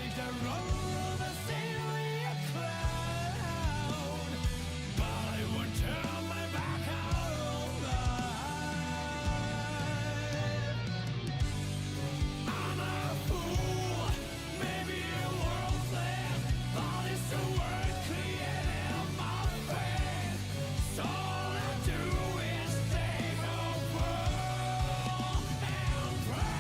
take the role of a silly clown, but I won't turn my back on life. I'm a fool, maybe worthless, all this work created my brain. So all I do is take over and pray.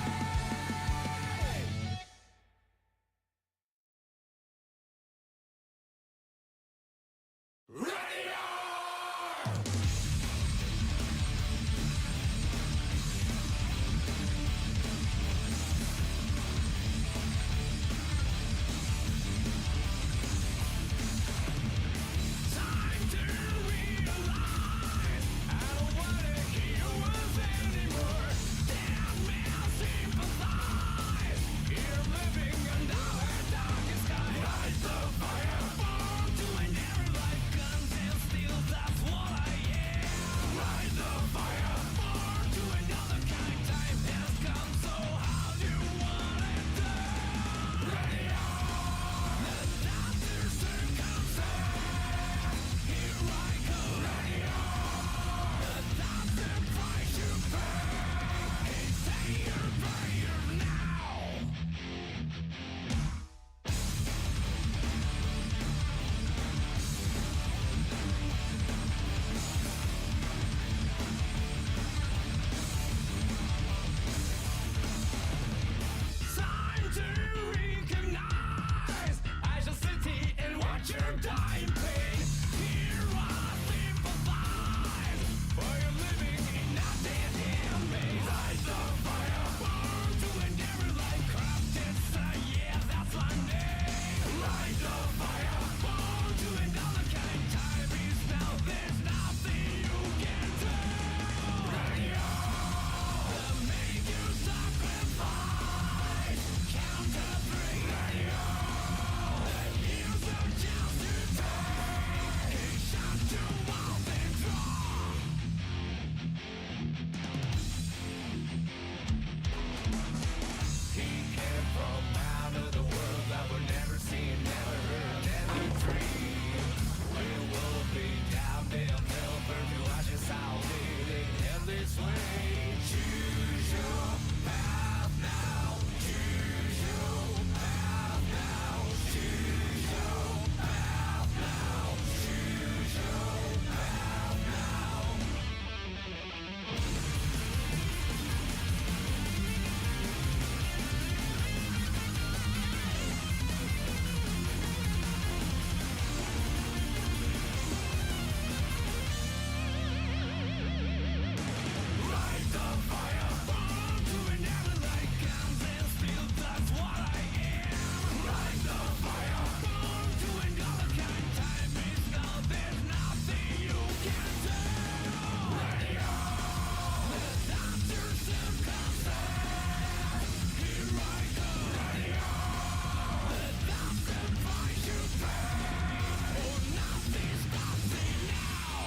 Ready are! Time to realize I don't wanna hear words anymore. Damn me, I sympathize. You're living under a darkest sky. Light the fire, burn to an air like guns and steel. That's what I am. Light the fire, burn to another kind. Time has come, so how do you want it done? Ready are the doctor's circumstance. Here I come. Ready are the doctor price you pay. Hey, say your prayer now. Time to recognize I shall sit here and watch your dying pain. Here I sympathize for your living in that dead end maze. Light the fire, burn to an air like craft. It's yeah, that's my name. Light the fire, burn to another kind. Time is now, there's nothing you can do. Ready to make you sacrifice. Count to three. Ready here's your chance to take. A shot to mouth and draw. He came from out of the world that we'll never see, never heard, never dream. We will be down, they'll burn to ashes, I'll lead in endless way. Choose your path now. Choose your path now. Choose your path now. Choose your path now. Light the fire, burn to an air like guns and steel. That's what I am. Light the fire, burn to another kind. Time is now, there's nothing you can do. Ready are the doctor's circumstance. Here I come. Ready are the doctor price you pay. Oh, nothing stops me now.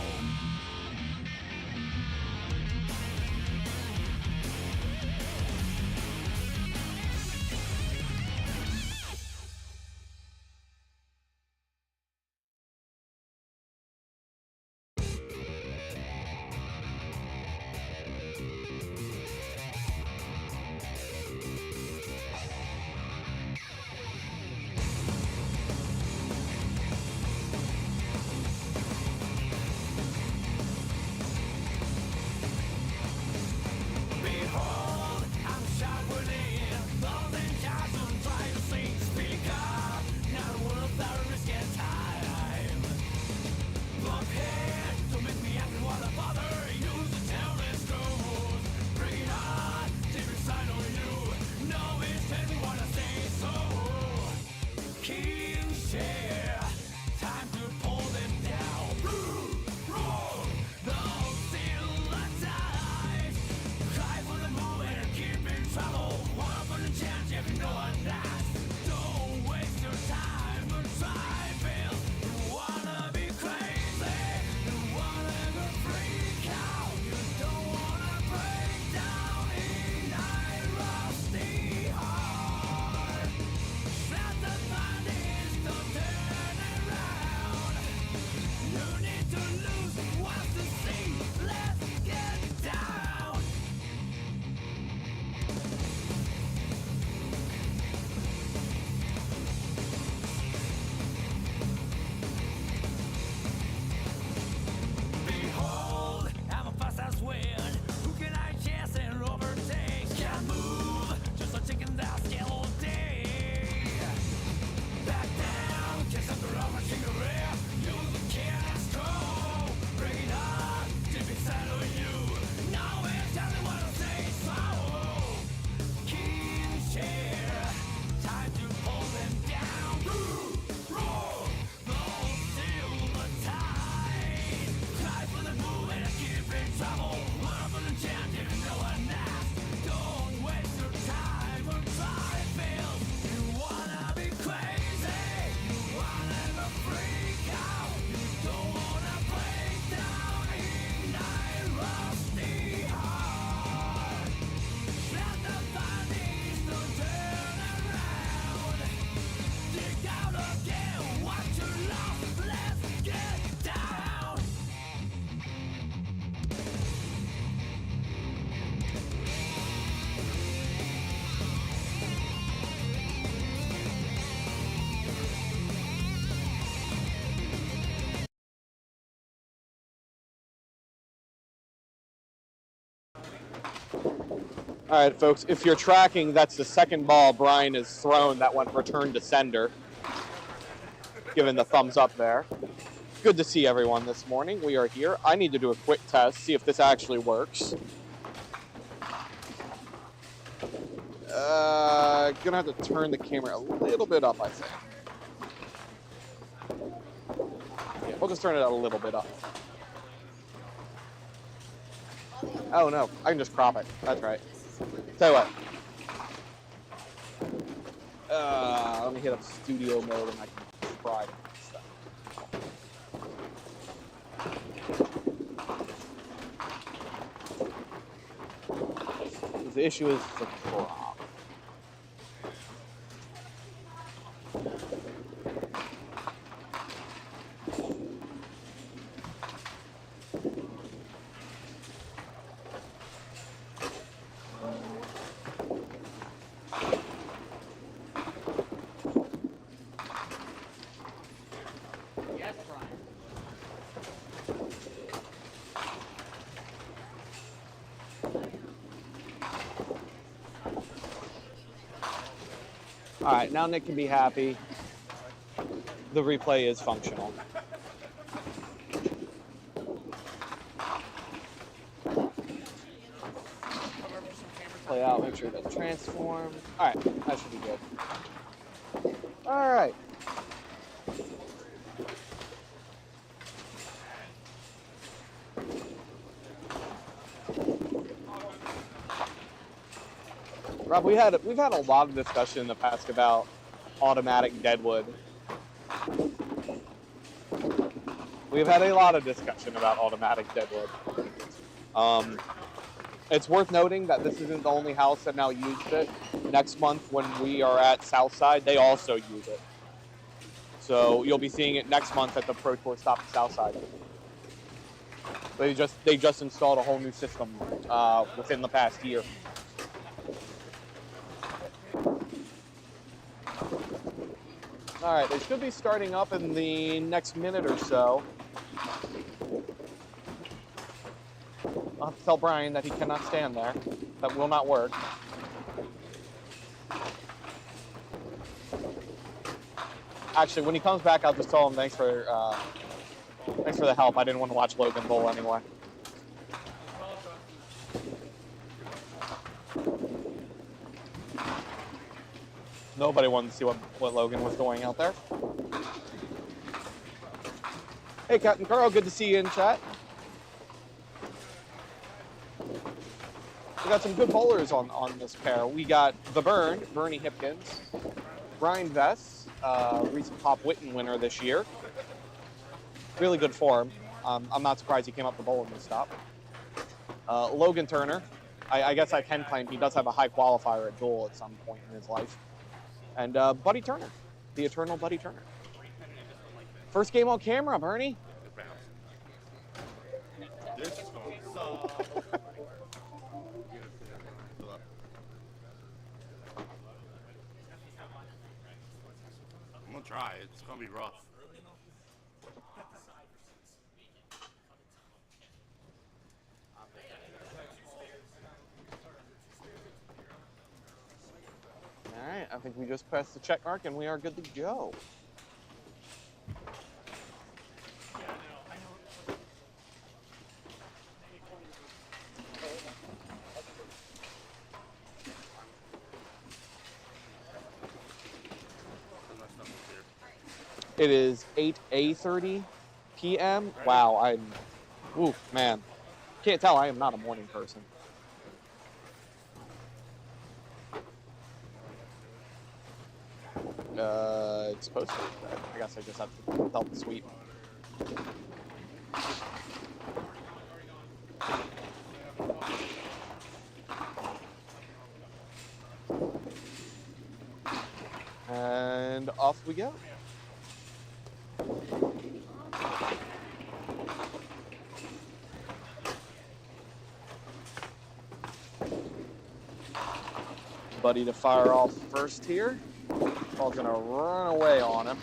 Behold, I'm shot within. Those in charge don't try to sing. Speak up, not worth the risk and time. Blockhead, don't make me ask what a bother. Use the terrorist rules. Bring it on, deep inside on you. No, it's tell me what I say so. King share, time to pull them down. Roar, those still alive. Cry for the moment and keep in trouble. One up on the chance, if you know I'm not. Don't waste your time on trifles. You wanna be crazy, you wanna go freak out. You don't wanna break down in a rusty heart. Set the All right, folks, if you're tracking, that's the second ball Brian has thrown that went return to sender. Giving the thumbs up there. Good to see everyone this morning. We are here. I need to do a quick test, see if this actually works. Gonna have to turn the camera a little bit up, I think. Yeah, we'll just turn it a little bit up. Oh no, I can just crop it. That's right. Tell you what. Let me hit up studio mode and I can try stuff. The issue is the crop. All right, now Nick can be happy. The replay is functional. Play out, make sure it doesn't transform. All right, that should be good. All right. Rob, we've had a lot of discussion in the past about automatic deadwood. We've had a lot of discussion about automatic deadwood. It's worth noting that this isn't the only house that now used it. Next month when we are at Southside, they also use it. So you'll be seeing it next month at the Pro Tour stop at Southside. They just installed a whole new system within the past year. All right, they should be starting up in the next minute or so. I'll have to tell Brian that he cannot stand there. That will not work. Actually, when he comes back, I'll just tell him thanks for the help. I didn't want to watch Logan bowl anyway. Nobody wanted to see what Logan was doing out there. Hey, Captain Carl, good to see you in chat. We got some good bowlers on this pair. We got The Burn, Bernie Hipkins, Brian Vess, recent Pop Witten winner this year. Really good form. I'm not surprised he came up to bowl in this stop. Logan Turner. I guess I can claim he does have a high qualifier at dual at some point in his life. And Buddy Turner, the eternal Buddy Turner. First game on camera, Bernie. I'm gonna try. It's gonna be rough. All right, I think we just pressed the check mark and we are good to go. It is 8:30 p.m. Wow, ooh, man. Can't tell I am not a morning person. It's supposed to be, but I guess I just have to help the sweep. And off we go. Buddy to fire off first here. Ball's gonna run away on him.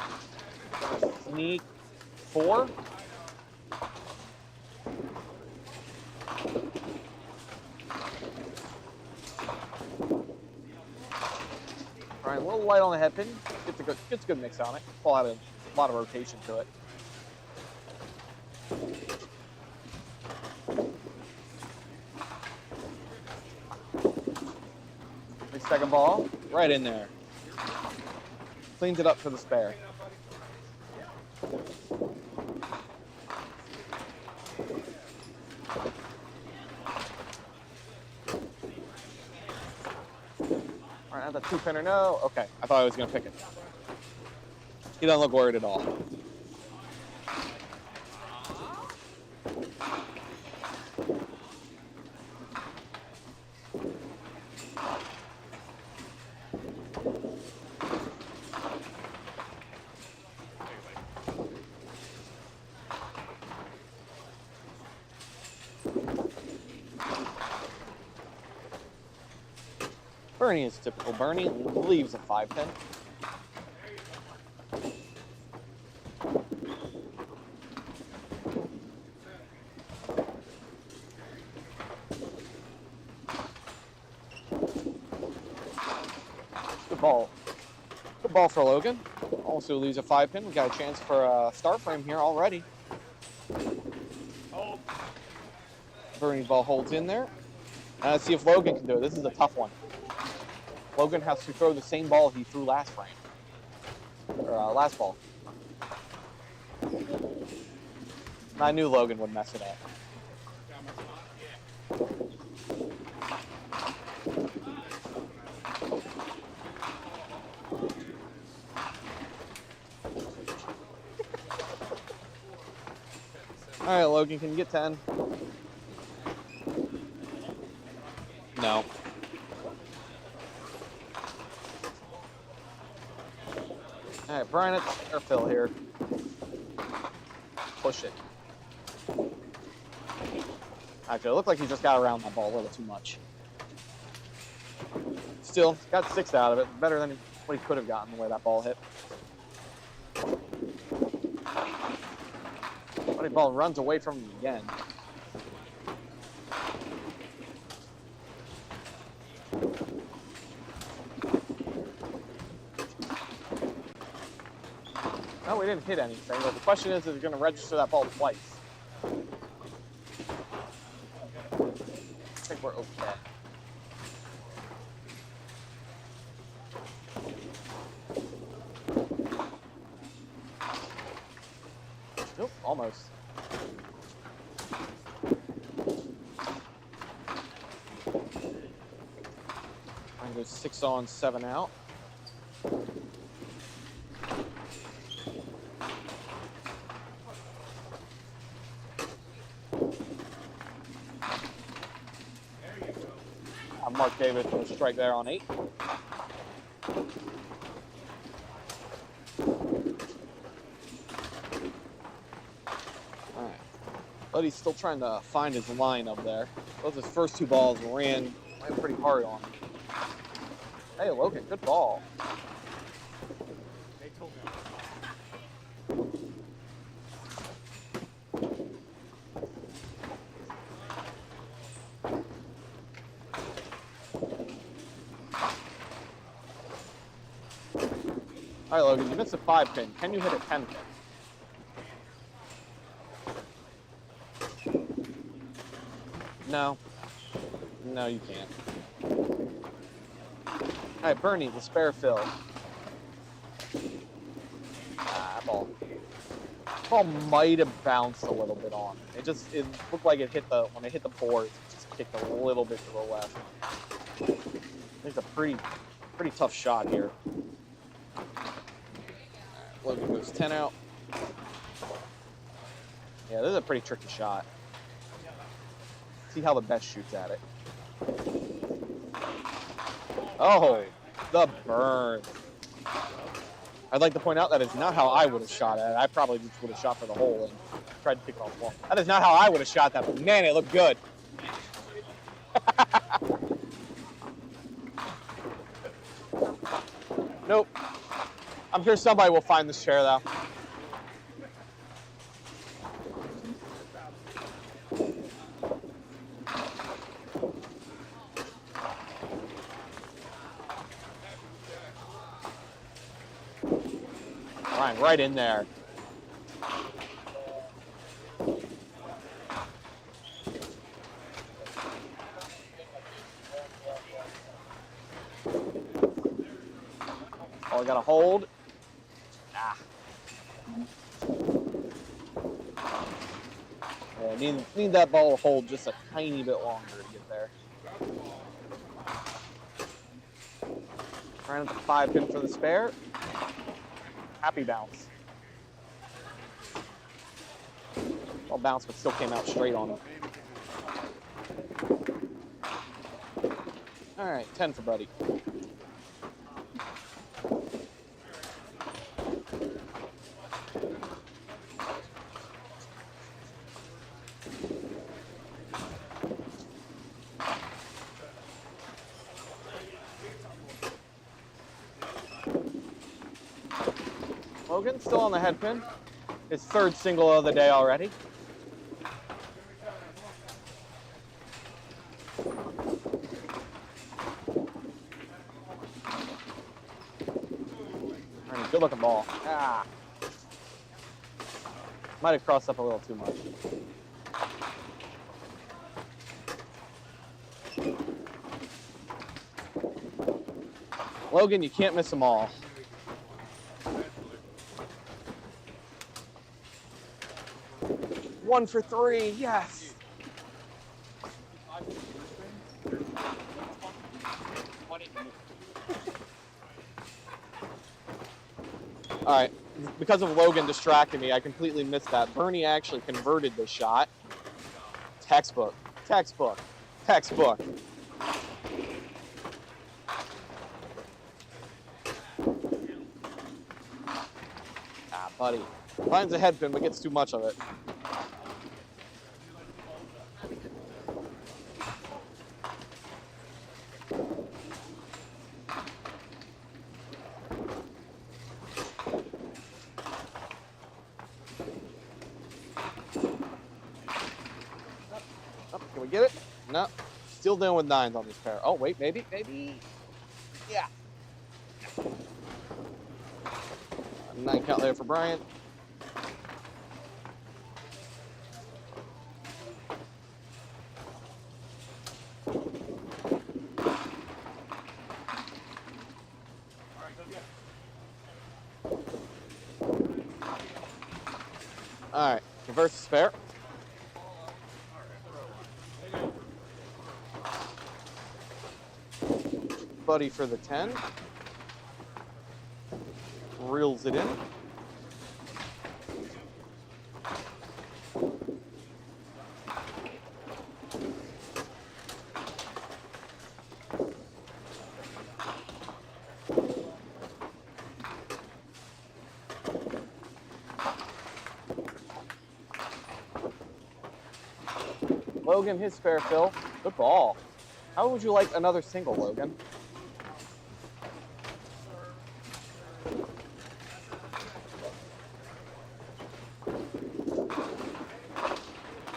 Gonna sneak 4. Brian, a little light on the head pin. Gets a good mix on it. Pull out a lot of rotation to it. Big second ball, right in there. Cleans it up for the spare. All right, the two-pinner, no. Okay, I thought I was gonna pick it. He doesn't look worried at all. Bernie is typical. Bernie leaves a 5-pin. Good ball. Good ball for Logan. Also leaves a 5-pin. We got a chance for a start frame here already. Bernie's ball holds in there. Let's see if Logan can do it. This is a tough one. Logan has to throw the same ball he threw last frame. Or last ball. I knew Logan would mess it up. All right, Logan, can you get 10? No. All right, Brian, it's air fill here. Push it. Actually, it looked like he just got around that ball a little too much. Still, got 6 out of it. Better than what he could have gotten the way that ball hit. But the ball runs away from him again. No, we didn't hit anything, but the question is he going to register that ball twice? I think we're okay. Nope, almost. I'm going to go 6 on, 7 out. Mark Davis will strike there on 8. All right. But he's still trying to find his line up there. Those his first 2 balls ran pretty hard on him. Hey, Logan, good ball. All right, Logan, you missed a 5-pin. Can you hit a 10-pin? No. No, you can't. All right, Bernie, the spare fill. Ball. Ball might have bounced a little bit on it. It looked like it hit when it hit the boards, it just kicked a little bit to the left. It's a pretty tough shot here. Logan goes 10 out. Yeah, this is a pretty tricky shot. See how the best shoots at it. Oh, the burn. I'd like to point out that is not how I would have shot at it. I probably just would have shot for the hole and tried to pick off the ball. That is not how I would have shot that, but man, it looked good. Nope. I'm sure somebody will find this chair, though. Ryan, right in there. Oh, I got to hold. Ah. Yeah, need that ball to hold just a tiny bit longer to get there. Trying to 5-pin for the spare. Happy bounce. Well, bounce, but still came out straight on him. All right, 10 for Buddy. Logan still on the head pin. His third single of the day already. Good looking ball. Ah. Might have crossed up a little too much. Logan, you can't miss them all. One for 3, yes. All right, because of Logan distracting me, I completely missed that. Bernie actually converted the shot. Textbook, textbook, textbook. Ah, buddy. Finds a head pin, but gets too much of it. Can we get it? No. Still dealing with 9s on this pair. Oh, wait, maybe. Yeah. 9 count there for Bryant. All right, reverse the spare. Buddy for the 10. Reels it in. Logan, his spare fill. Good ball. How would you like another single, Logan?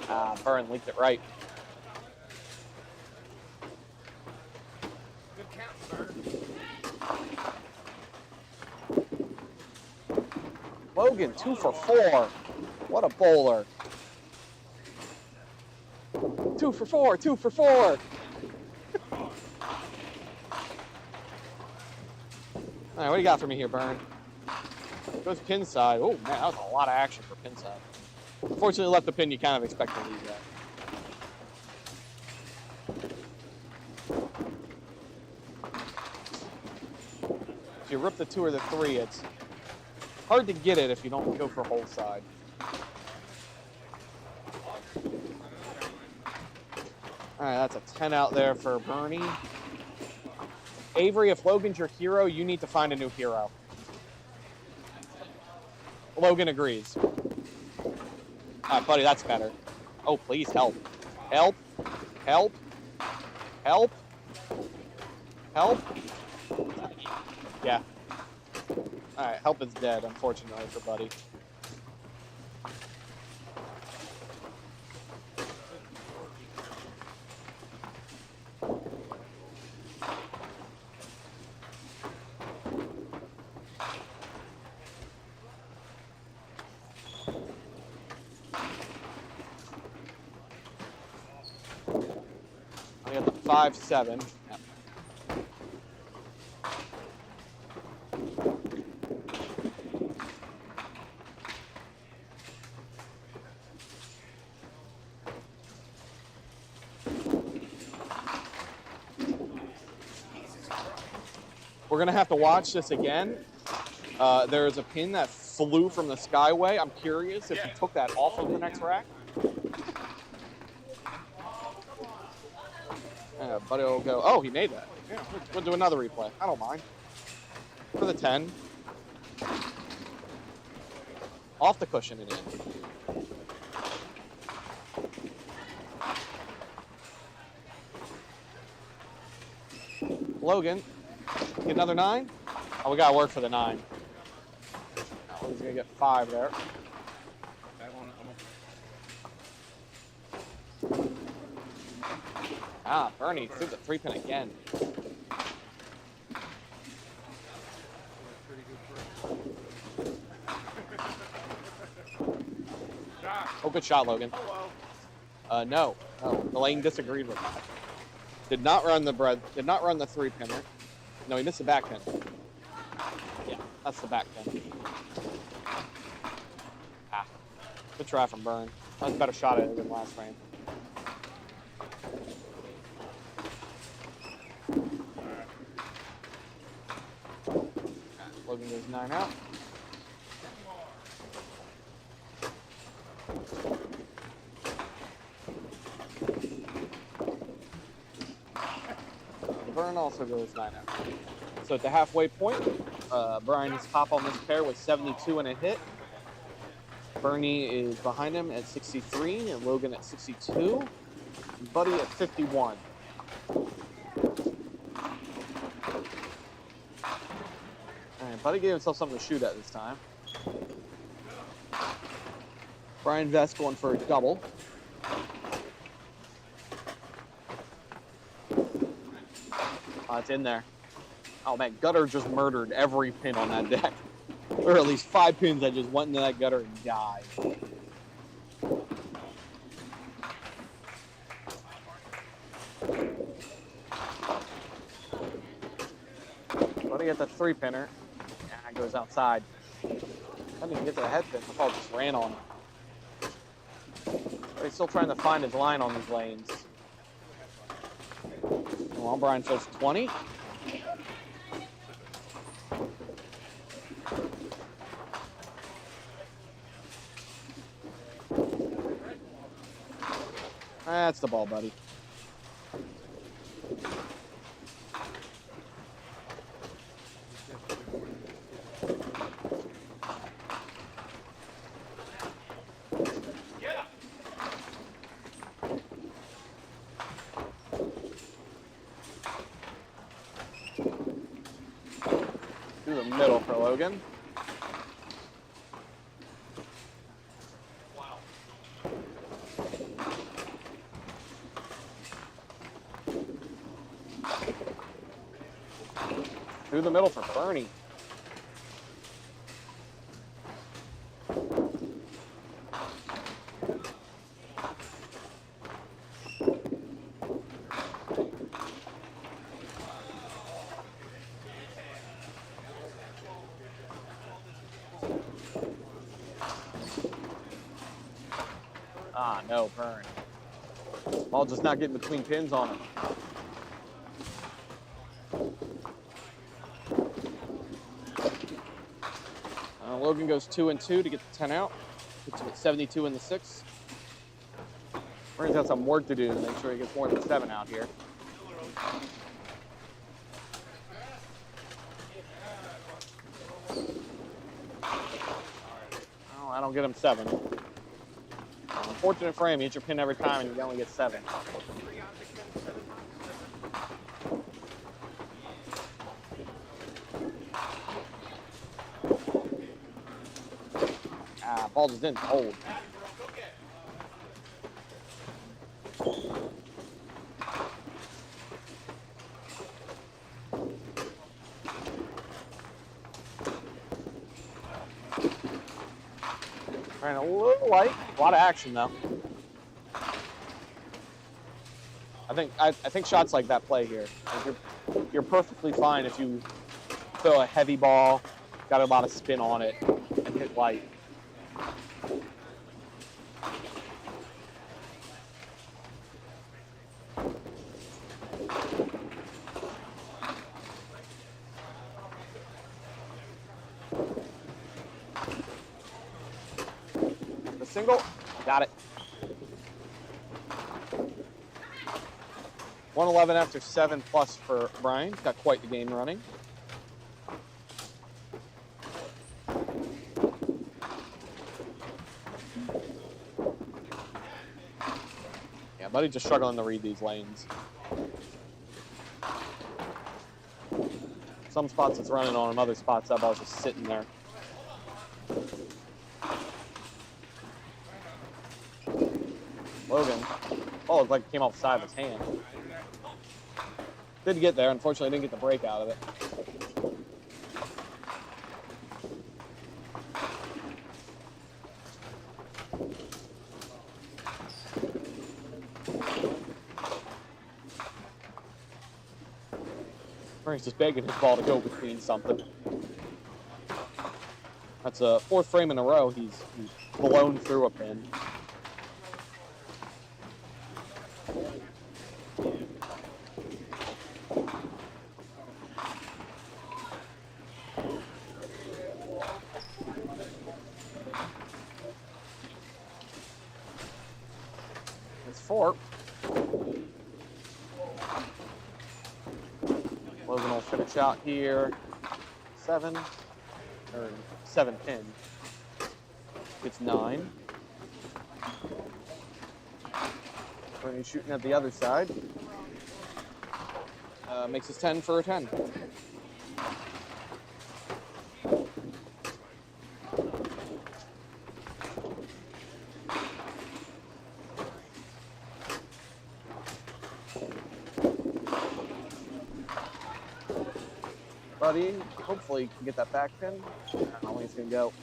Ah, Burn leaked it right. Good count, sir. Logan, 2 for 4. What a bowler. 2 for 4, 2 for 4. All right, what do you got for me here, Burn? Goes pin side. Oh, man, that was a lot of action for pin side. Unfortunately, left the pin you kind of expect to leave that. If you rip the 2 or the 3, it's hard to get it if you don't go for whole side. All right, that's a 10 out there for Bernie. Avery, if Logan's your hero, you need to find a new hero. Logan agrees. All right, buddy, that's better. Oh, please help. Help. Help. Help. Help. Yeah. All right, help is dead, unfortunately, for Buddy. 5-7. Yep. We're going to have to watch this again. There is a pin that flew from the skyway. I'm curious if he took that off of the next rack. Buddy will go, oh, he made that. Yeah, we'll do another replay. I don't mind. For the 10. Off the cushion and in. Logan, get another 9. Oh, we got to work for the 9. Oh, he's going to get 5 there. Ah, Bernie threw the 3-pin again. Oh, good shot, Logan. No, the lane disagreed with that. Did not run the 3-pinner. No, he missed the back pin. Yeah, that's the back pin. Ah, good try from Byrne. That was a better shot at it than last frame. Logan goes 9 out. Byrne also goes 9 out. So at the halfway point, Brian's top on this pair was 72 and a hit. Bernie is behind him at 63 and Logan at 62. And Buddy at 51. And Buddy gave himself something to shoot at this time. Brian Vest going for a double. It's in there. Oh man, gutter just murdered every pin on that deck. There are at least 5 pins that just went into that gutter and died. Buddy at the 3-pinner. Yeah, it goes outside. Doesn't even get to the head pin. The ball just ran on him. But he's still trying to find his line on these lanes. Well, Brian fills 20. That's the ball, buddy. Through the middle for Logan. Through the middle for Bernie. Ah, no, Byrne. Ball just not getting between pins on him. Logan goes 2 and 2 to get the 10 out. Puts him at 72 in the 6. Byrne's got some work to do to make sure he gets more than 7 out here. Oh, I don't get him 7. Unfortunate for him, you hit your pin every time and you only get 7. Ah, ball just didn't hold. Trying a little light. A lot of action, though. I I think shots like that play here. Like you're perfectly fine if you throw a heavy ball, got a lot of spin on it, and hit light. The single, got it. 111 after 7 plus for Brian. Got quite the game running. Yeah, Buddy just struggling to read these lanes. Some spots it's running on him, other spots that ball's just sitting there. Logan. Oh, it like it came off the side of his hand. Did get there, unfortunately didn't get the break out of it. He's just begging his ball to go between something. That's a 4th frame in a row. He's blown through a pin. It's 4. Logan will finish out here. 7 or 7 pin. It's 9. Bernie's shooting at the other side. Makes us 10 for a 10. Buddy, hopefully can get that back pin. I don't know when he's gonna go.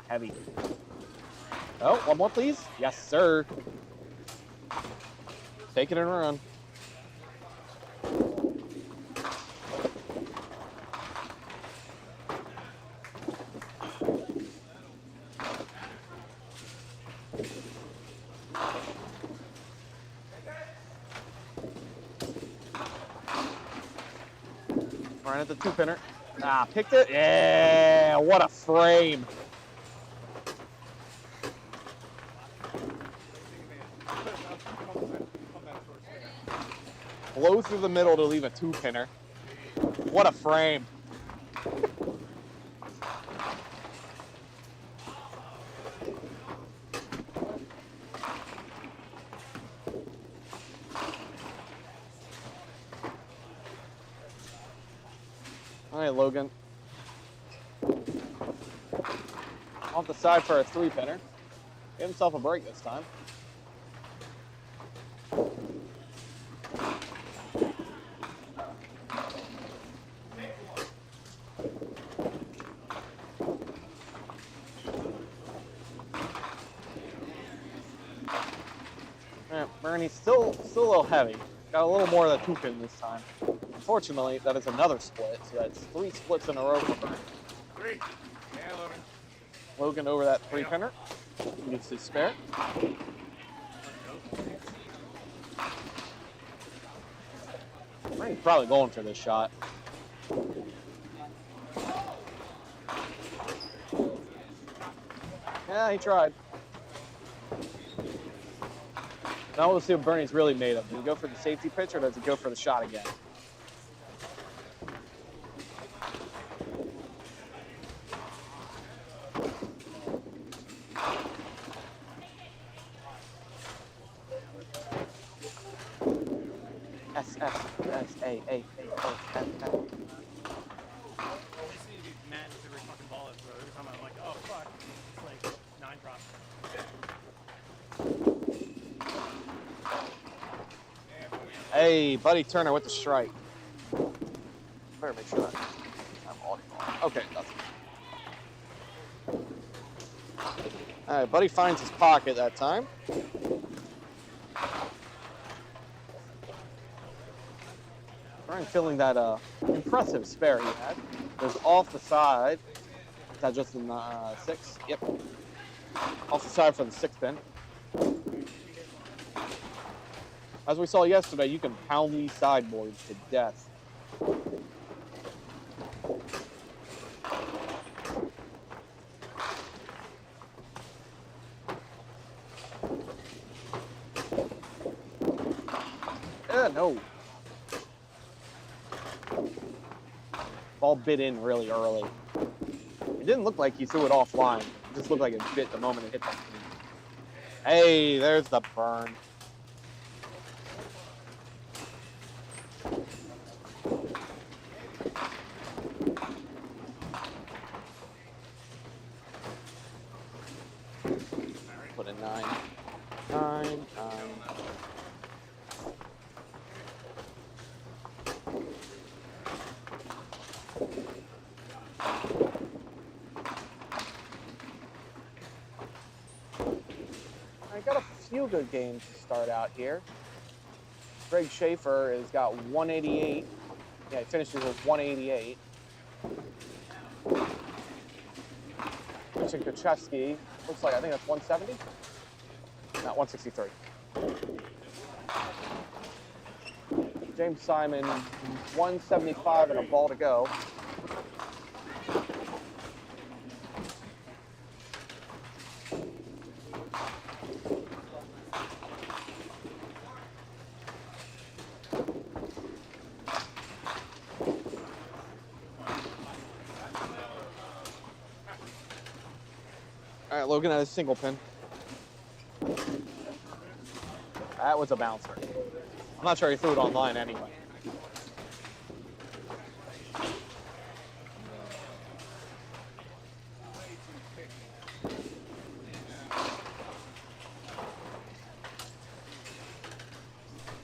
Heavy. Oh, one more please. Yes, sir. Take it and run. Right at the 2-pinner. Ah, picked it. Yeah, what a frame. Blow through the middle to leave a 2-pinner. What a frame. All right, Logan. Off the side for a 3-pinner. Get himself a break this time. Bernie's still a little heavy. Got a little more of the 2-pin this time. Unfortunately, that is another split, so that's 3 splits in a row for Bernie. 3. Yeah, Logan. Logan over that 3-pinner. Gets his spare. Bernie's probably going for this shot. Yeah, he tried. Now we'll see what Bernie's really made of. Does he go for the safety pitch or does he go for the shot again? S, S, S, A, A, A, A, F, F. I just need to be mad at every fucking ball I throw. Every time I'm like, oh fuck, it's like 9 drops. Hey, Buddy Turner with the strike. better make sure that I'm audio on. Okay, that's good. All right, Buddy finds his pocket that time. Brian filling that impressive spare he had. Goes off the side. Is that just in the 6? Yep. Off the side for the 6th pin. As we saw yesterday, you can pound these sideboards to death. No. Ball bit in really early. It didn't look like he threw it offline. It just looked like it bit the moment it hit the screen. Hey, there's the burn. Put in 9. 9. I got a few good games to start out here. Greg Schaefer has got 188. Yeah, he finishes with 188. Christian Kuchevsky, looks like, I think that's 170? Not 163. James Simon, 175 and a ball to go. All right, Logan at his single pin. That was a bouncer. I'm not sure he threw it online anyway.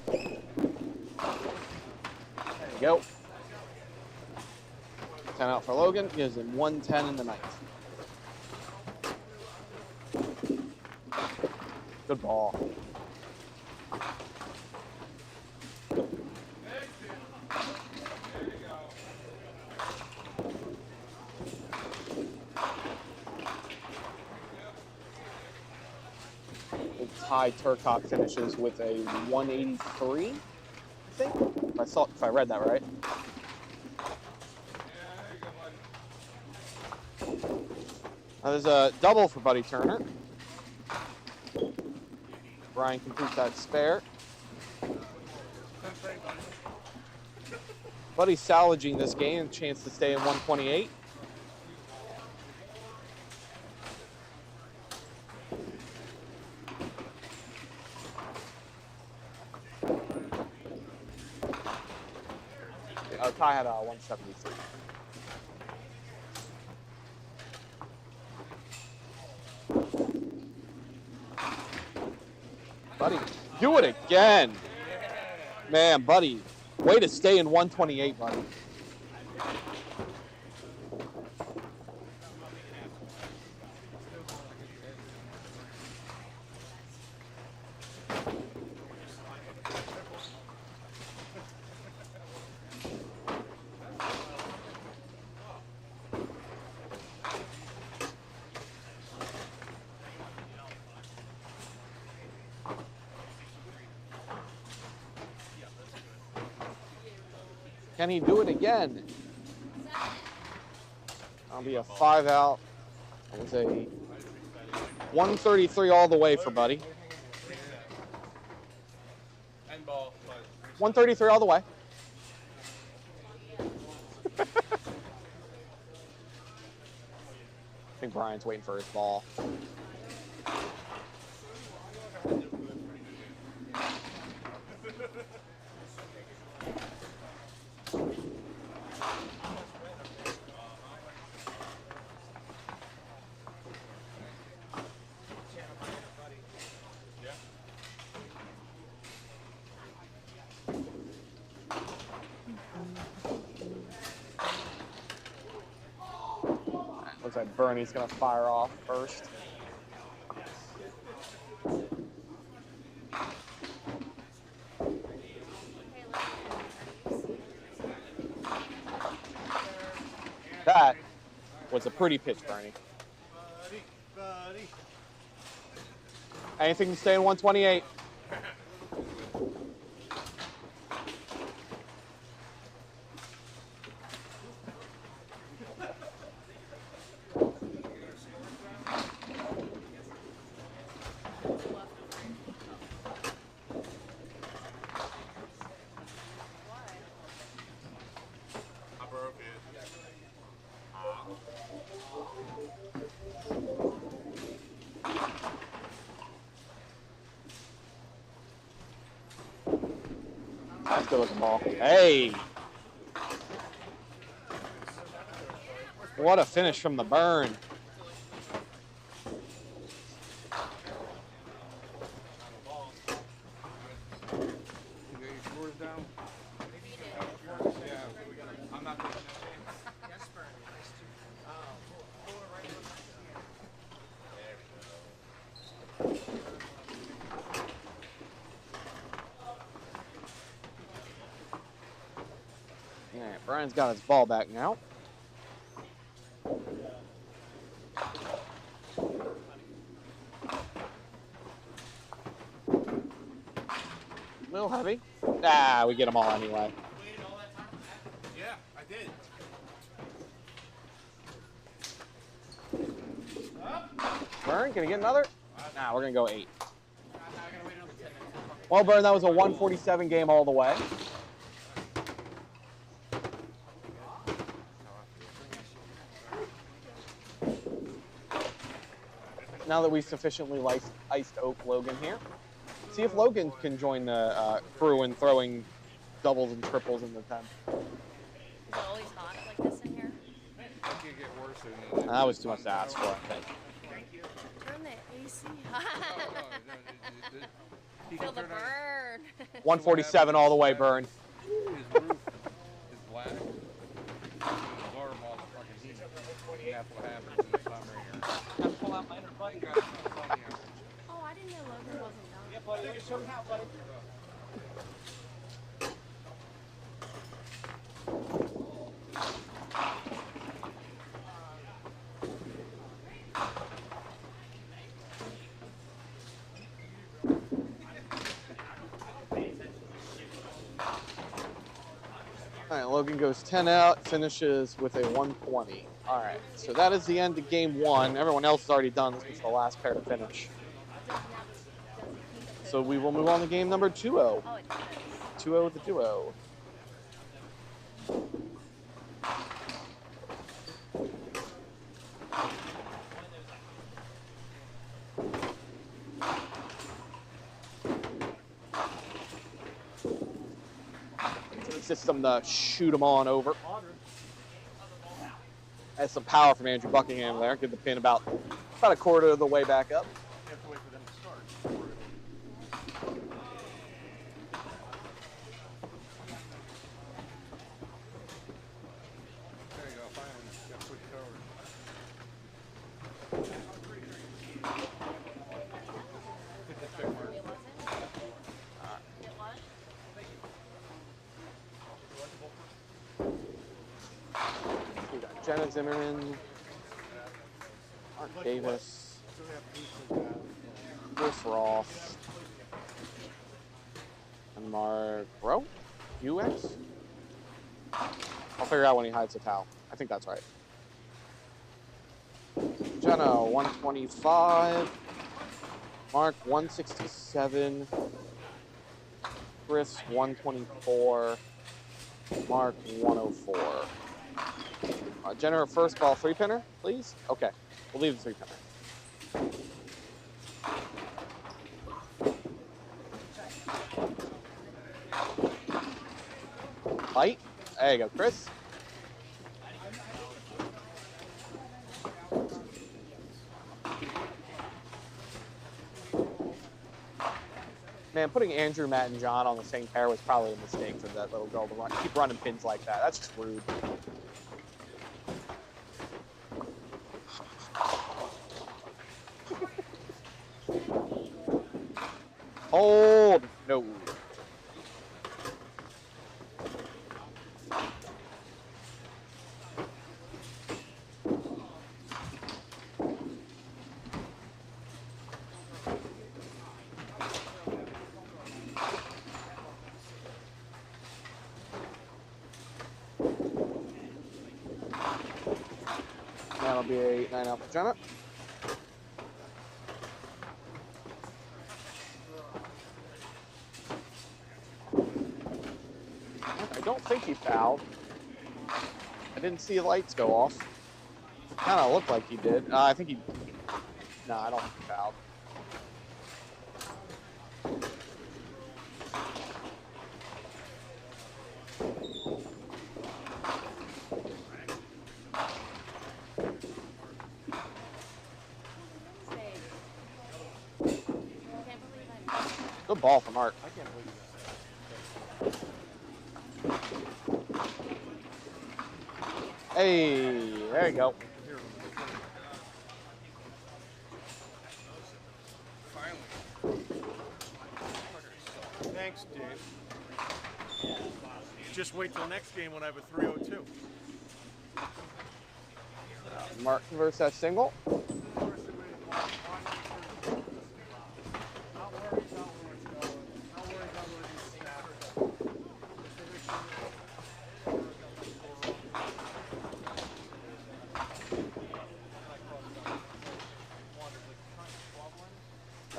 There you go. 10 out for Logan. Gives him 110 in the ninth. Good ball. Ty Turcotte finishes with a 183, I think. If I read that right. Now there's a double for Buddy Turner. Brian completes that spare. Buddy's salvaging this game, chance to stay in 128. Ty had a 173. Buddy, do it again. Man, Buddy, way to stay in 128, buddy. Can he do it again? That'll be a 5 out. It was a 133 all the way for Buddy. 133 all the way. I think Brian's waiting for his ball. Looks like Bernie's gonna fire off first. That was a pretty pitch, Bernie. Buddy. Anything to stay in 128. I broke it. That's a good looking ball. Hey! What a finish from the burn. You got your scores down? Yeah. I'm not taking that chance. All right, Brian's got his ball back now. A little heavy. Ah, we get them all anyway. Yeah, I did. Burn, can he get another? Nah, we're gonna go 8. Well, Burn, that was a 147 game all the way. Now that we've sufficiently iced Oak Logan here, see if Logan can join the crew in throwing doubles and triples in the 10. Is it always hot like this in here? I think it get worse soon. That was too much to ask for, I think. Turn the AC. He Feel can the turn on- burn. 147 all the way, Burn. His roof is black. His alarm off the fucking heat. That's what happens in the summer here. Pull out my inner I got it on the sunny hours. Oh, I didn't know Logan wasn't done. Yeah, buddy, you show how, buddy. All right, Logan goes 10 out, finishes with a 120. All right, so that is the end of game 1. Everyone else is already done. This was the last pair to finish. So we will move on to game number 2-0. Oh, it does. 2-0 with the duo. System to shoot them on over. Has some power from Andrew Buckingham there. Get the pin about a quarter of the way back up. You have to wait for them to start. There you go, finally. Got switched over. Hit the check mark. It wasn't? It was? We got Jenna Zimmerman, Mark Davis, Chris Ross, and Mark Rowe, UX. I'll figure out when he hides the towel. I think that's right. Jenna 125, Mark 167, Chris 124, Mark 104. Jenna, first ball 3-pinner, please. Okay, we'll leave the 3-pinner. Light. There you go, Chris. Man, putting Andrew, Matt, and John on the same pair was probably a mistake for that little girl to keep running pins like that. That's just rude. Hold. No. That'll be a 9 out for Jenna. I don't think he fouled. I didn't see the lights go off. Kind of looked like he did. I think he. No, I don't think he fouled. Good ball from Art. I can't believe that. Hey, there you go. Thanks, Dave. Just wait till next game when I have a 302. Mark converts that single.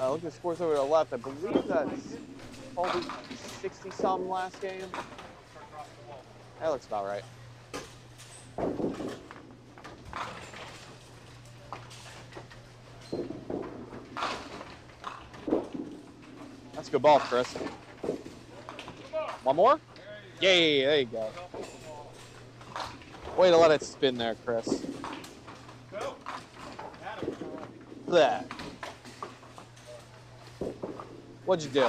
Look at the scores over to the left. I believe that's probably 60-some last game. That looks about right. That's a good ball, Chris. One more? Yay, there you go. Way to let it spin there, Chris. Bleh. What'd you do?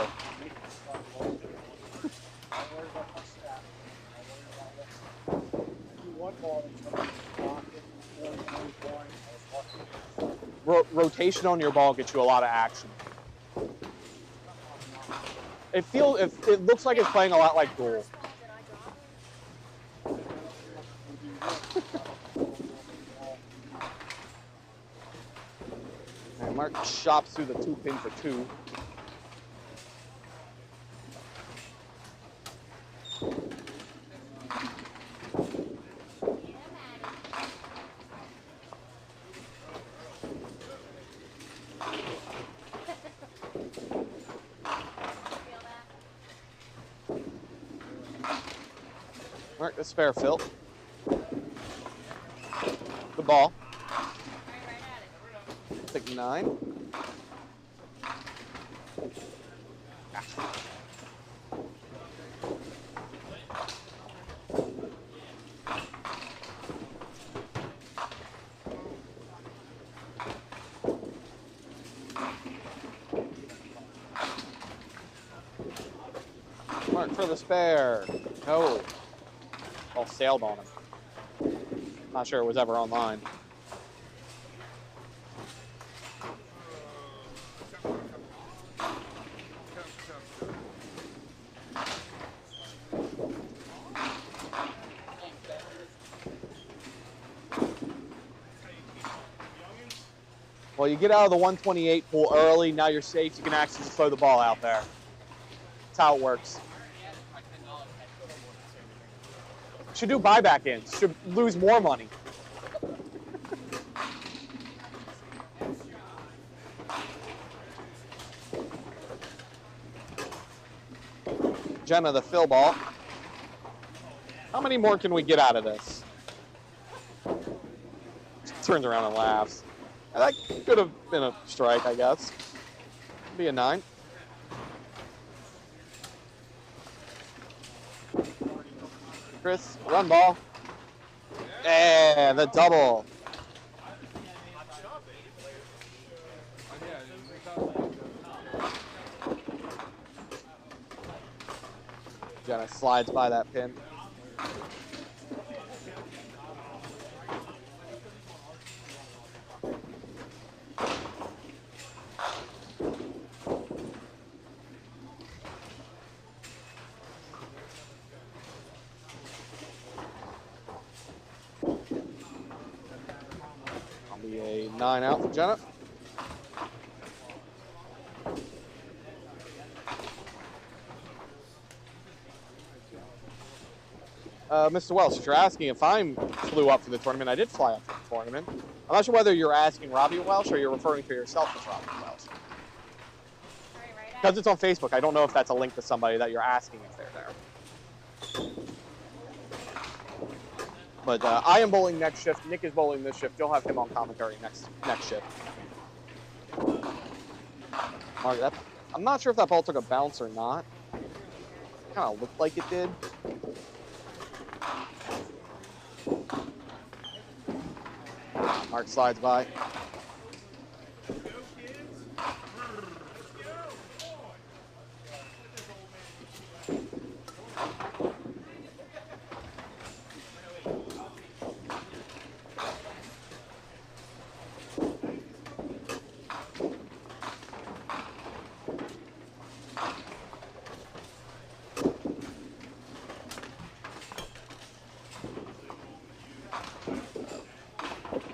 Rotation on your ball gets you a lot of action. It looks like it's playing a lot like goal. And Mark chops through the 2 pin for 2. Mark the spare Phil. Good ball. Take 9. Mark for the spare. No. Ball sailed on him. Not sure it was ever online. Well, you get out of the 128 pool early. Now you're safe. You can actually just throw the ball out there. That's how it works. Should do buyback ins. Should lose more money. Jenna, the fill ball. How many more can we get out of this? Turns around and laughs. That could have been a strike, I guess. Be a 9. Chris, run ball. And the double. Jenna slides by that pin. 9 out for Jenna. Mr. Welsh, if you're asking if I flew up for the tournament, I did fly up for the tournament. I'm not sure whether you're asking Robbie Welsh or you're referring to yourself as Robbie Welsh. Because it's on Facebook, I don't know if that's a link to somebody that you're asking if they're there. But I am bowling next shift. Nick is bowling this shift. You'll have him on commentary next shift. Mark, I'm not sure if that ball took a bounce or not. Kind of looked like it did. Mark slides by.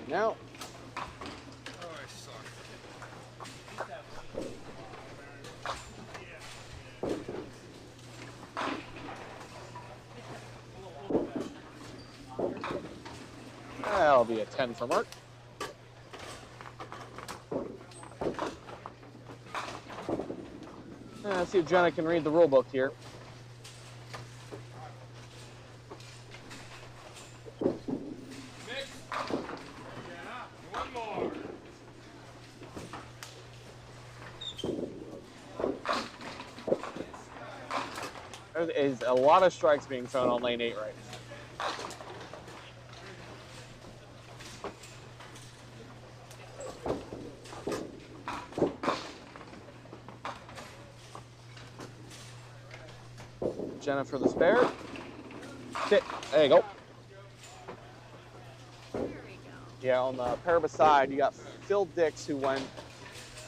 Now. That'll be a 10 for Mark. Let's see if Jenna can read the rule book here. One more. There is a lot of strikes being thrown on lane 8 right now. Jenna for the spare. Sit. There you go. There we go. Yeah, on the pair beside, you got Phil Dix, who went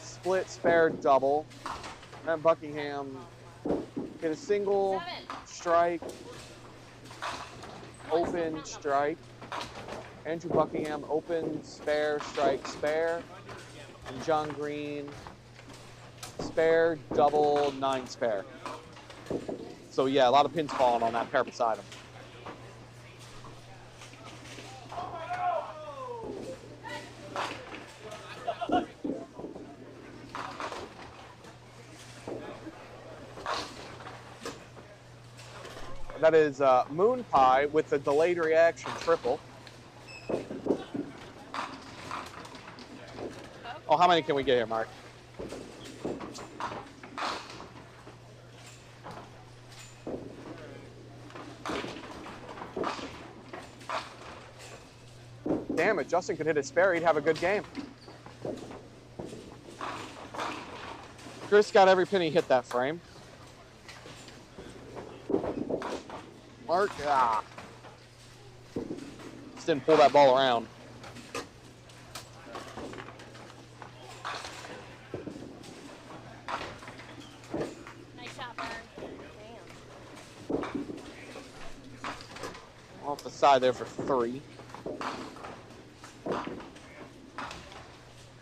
split, spare, double. Matt Buckingham hit a single, strike, open, strike. Andrew Buckingham, open, spare, strike, spare. And John Green, spare, double, 9 spare. So yeah, a lot of pins falling on that pair beside him. That is Moon Pie with the delayed reaction triple. Oh, how many can we get here, Mark? Damn it, Justin could hit his spare, he'd have a good game. Chris got every penny hit that frame. Mark, just didn't pull that ball around. Nice shot, Burn. Damn. Off the side there for 3.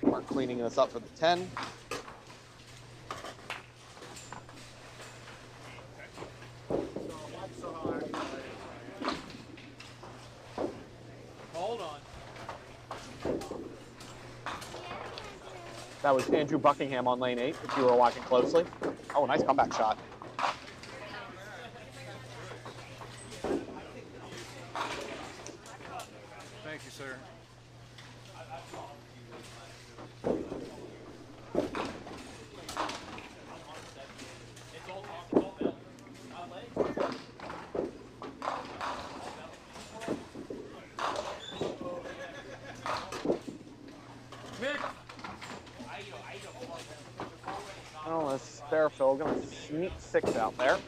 Mark cleaning this up for the 10. Hold on. That was Andrew Buckingham on lane 8, if you were watching closely. Oh, nice comeback shot. Thank you, sir. Oh, this spare fill going to sneak 6 out there.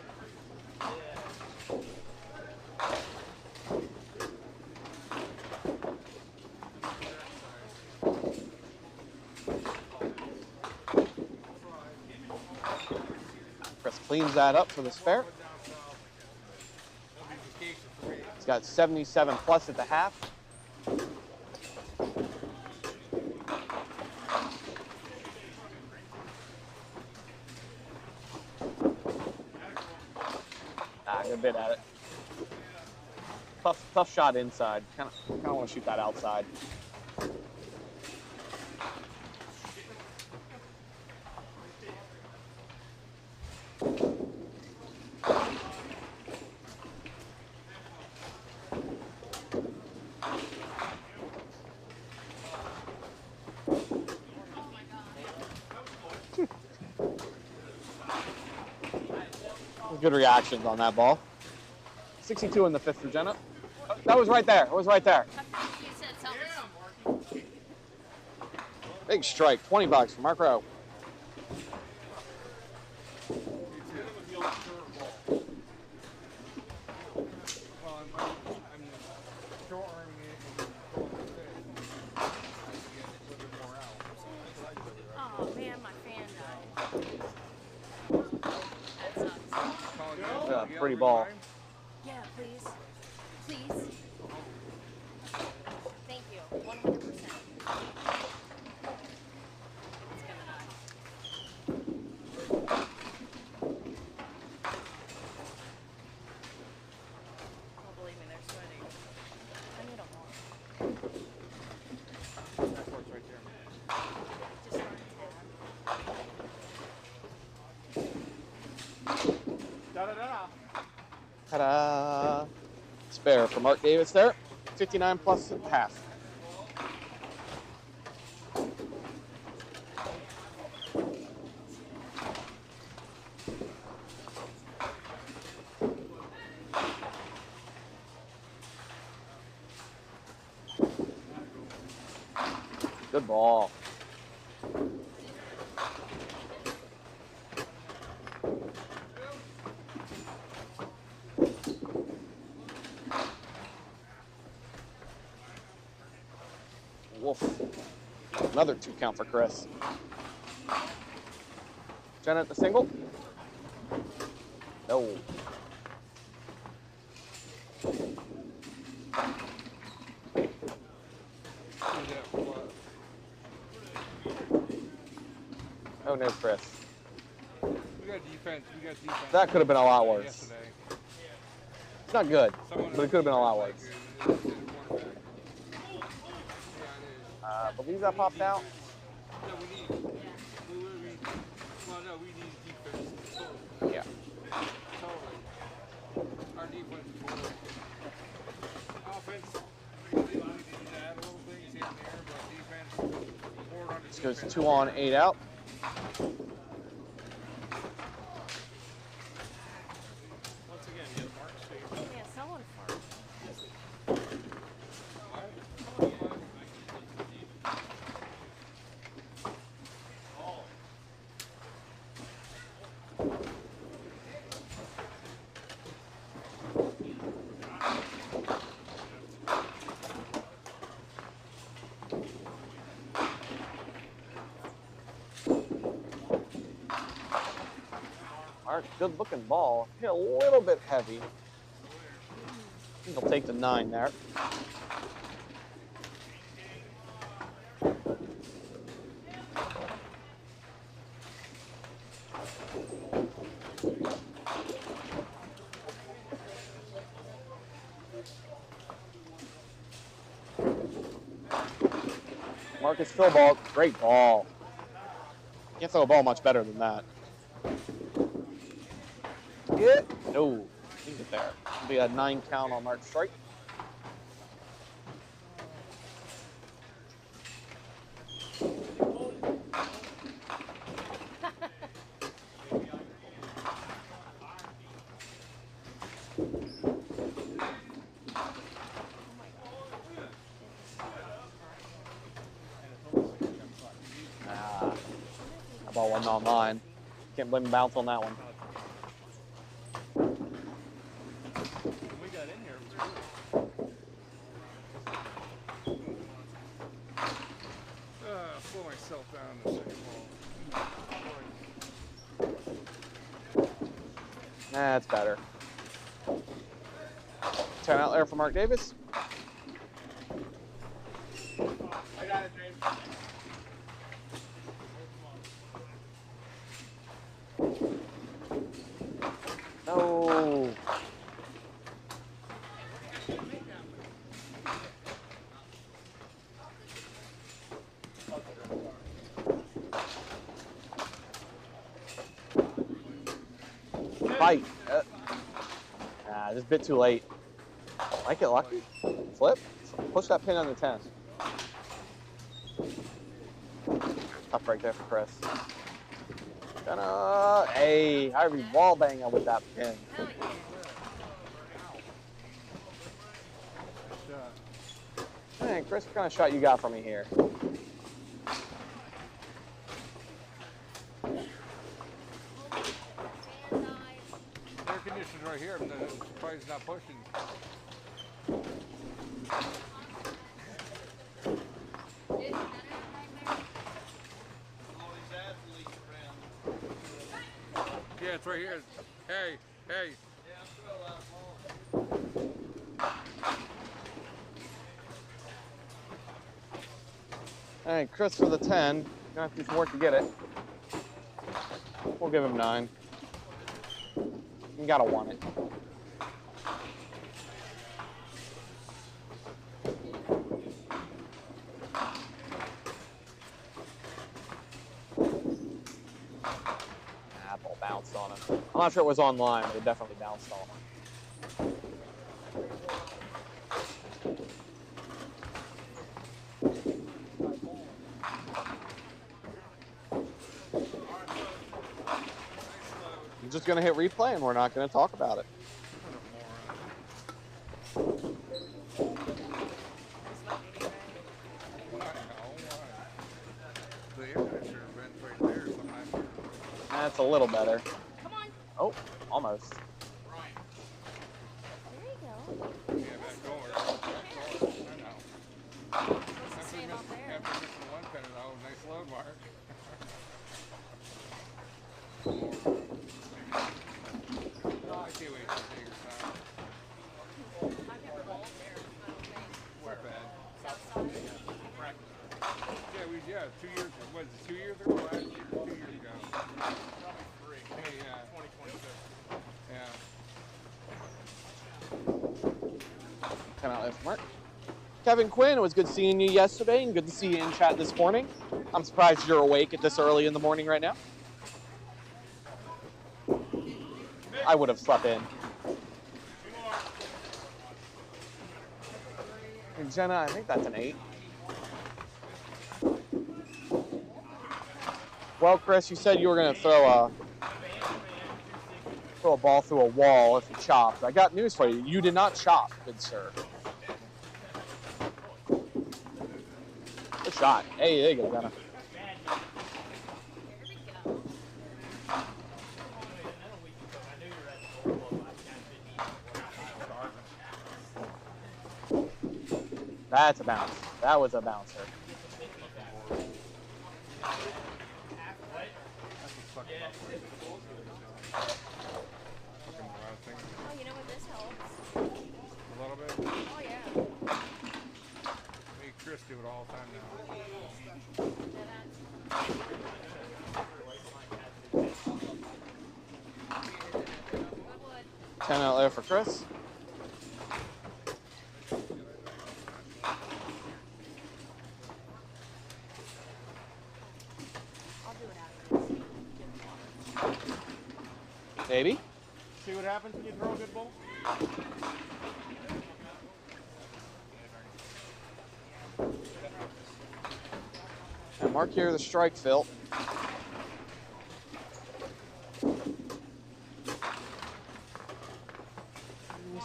Chris cleans that up for the spare. He's got 77 plus at the half. a bit at it. Tough shot inside. Kind of want to shoot that outside. Good reactions on that ball. 62 in the fifth for Jenna. Oh, that was right there. It was right there. You said something. Big strike. $20 for Mark Rowe. Well, I'm short arming it and throwing it in. I can get a little bit more out. That's what I do, right? Oh man, my fan died. That sucks. Calling Yeah, you pretty every ball. time? Yeah, please. Please. Thank you. 100%. It's gonna die. Oh, believe me, they're sweating. I need a more. That court's right there. Just starting Da-da-da-da. Ta-da! Spare for Mark Davis there. 59 plus half. Good ball. Wolf. Another 2 count for Chris. Jenna at the single. No. Oh no, Chris. We got defense. We got defense. That could have been a lot worse. Yesterday. It's not good, Someone but it could have been a lot worse. Yeah, it is. I believe that popped out. No, we need. Well, no, we need defense. Totally. Yeah. Totally. Our defense is horrible. Offense, we need to add a little things here and there, but defense, more on the This goes defense. 2 on, 8 out. Once again, you have Mark's favorite. Yeah, someone farted. Mark, good looking ball. Hit a little bit heavy. I think he'll take the 9 there. Marcus Phil ball, great ball. Can't throw a ball much better than that. Yeah. No, leave it there. It'll be a 9 count on Mark's strike. That ball wasn't on line. Can't blame the bounce on that one. When we got in here, it was good. Slow myself down the second ball. That's better. 10 out there for Mark Davis. I got it, James. No. fight. Nah, just a bit too late. Might get lucky. Flip. Push that pin on the 10. Tough right there for Chris. Hey, Harvey wall banging with that pin. Hell yeah. Hey, Chris, what kind of shot you got for me here? Air conditioner's right here. I'm surprised it's not pushing. Yeah, it's right here. Hey, hey. All right, Chris for the 10. Gonna have to do some work to get it. We'll give him 9. You gotta want it. Apple bounced on him. I'm not sure it was online, but it definitely bounced on him. You're just gonna hit replay and we're not gonna talk about it. The air conditioner vent's right there. Sometimes. That's a little better. Come on. Oh, almost. There you go. Yeah, back door. Back door. I know. Supposed to stand up there. After missing one pin, oh, nice load mark. Oh, I can't wait to take your time. Not bad. Yeah, 2 years. Was it 2 years ago? Last year? 2 years ago. Probably 3. Hey, yeah. 2026. Yeah. 10 out there for Mark. Kevin Quinn, it was good seeing you yesterday and good to see you in chat this morning. I'm surprised you're awake at this early in the morning right now. I would have slept in. And Jenna, I think that's an 8. Well, Chris, you said you were going to throw a ball through a wall if you chopped. I got news for you. You did not chop, good sir. Good shot. Hey, there you go, Jenna. That's a bounce. That was a bouncer. Oh, you know what? This helps. A little bit. Oh, yeah. Me and Chris do it all the time now. Goodwood. 10 out there for Chris. I'll do it after this. Maybe. See what happens when you throw a good ball? And mark here the strike, Phil.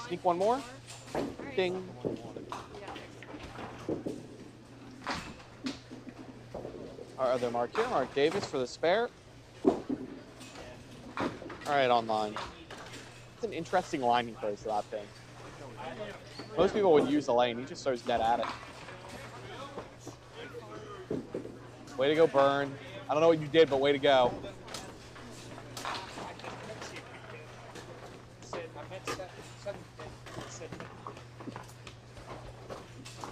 Sneak one more. Ding. Our other mark here, Mark Davis for the spare. All right, online. It's an interesting line he throws to that thing. Most people would use the lane. He just throws dead at it. Way to go, Burn. I don't know what you did, but way to go.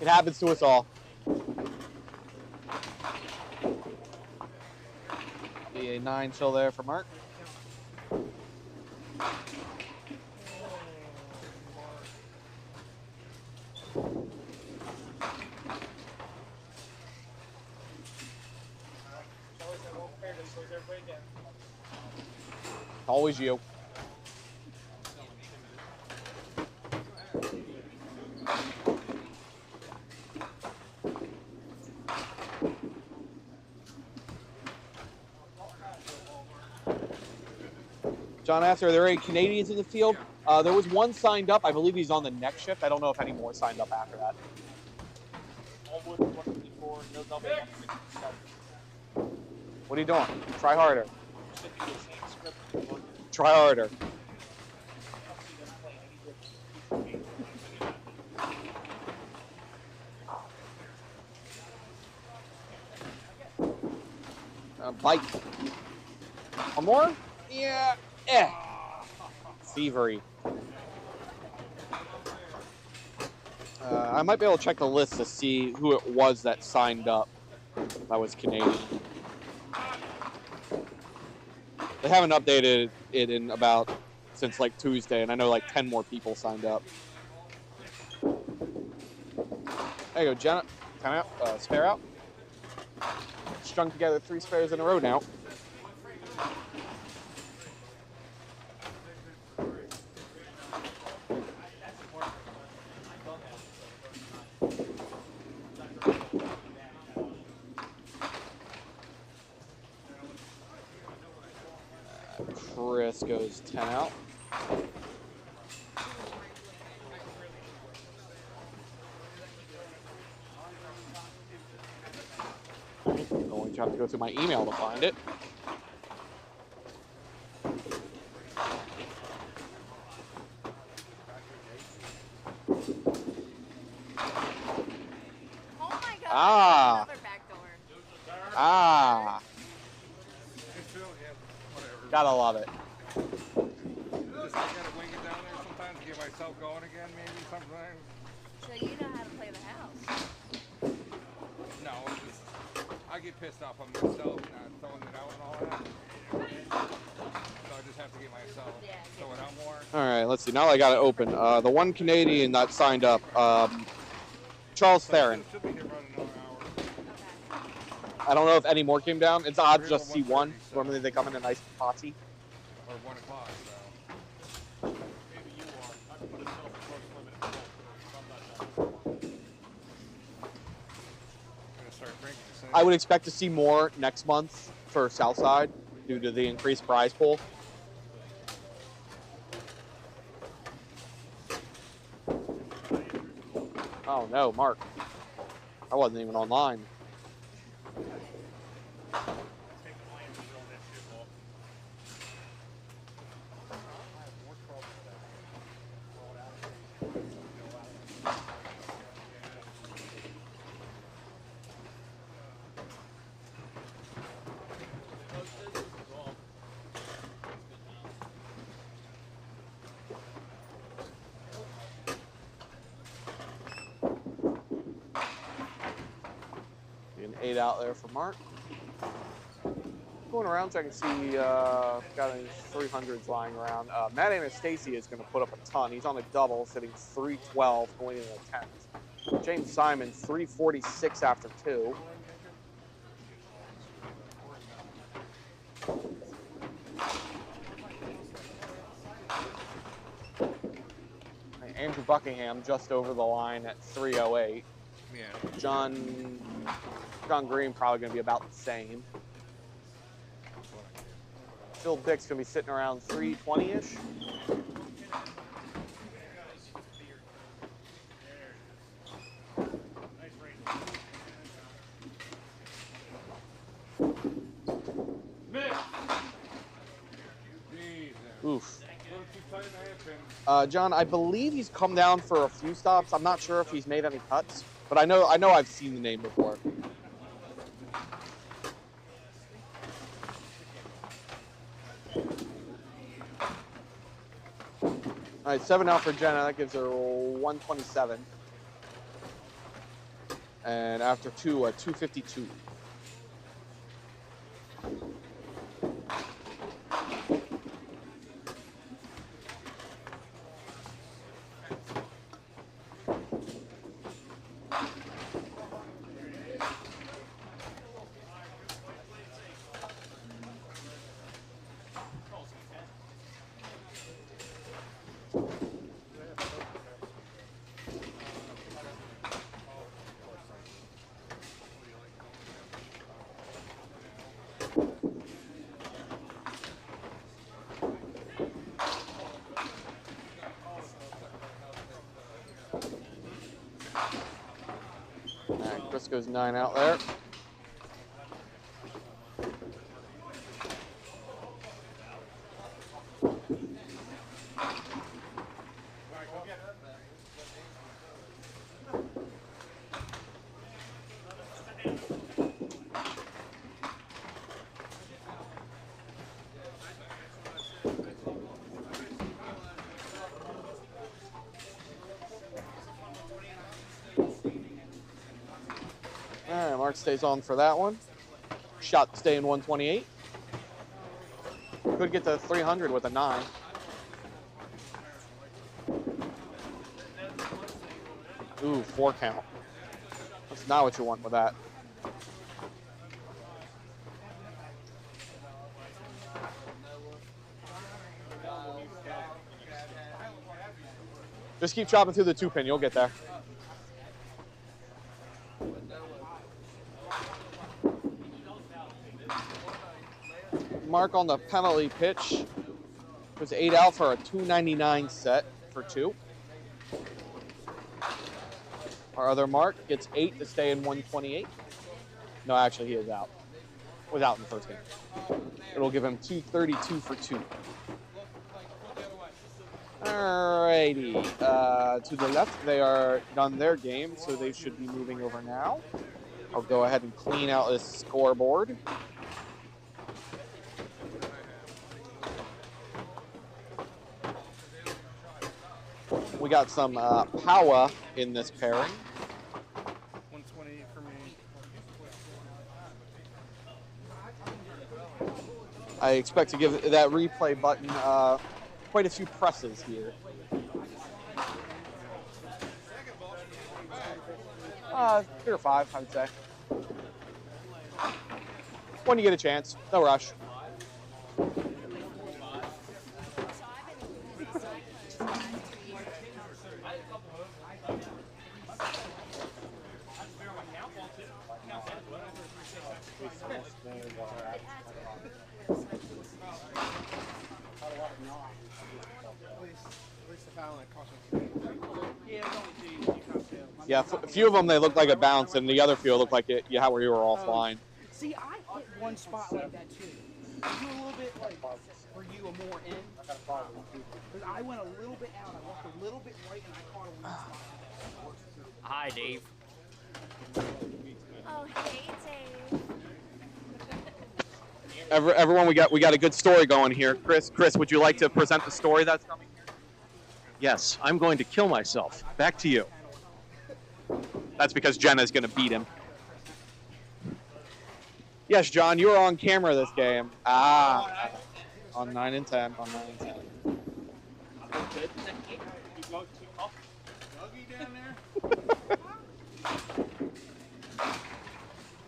It happens to us all. Be a 9 still there for Mark. Always you. John asked, are there any Canadians in the field? There was one signed up. I believe he's on the next shift. I don't know if any more signed up after that. Allwood 154, no double 167. What are you doing? Try harder. Try harder. Bike. One more? Yeah. Thievery. I might be able to check the list to see who it was that signed up. That was Canadian. They haven't updated it in about since like Tuesday, and I know like 10 more people signed up. There you go, Jenna. Time out. Spare out. Strung together 3 spares in a row now. Chris goes 10 out. I'm going to have to go through my email to find it. Oh my god. Ah. Another back door. Ah, It's Phil, yeah, whatever. gotta love it. Just, I gotta wing it down there sometimes to get myself going again, maybe sometimes. So you know how to play the house. No, it's just, I get pissed off on myself not throwing it out and all that. So I just have to get myself throw it out more. All right, let's see. Now I got it open. The one Canadian that signed up, Charles Theron. Should be here about another hour. Okay. I don't know if any more came down. It's odd Here's just the see one. 1:30, so- Normally they come in a nice potty. Or 1 o'clock, so. Maybe you are. I put a self-approach limit at 12, so I'm not done. I'm gonna start drinking soon. I would expect to see more next month for Southside due to the increased prize pool. Oh no, Mark. I wasn't even online. Take the blame and drill that shit off. I have more trouble with that. Roll it out. Go out. An 8 out there for Mark. Going around so I can see got any 300s lying around. Matt Anastasi is going to put up a ton. He's on a double, sitting 312 going into the 10th. James Simon 346 after 2. Andrew Buckingham just over the line at 308. Yeah. John Green probably going to be about the same. Phil Dick's going to be sitting around 320-ish. Oof. John, I believe he's come down for a few stops. I'm not sure if he's made any cuts, but I know I've seen the name before. All right, 7 out for Jenna. That gives her 127. And after 2, 252. Chris goes 9 out there. All right, Mark stays on for that one. Shot to stay in 128. Could get to 300 with a 9. Ooh, 4 count. That's not what you want with that. Just keep chopping through the 2-pin. You'll get there. Mark on the penalty pitch was 8 out for a 299 set for 2. Our other Mark gets 8 to stay in 128. No, actually, he is out. Was out in the first game. It'll give him 232 for 2. Alrighty. To the left, they are done their game, so they should be moving over now. I'll go ahead and clean out this scoreboard. We got some power in this pairing. 128 for me. I expect to give that replay button quite a few presses here. 3 or 5, I would say. When you get a chance, no rush. Yeah, a few of them, they look like a bounce, and the other few look like it, yeah, where you were offline. See, I hit one spot like that too. You a little bit like, were you a more in? Because I went a little bit out, I walked a little bit right, and I caught a weak spot. Hi, Dave. Oh, hey, Dave. Everyone, we got a good story going here. Chris, would you like to present the story that's coming here? Yes, I'm going to kill myself. Back to you. That's because Jenna's going to beat him. Yes, John, you were on camera this game. On 9 and 10. On 9 and 10. I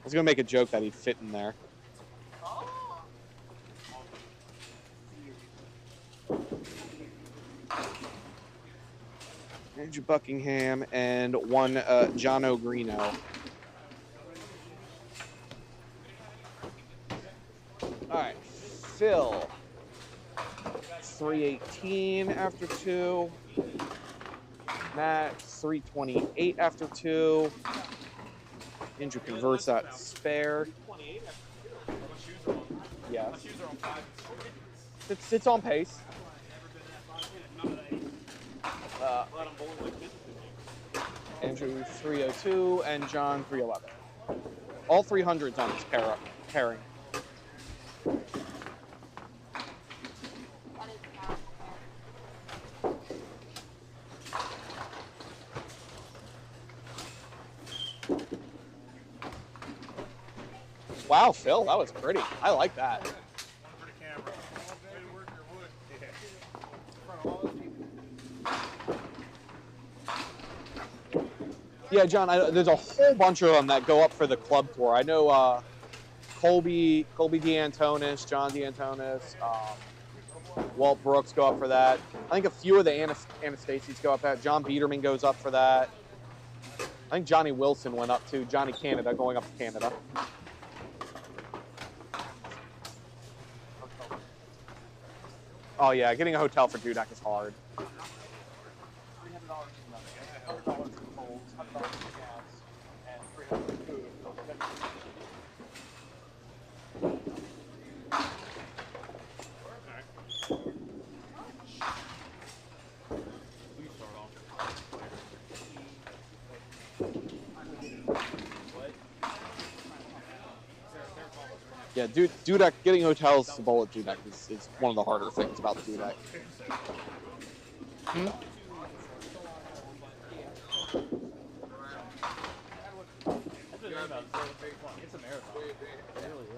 was going to make a joke that he'd fit in there. Andrew Buckingham and one Jono Greeno. All right, Phil. 318 after 2. Matt, 328 after 2. Andrew converts that spare. Yes. It's on pace. Andrew 302 and John 311. All 300s on this pairing. Wow, Phil, that was pretty. I like that. Yeah, John, there's a whole bunch of them that go up for the club tour. I know Colby DeAntonis, John DeAntonis, Walt Brooks go up for that. I think a few of the Anastasies go up for that. John Biederman goes up for that. I think Johnny Wilson went up too. Johnny Canada going up to Canada. Oh yeah, getting a hotel for Dudak is hard. $300 for tolls, $100 for gas, and $300 Yeah, Dudek, getting hotels to bowl at Dudek is one of the harder things about Dudek. Hmm? It's a marathon. It really is.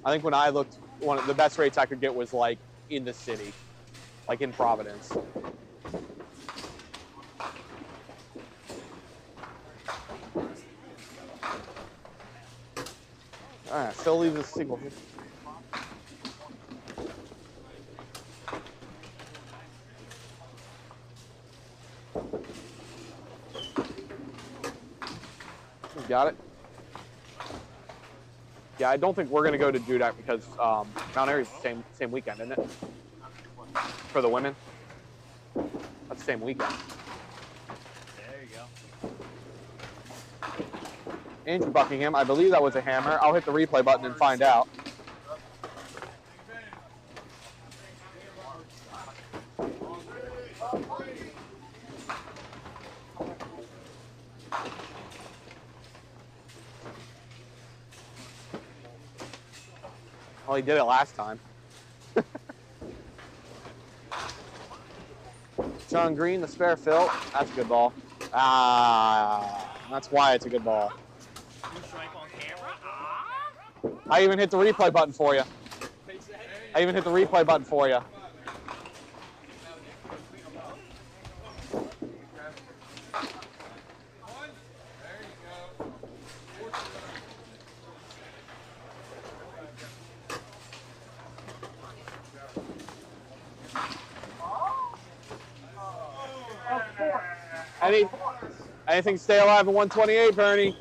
I think when I looked, one of the best rates I could get was like in the city, like in Providence. All right, Phil leaves a single. Got it. Yeah, I don't think we're gonna go to Dudek because Mount Airy's the same weekend, isn't it? For the women. That's the same weekend. There you go. Andrew Buckingham, I believe that was a hammer. I'll hit the replay button and find out. Well, he did it last time. John Green, the spare Phil. That's a good ball. Ah, that's why it's a good ball. Strike on camera. I even hit the replay button for you. I even hit the replay button for you. Anything stay alive at 128, Bernie?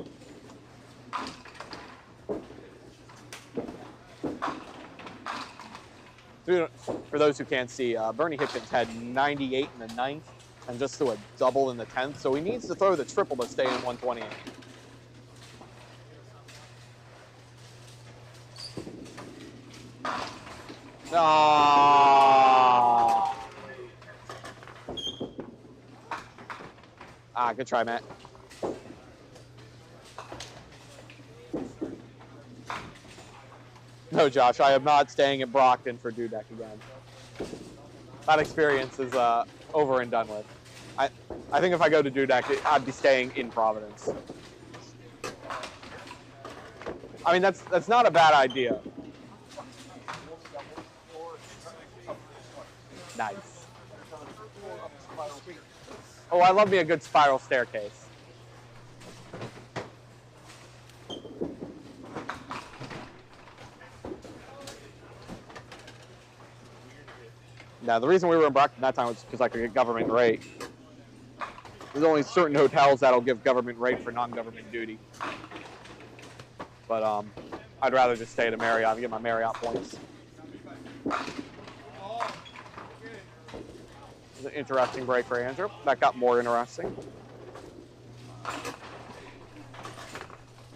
For those who can't see, Bernie Hipkins had 98 in the 9th and just threw a double in the 10th, so he needs to throw the triple to stay in 128. Good try, Matt. No, Josh, I am not staying at Brockton for Dudek again. That experience is over and done with. I think if I go to Dudek, I'd be staying in Providence. I mean, that's not a bad idea. Nice. Oh, I love me a good spiral staircase. Now, the reason we were in Brockton that time was because I could get government rate. There's only certain hotels that'll give government rate for non-government duty. But I'd rather just stay at a Marriott and get my Marriott points. An interesting break for Andrew. That got more interesting.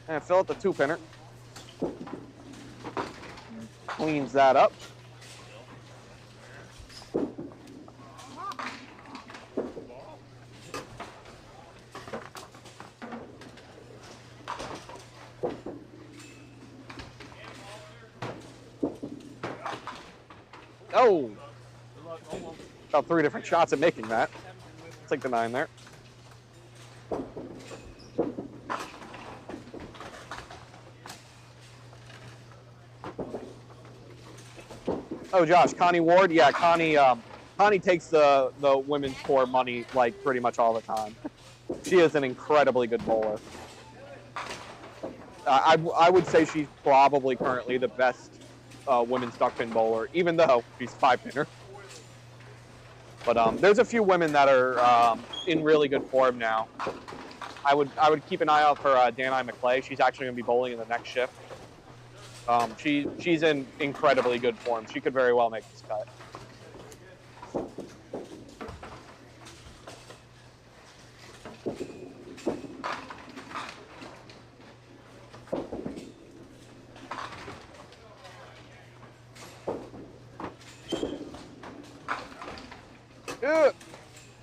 And Phil at the 2-pinner. Cleans that up. Oh! About 3 different shots at making that. Take the 9 there. Oh, Josh, Connie Ward? Yeah, Connie takes the women's tour money like pretty much all the time. She is an incredibly good bowler. I would say she's probably currently the best women's duckpin bowler, even though she's 5-pinner. But there's a few women that are in really good form now. I would keep an eye out for Danai McClay. She's actually going to be bowling in the next shift. She's in incredibly good form. She could very well make this cut.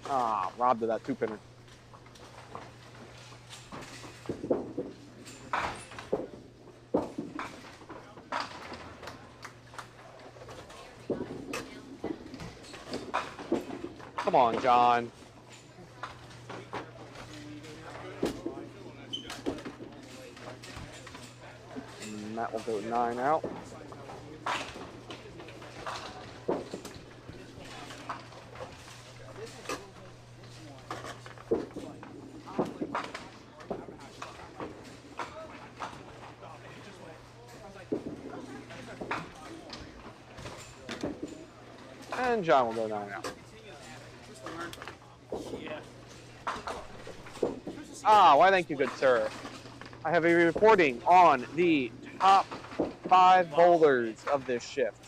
Ah, robbed of that two-pinner. Come on, John. And that will go 9 out. And John will go 9 out. Ah, why thank you, good sir. I have a reporting on the top 5 bowlers of this shift.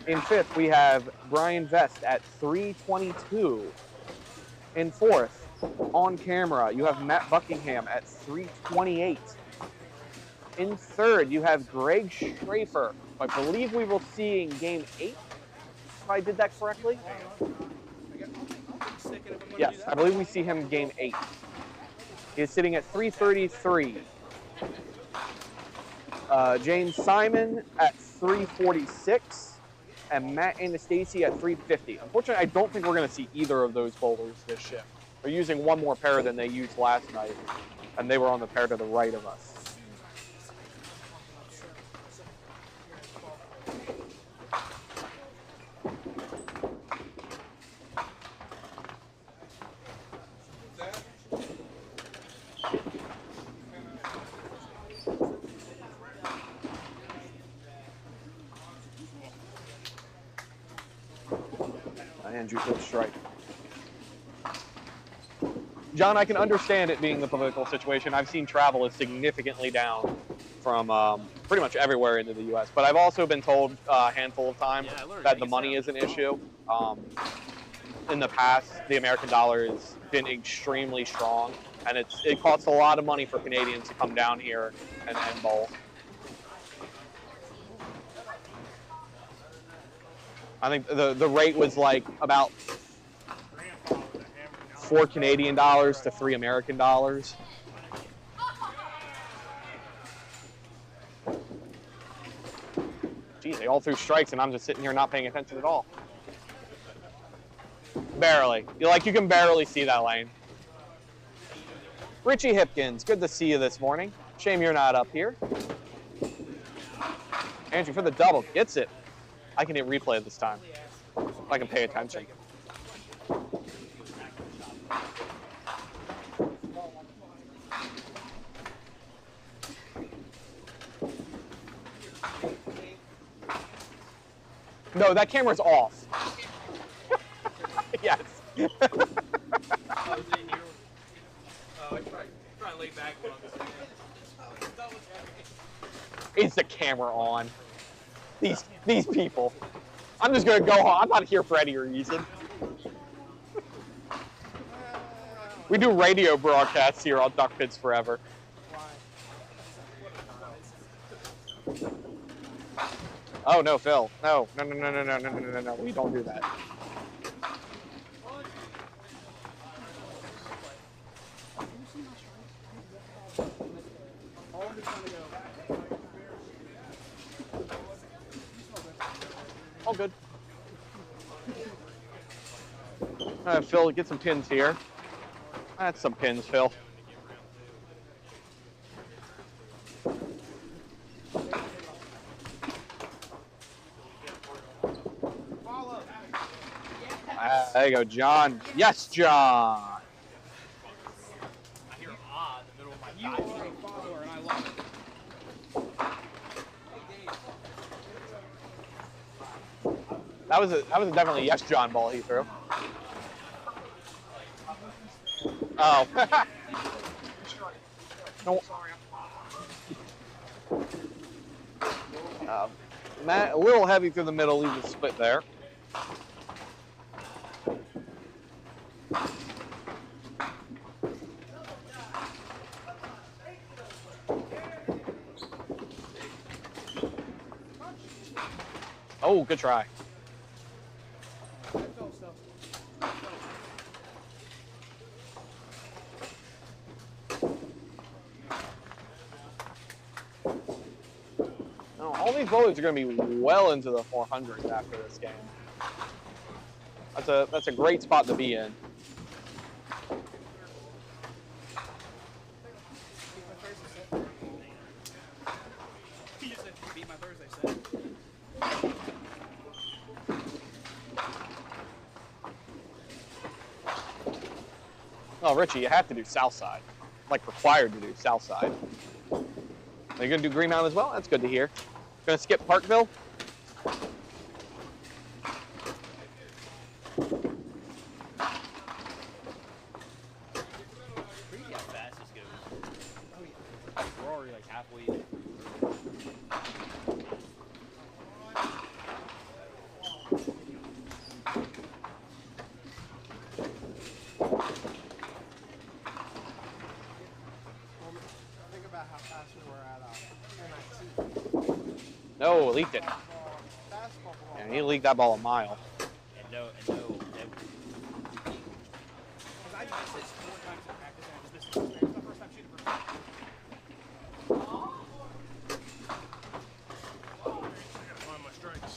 In 5th, we have Brian Vest at 322. In 4th, on camera, you have Matt Buckingham at 328. In 3rd, you have Greg Schrafer. I believe we will see in game 8, if I did that correctly. Yes, I believe we see him in game 8. He is sitting at 333. James Simon at 346. And Matt Anastasi at 350. Unfortunately, I don't think we're going to see either of those bowlers this shift. They're using one more pair than they used last night, and they were on the pair to the right of us. Andrew goes strike. John, I can understand it being the political situation. I've seen travel is significantly down from pretty much everywhere into the U.S., but I've also been told a handful of times that the money is an issue. In the past, the American dollar has been extremely strong, and it costs a lot of money for Canadians to come down here and bowl. I think the rate was like about $4 Canadian to $3 American. Geez, they all threw strikes and I'm just sitting here not paying attention at all. Barely. You can barely see that lane. Richie Hipkins, good to see you this morning. Shame you're not up here. Andrew for the double, gets it. I can hit replay this time, if I can pay attention. No, that camera's off. Yes. Is the camera on? These people. I'm just gonna go home. I'm not here for any reason. We do radio broadcasts here on Duck Pits Forever. Oh no, Phil. No. We don't do that. All good. Phil, get some pins here. That's some pins, Phil. There you go, John. Yes, John. I hear ah in the middle of my you are a follower, and I love it. That was a definitely yes, John ball he threw. Oh. No. Matt, a little heavy through the middle, leaves a split there. Oh, good try. Now, all these bowlers are going to be well into the 400s after this game. That's a great spot to be in. He just said, beat my Thursday set. Oh, Richie, you have to do south side. Like required to do south side. Are you going to do Green Mountain as well? That's good to hear. Going to skip Parkville? Pretty how fast this goes. Oh yeah. We're already like halfway. Think about how fast we were at NIT. No, leaked it. Basketball. Yeah, he leaked that ball a mile. And no. Because I missed this 4 times in practice and I just missed it. It's the first time shooting for Find my strikes.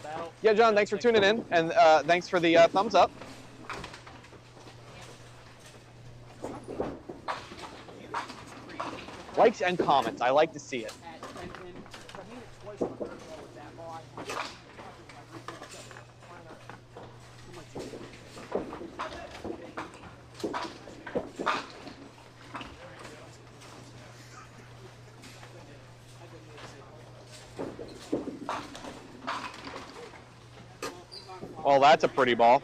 Battle. Yeah, John, thanks for tuning in, and thanks for the thumbs up. Likes and comments. I like to see it. at Trenton. I made it twice on the third ball with that ball. I had it. Well, that's a pretty ball.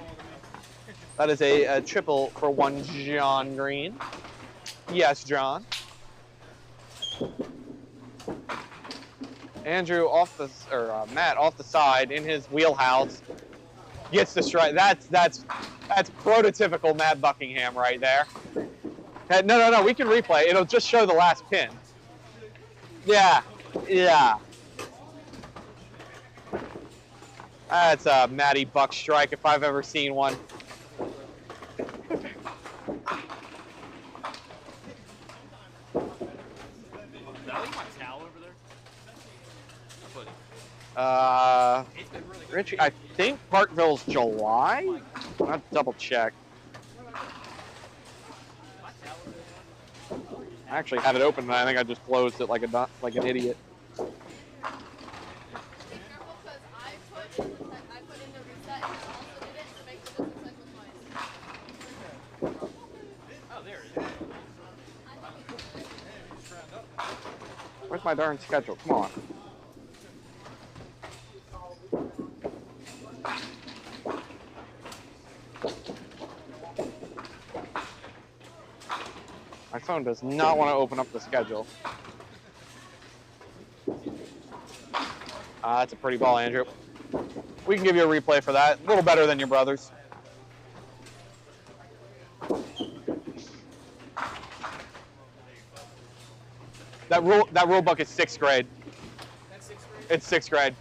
That is a triple for one John Green. Yes, John. Andrew off the, or Matt off the side in his wheelhouse gets the strike. That's prototypical Matt Buckingham right there. No. We can replay. It'll just show the last pin. Yeah. That's a Matty Buck strike if I've ever seen one. Richie, I think Parkville's July. I'll have to double check. I actually had it open, and I think I just closed it like an idiot. Careful, because I put in the reset and I also did it to make sure it doesn't cycle twice. Oh, there it is. Where's my darn schedule? Come on. My phone does not want to open up the schedule. That's a pretty ball, Andrew. We can give you a replay for that. A little better than your brother's. That rule book is 6th grade. That's 6th grade. It's 6th grade.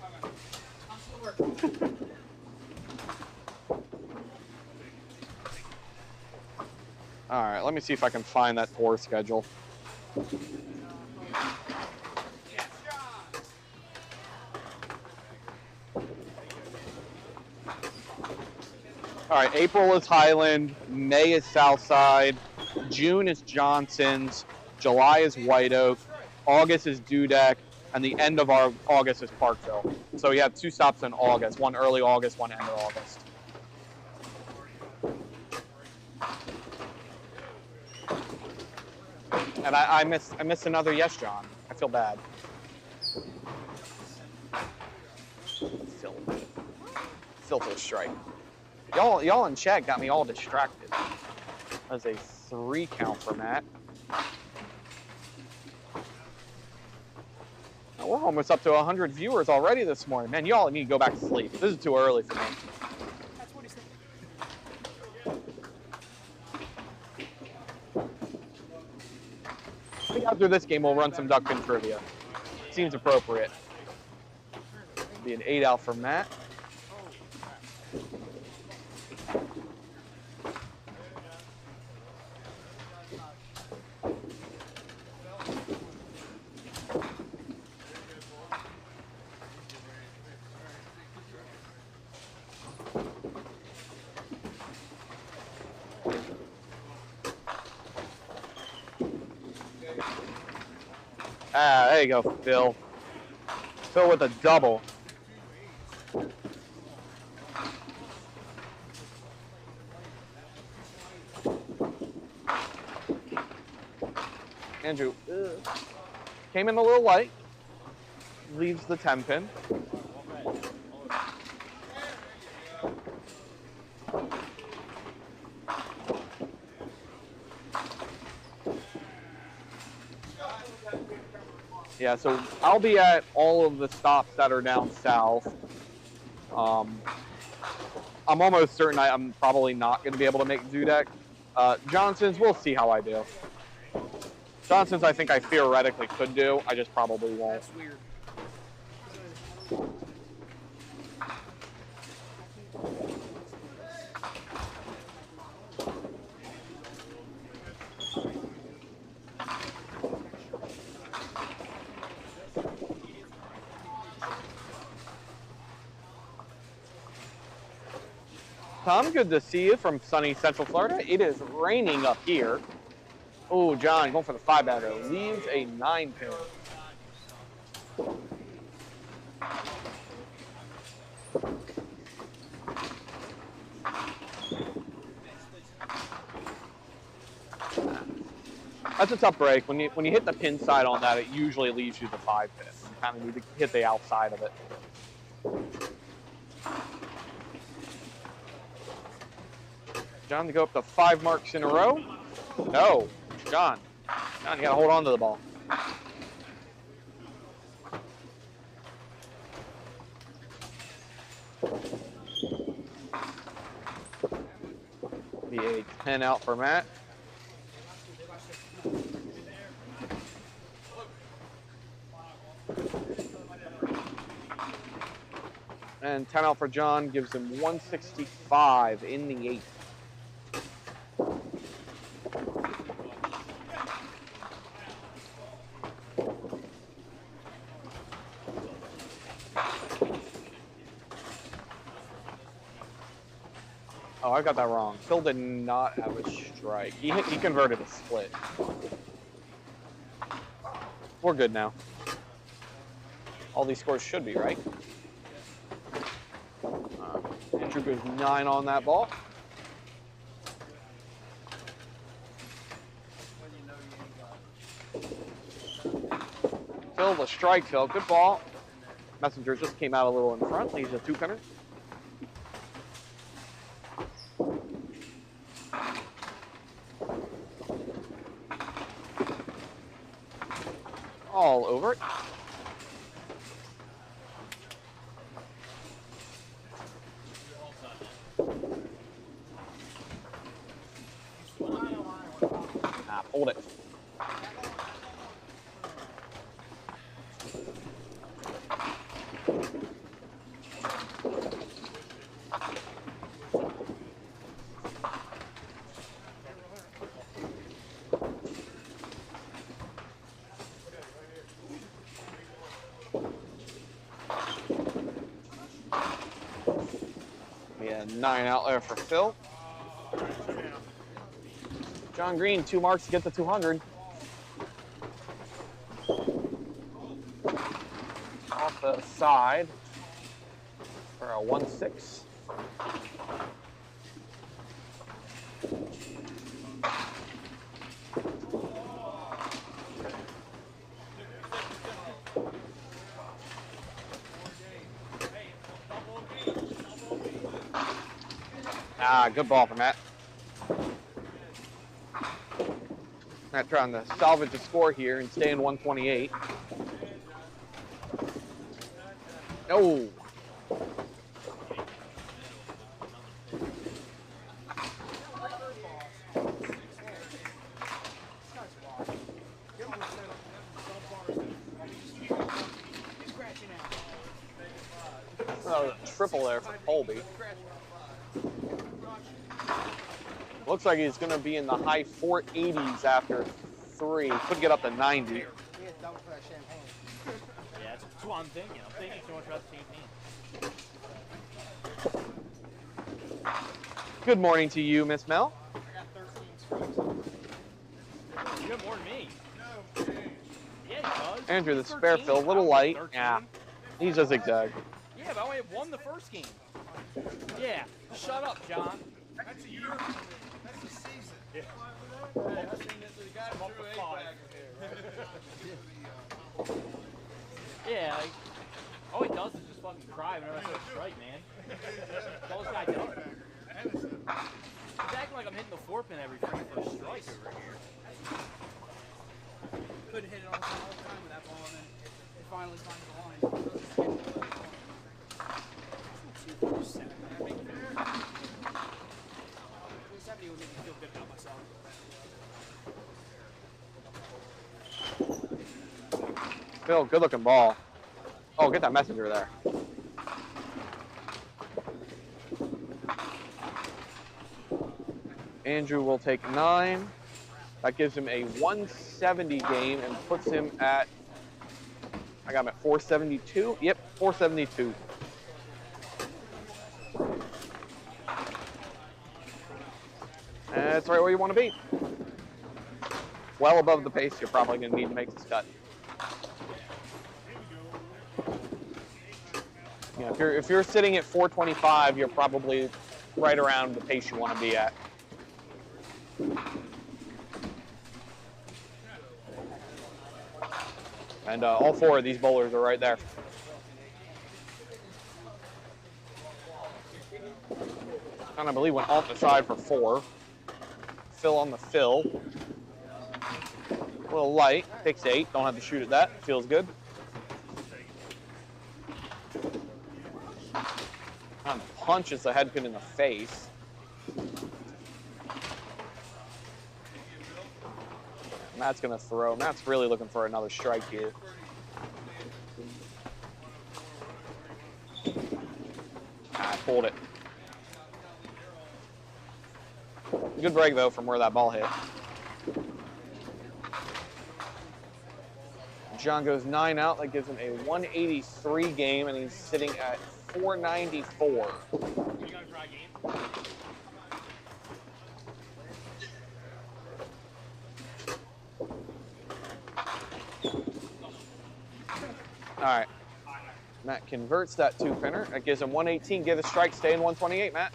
I'm still working. All right, let me see if I can find that 4 schedule. All right, April is Highland, May is Southside, June is Johnson's, July is White Oak, August is Dudek, and the end of our August is Parkville. So we have 2 stops in August, one early August, one end of August. And I missed another yes, John. I feel bad. Filter strike. Y'all in chat got me all distracted. That was a 3 count for Matt. Now, we're almost up to 100 viewers already this morning. Man, y'all need to go back to sleep. This is too early for me. That's what he's thinking. I think after this game, we'll run some duck pin trivia. Seems appropriate. Be an 8 out for Matt. Ah, there you go, Phil. Phil with a double. Andrew came in a little light. Leaves the 10 pin. Yeah, so I'll be at all of the stops that are down south. I'm almost certain I'm probably not going to be able to make Dudek. Johnson's, we'll see how I do. Johnson's, I think I theoretically could do. I just probably won't. That's weird. Tom, good to see you from sunny Central Florida. It is raining up here. Oh, John going for the 5-bagger. Leaves a 9 pin. That's a tough break. When you hit the pin side on that, it usually leaves you the 5 pin. You kind of need to hit the outside of it. John to go up to 5 marks in a row. No, John, you gotta hold on to the ball. Be a 10 out for Matt. And 10 out for John gives him 165 in the 8th. Oh, I got that wrong. Phil did not have a strike. He converted a split. We're good now. All these scores should be right. Andrew goes 9 on that ball. Phil, the strike, Phil. Good ball. Messenger just came out a little in front. Leaves a 2-pinner. All over it. Hold it. Yeah, 9 out there for Phil. John Green, 2 marks to get the 200. Off the side for a 1-6. Good ball from Matt. Matt trying to salvage a score here and stay in 128. No. Oh, triple there for Colby. Looks like he's going to be in the high 480s after 3. Could get up to 90. Yeah, double for that champagne. Yeah, that's what I'm thinking. I'm thinking so much about the champagne. Good morning to you, Miss Mel. I got 13 strikes. You got more than me. No. Yeah, he does. Andrew, the He's spare 13. fill, a I little was light. 13. Yeah, he's a zigzag. Yeah, but I only won the first game. Yeah, shut up, John. That's a year. That's a season. Yeah. Yeah, like, all he does is just fucking cry whenever I throw a strike, man. That's all this guy does. He's acting like I'm hitting the four pin every frame for a strike over here. Couldn't hit it all the time with that ball, and then it finally finds the line. 247. I think 270 would make me feel good about myself. Phil, good looking ball. Oh, get that messenger there. Andrew will take 9. That gives him a 170 game and puts him at, I got him at 472. Yep, 472. That's right where you want to be. Well above the pace you're probably going to need to make this cut. You know, if you're sitting at 425, you're probably right around the pace you want to be at. And all 4 of these bowlers are right there. And I believe went off the side for 4. Phil on the fill. A little light, takes 8. Don't have to shoot at that. Feels good. And punches the head pin in the face. Matt's gonna throw. Matt's really looking for another strike here. I pulled it. Good break though from where that ball hit. John goes 9 out. That gives him a 183 game, and he's sitting at 494. All right. Matt converts that 2-pinner. That gives him 118. Give a strike, stay in 128, Matt.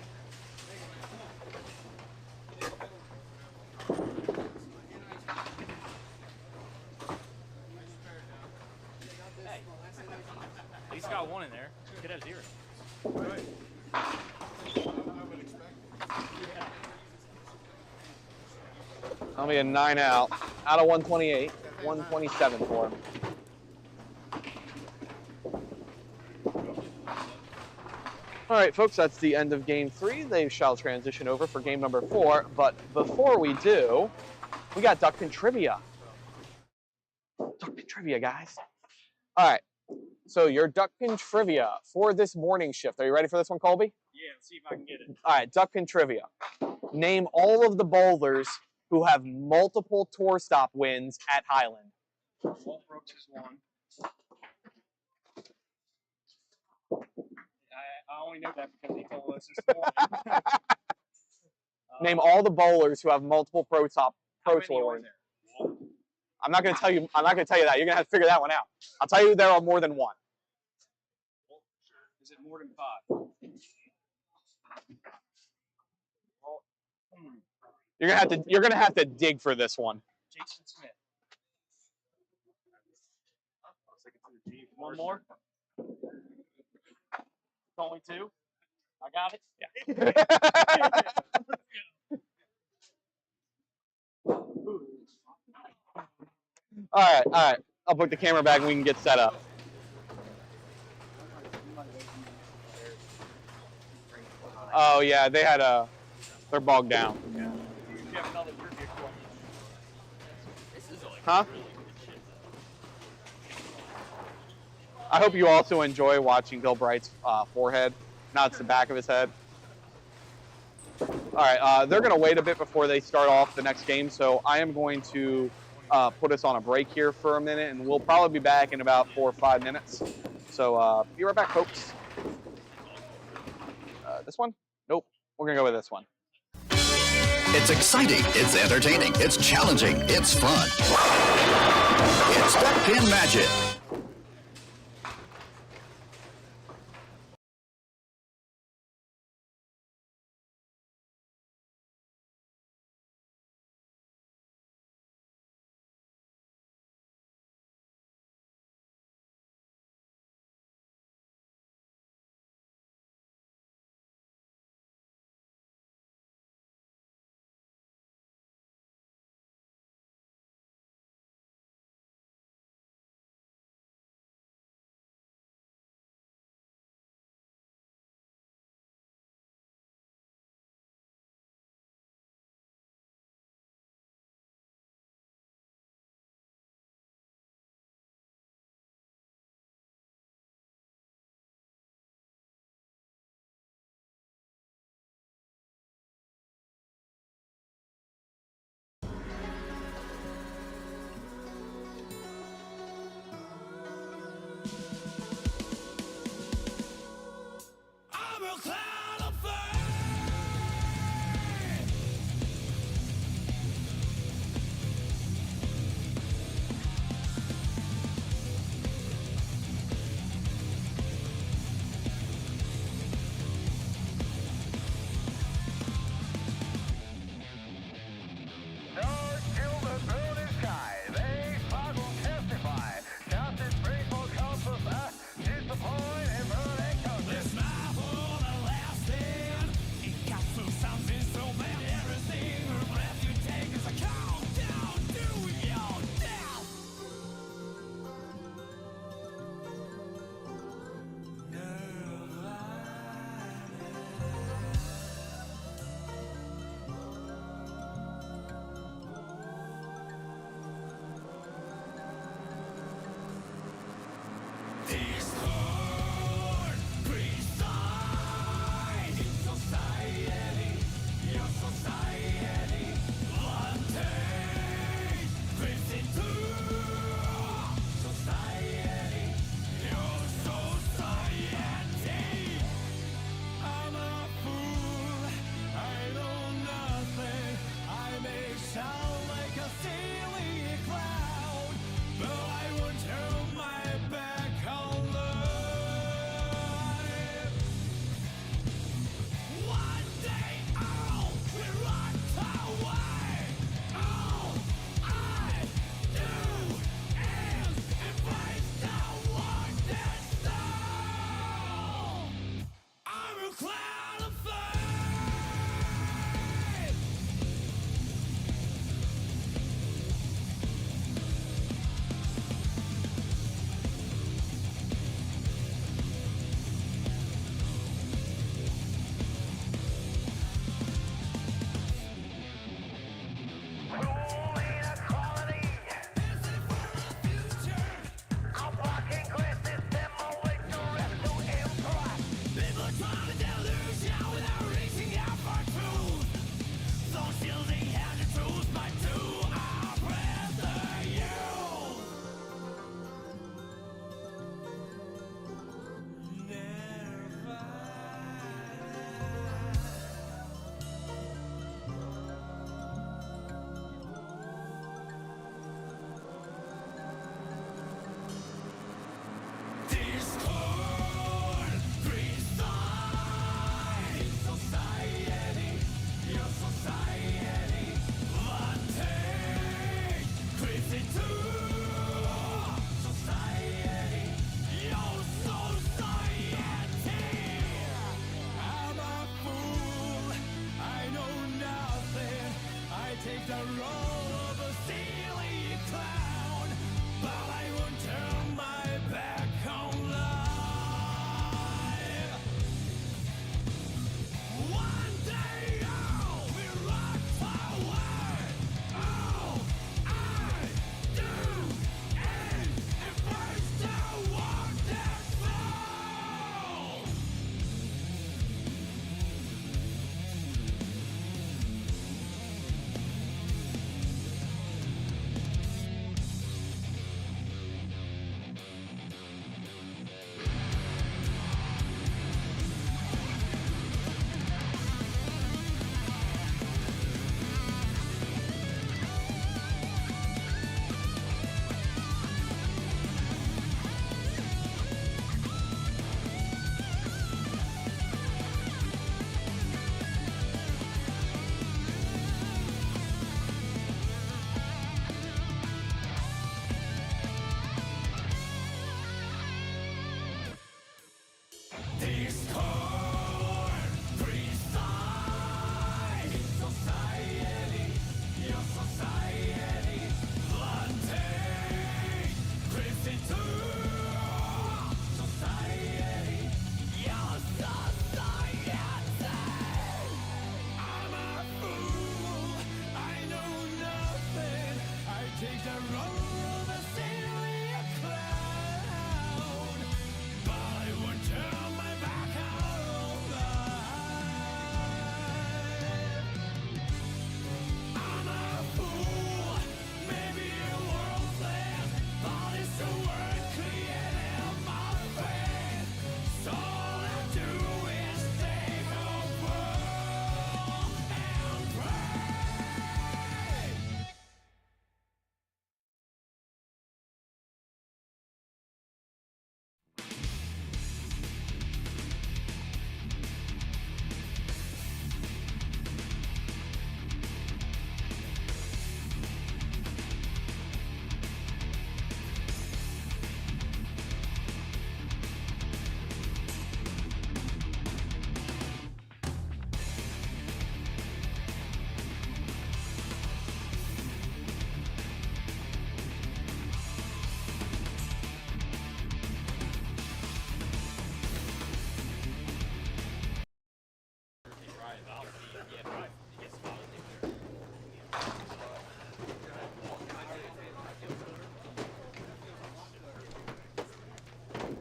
He's got 1 in there. He could have 0. That'll be a 9 out of 128. 127 for him. All right, folks, that's the end of game 3. They shall transition over for game number 4. But before we do, we got duck pin trivia. Duck pin trivia, guys. All right, so your duck pin trivia for this morning shift. Are you ready for this one, Colby? Yeah, let's see if I can get it. All right, duck pin trivia. Name all of the bowlers who have multiple tour stop wins at Highland. Walt Brooks is 1. I only know that because he told us this morning. Name all the bowlers who have multiple pro How many tour are wins. there? I'm not going to tell you. I'm not going to tell you that. You're going to have to figure that one out. I'll tell you there are more than 1. Is it more than 5? You're going to have to dig for this one. Jason Smith. One more? It's only 2? I got it? Yeah. All right. I'll put the camera back and we can get set up. Oh yeah, they had they're bogged down. Huh? I hope you also enjoy watching Bill Bright's forehead. Now it's the back of his head. All right, they're going to wait a bit before they start off the next game, so I am going to put us on a break here for a minute, and we'll probably be back in about 4 or 5 minutes. So be right back, folks. This one? Nope. We're going to go with this one. It's exciting, it's entertaining, it's challenging, it's fun. It's Step Pin Magic.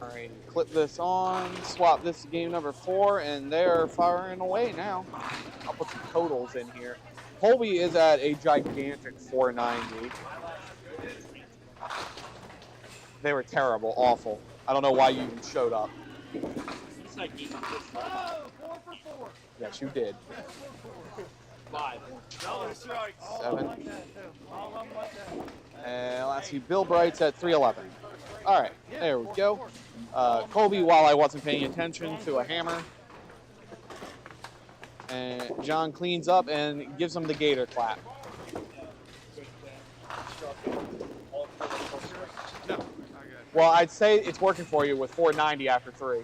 All right, clip this on, swap this to game number 4, and they're firing away now. I'll put some totals in here. Colby is at a gigantic 490. They were terrible, awful. I don't know why you even showed up. It's like eating this. 4 for 4. Yes, you did. 5. No, that's right. 7. Like that, too. All of them like that. And let's see, Bill Bright's at 311. All right, there we go. Colby, while I wasn't paying attention, to a hammer. And John cleans up and gives him the gator clap. No, not good. Well, I'd say it's working for you with 490 after 3.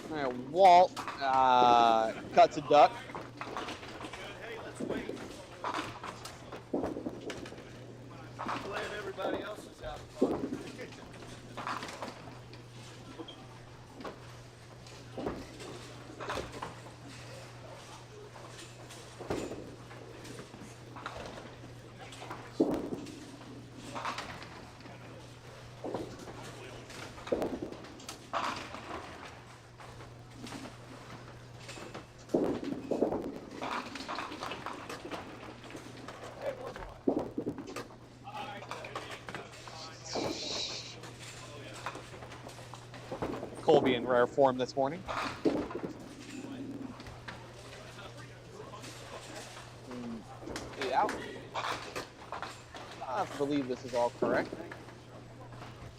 All right, Walt cuts a duck. Hey, let's wait. Glad everybody else is having fun. Colby in rare form this morning. Yeah. I have to believe this is all correct.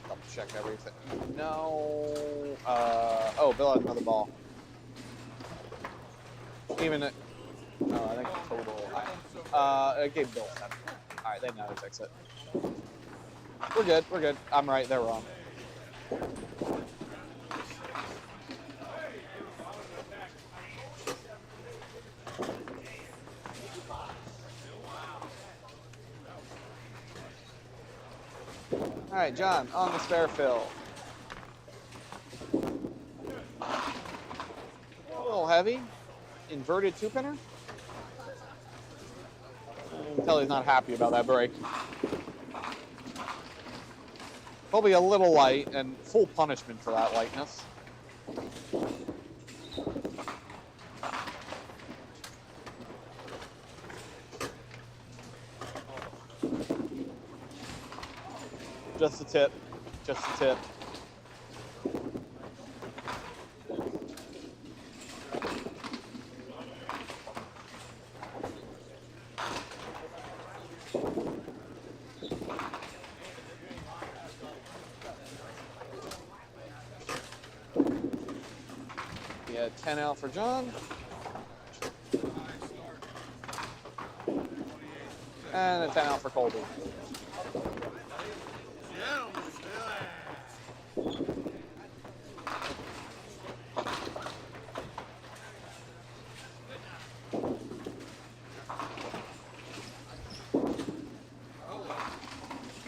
Double check everything. No. Oh, Bill had another ball. Even it. I think total. I gave Bill 7. All right, they know how to fix it. We're good. We're good. I'm right. They're wrong. All right, John, on the spare fill. A little heavy. Inverted 2-pinner. I can tell he's not happy about that break. Probably a little light and full punishment for that lightness. Just a tip. Just a tip. Yeah, 10 out for John. And a 10 out for Colby.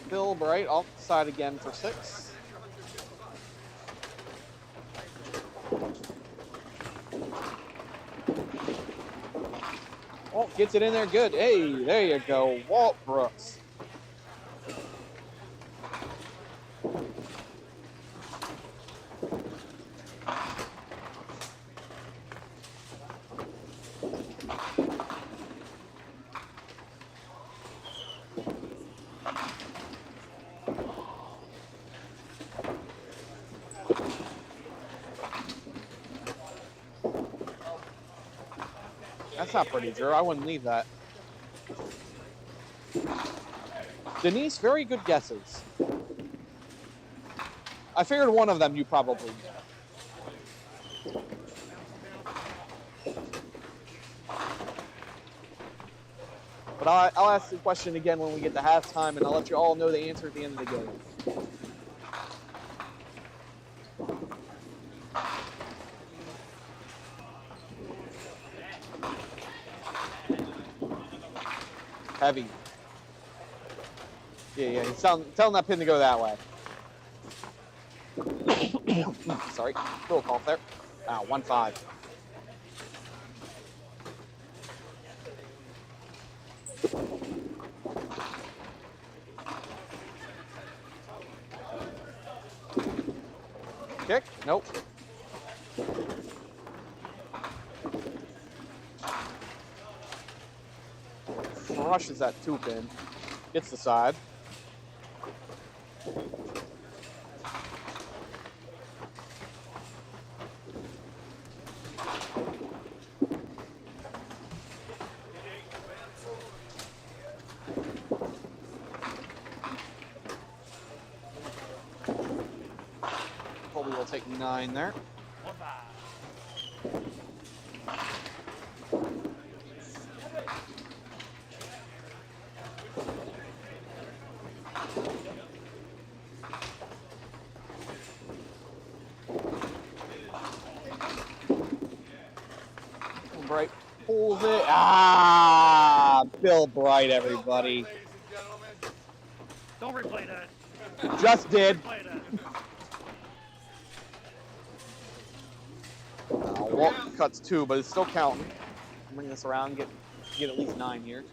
Bill Bright off the side again for 6. Gets it in there good. Hey, there you go. Walt Brooks. That's not pretty, Drew. I wouldn't leave that. Denise, very good guesses. I figured one of them you probably knew. But I'll ask the question again when we get to halftime, and I'll let you all know the answer at the end of the game. Heavy. Yeah, he's telling that pin to go that way. Sorry, little cough there. 1-5. Kick? Nope. Crushes that 2-pin. Gets the side. Colby will take 9 there. Bright pulls it. Bill Bright, everybody. Don't replay that. Just did. Replay that. Walt cuts 2, but it's still counting. Bring this around, get at least 9 here.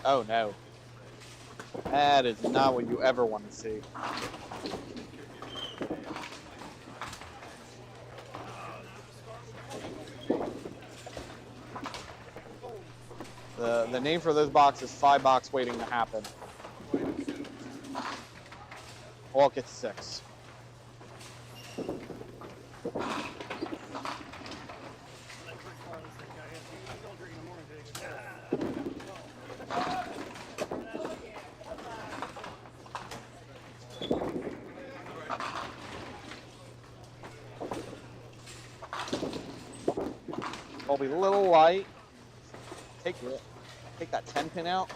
Oh no. That is not what you ever want to see. The name for this box is 5 box waiting to happen. Walt gets 6. Colby a little light. Take that 10 pin out.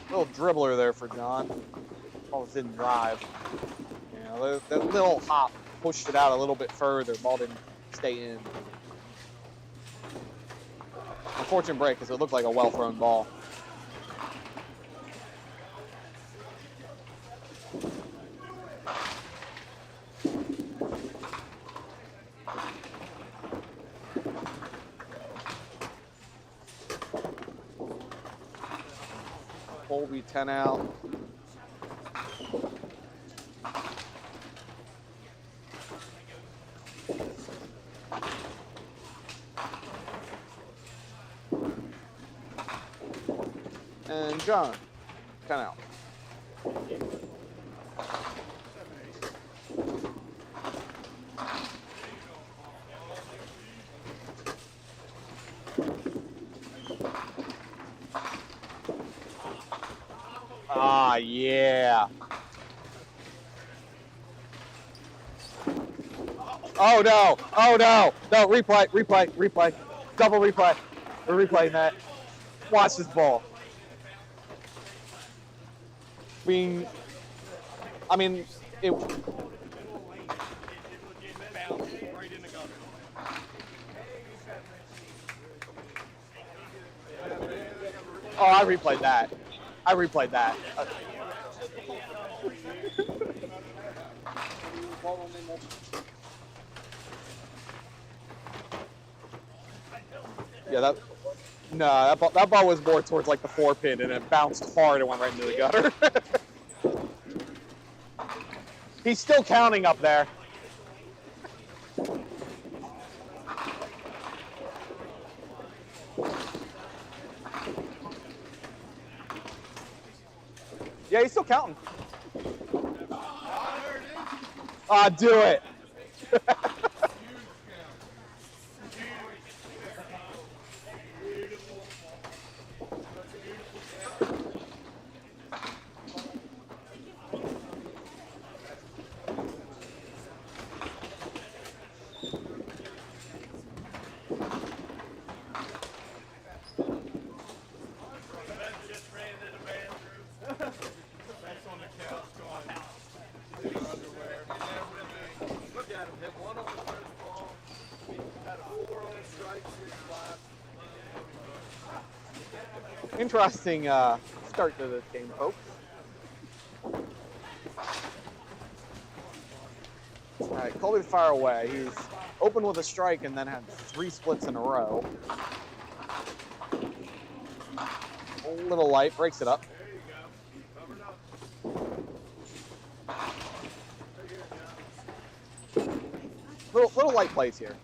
Little dribbler there for John. Almost didn't drive. You know, that little hop pushed it out a little bit further. Ball didn't stay in. Unfortunate break because it looked like a well-thrown ball. Colby 10 out. And John 10 out. Yeah. Oh no, no, replay. Double replay. We're replaying that. Watch this ball. I mean, it. Bounced right in the gutter. Oh, I replayed that. Yeah, that ball was more towards like the 4-pin, and it bounced hard and went right into the gutter. He's still counting up there. Yeah, he's still counting. Do it. That's on the couch going. In his underwear. Look at him. Hit one on the first ball. Had 4 on the strike, 6 left. Interesting start to this game, folks. All right, Colby fire away. He's open with a strike and then had 3 splits in a row. A little light, breaks it up. Little light plays here.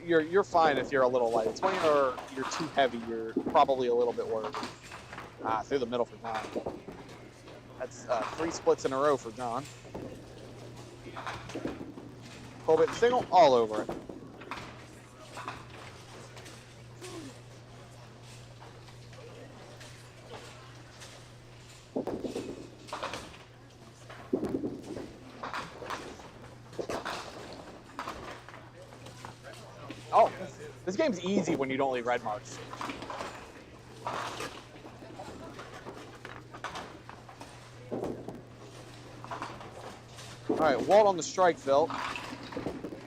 You're fine if you're a little light. It's when you're too heavy, you're probably a little bit worried. Through the middle for John. That's 3 splits in a row for John. Colby single all over it. Oh, this game's easy when you don't leave red marks. All right, Walt on the strike, Phil.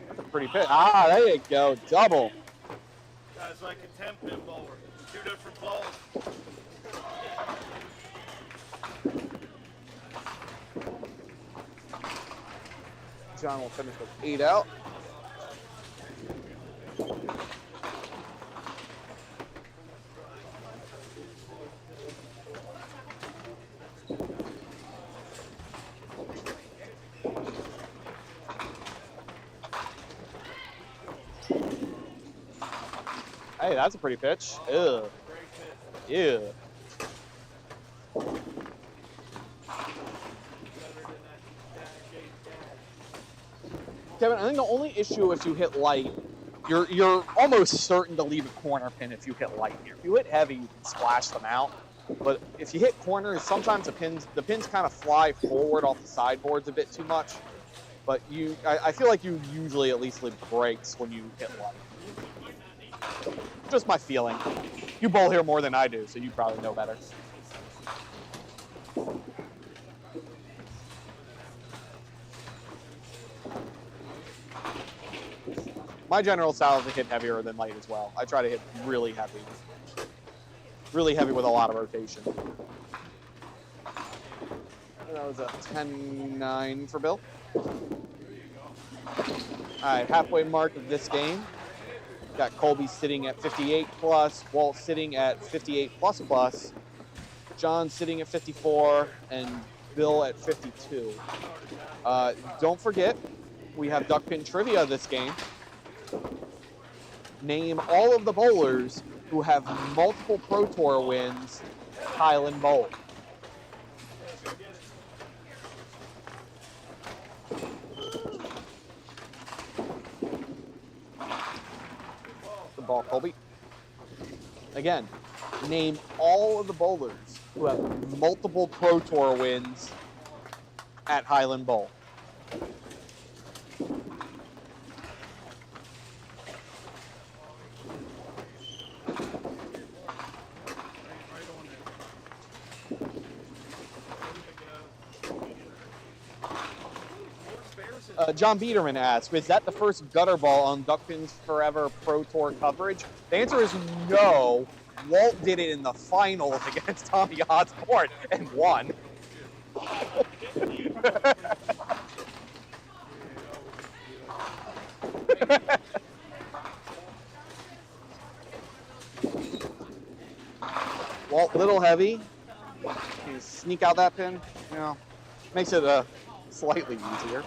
That's a pretty pitch. There you go, double. Guys like a 10-pin bowler. 2 different balls. John will finish with 8 out. Hey, that's a pretty pitch. Ew. Ew. Kevin, I think the only issue if you hit light, you're almost certain to leave a corner pin if you hit light here. If you hit heavy, you can splash them out. But if you hit corners, sometimes the pins kind of fly forward off the sideboards a bit too much. But I feel like you usually at least leave breaks when you hit light. Just my feeling. You bowl here more than I do, so you probably know better. My general style is to hit heavier than light as well. I try to hit really heavy. Really heavy with a lot of rotation. That was a 10-9 for Bill. All right, halfway mark of this game. Got Colby sitting at 58 plus, Walt sitting at 58 plus plus, John sitting at 54, and Bill at 52. Don't forget, we have duck pin trivia this game. Name all of the bowlers who have multiple Pro Tour wins at Highland Bowl. Ball, Colby. Again, name all of the bowlers who have multiple Pro Tour wins at Highland Bowl. John Biederman asks, is that the first gutter ball on Duck Pins Forever Pro Tour coverage? The answer is no. Walt did it in the finals against Tommy Osborne and won. Walt, little heavy. Can you sneak out that pin? You know, makes it slightly easier.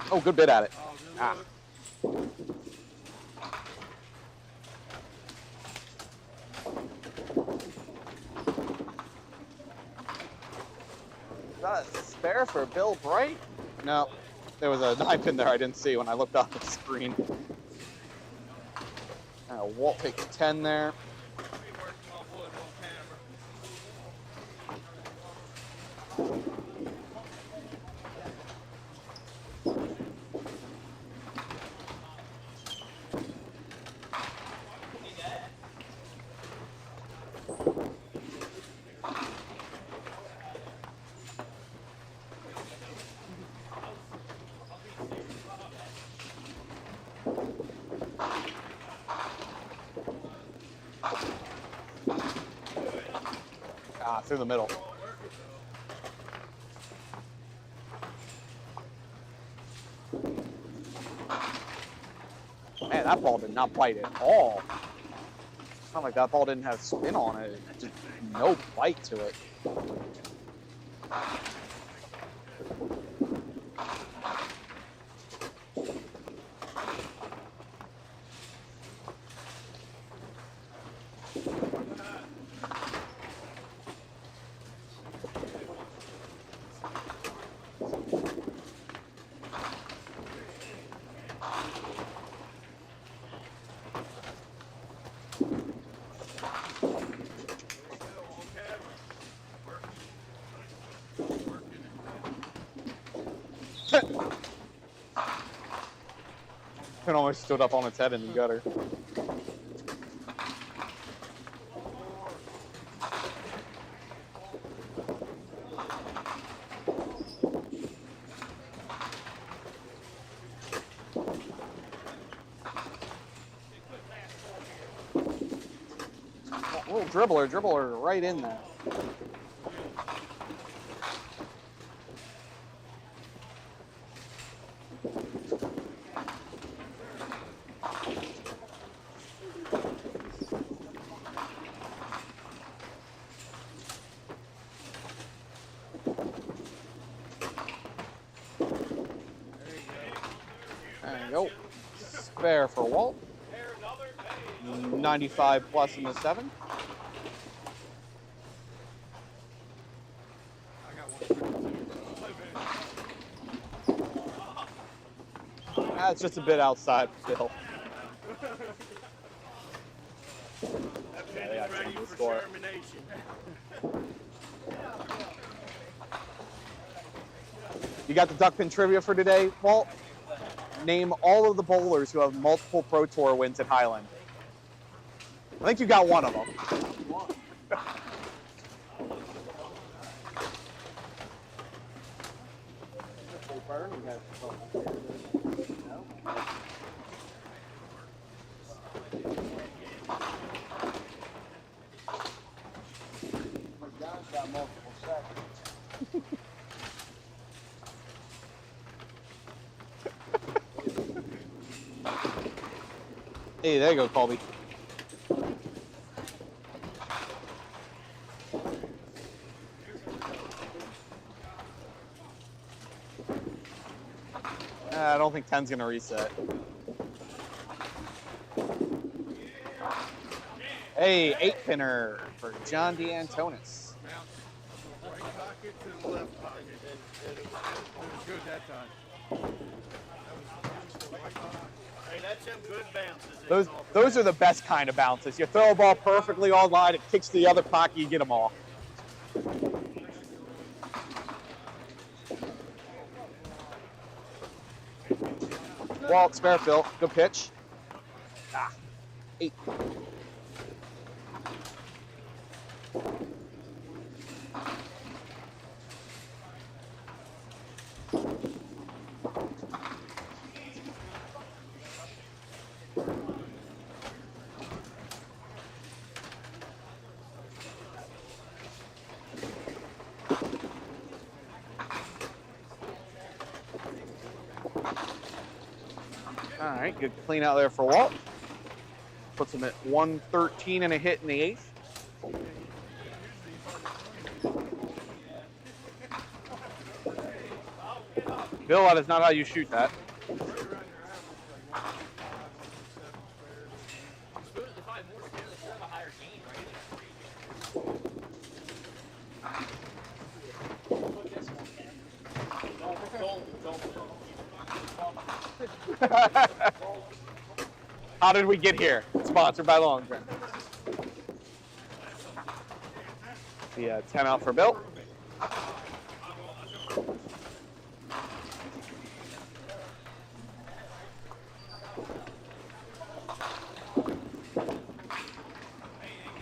Oh, good bit at it. Ah. Is that a spare for Bill Bright? No, there was a 9-pin there I didn't see when I looked off the screen. Walt takes 10 there. Through the middle. Man, that ball did not bite at all. It's not like that ball didn't have spin on it. Just no bite to it. It almost stood up on its head in the gutter. Little dribbler right in there. There you go. Spare for Walt. 95 plus in the 7. That's just a bit outside still. Yeah, they got to change the score. You got the duck pin trivia for today, Walt? Name all of the bowlers who have multiple Pro Tour wins at Highland. I think you got one of them. Hey, there you go, Colby. I don't think 10's gonna reset. Hey, 8-pinner for John D. Antonis. Right pocket to the left pocket. It was good that time. Hey, that's them good bounces. Those are the best kind of bounces. You throw a ball perfectly online, it kicks to the other pocket, you get them all. Walt, spare Phil. Good pitch. Ah, 8. All right, good clean out there for Walt. Puts him at 113 and a hit in the 8th. Bill, that is not how you shoot that. If I had more skill, they should have a higher gain, right? How did we get here? Sponsored by Longdrink. The 10 out for Bill.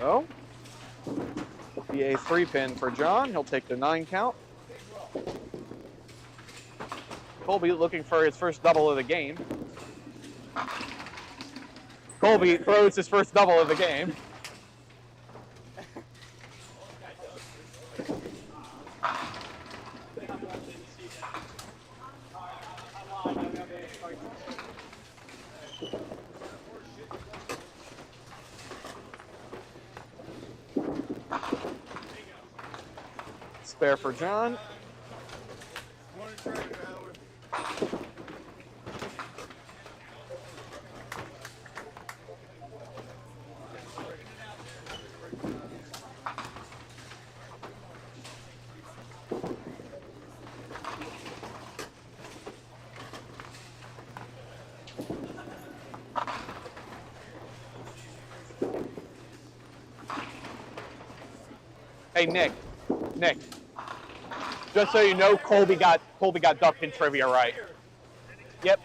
Oh. The a 3-pin for John. He'll take the 9 count. Colby looking for his first double of the game. Colby throws his first double of the game. Spare for John. Hey Nick, just so you know, Colby got ducked in trivia right. Yep.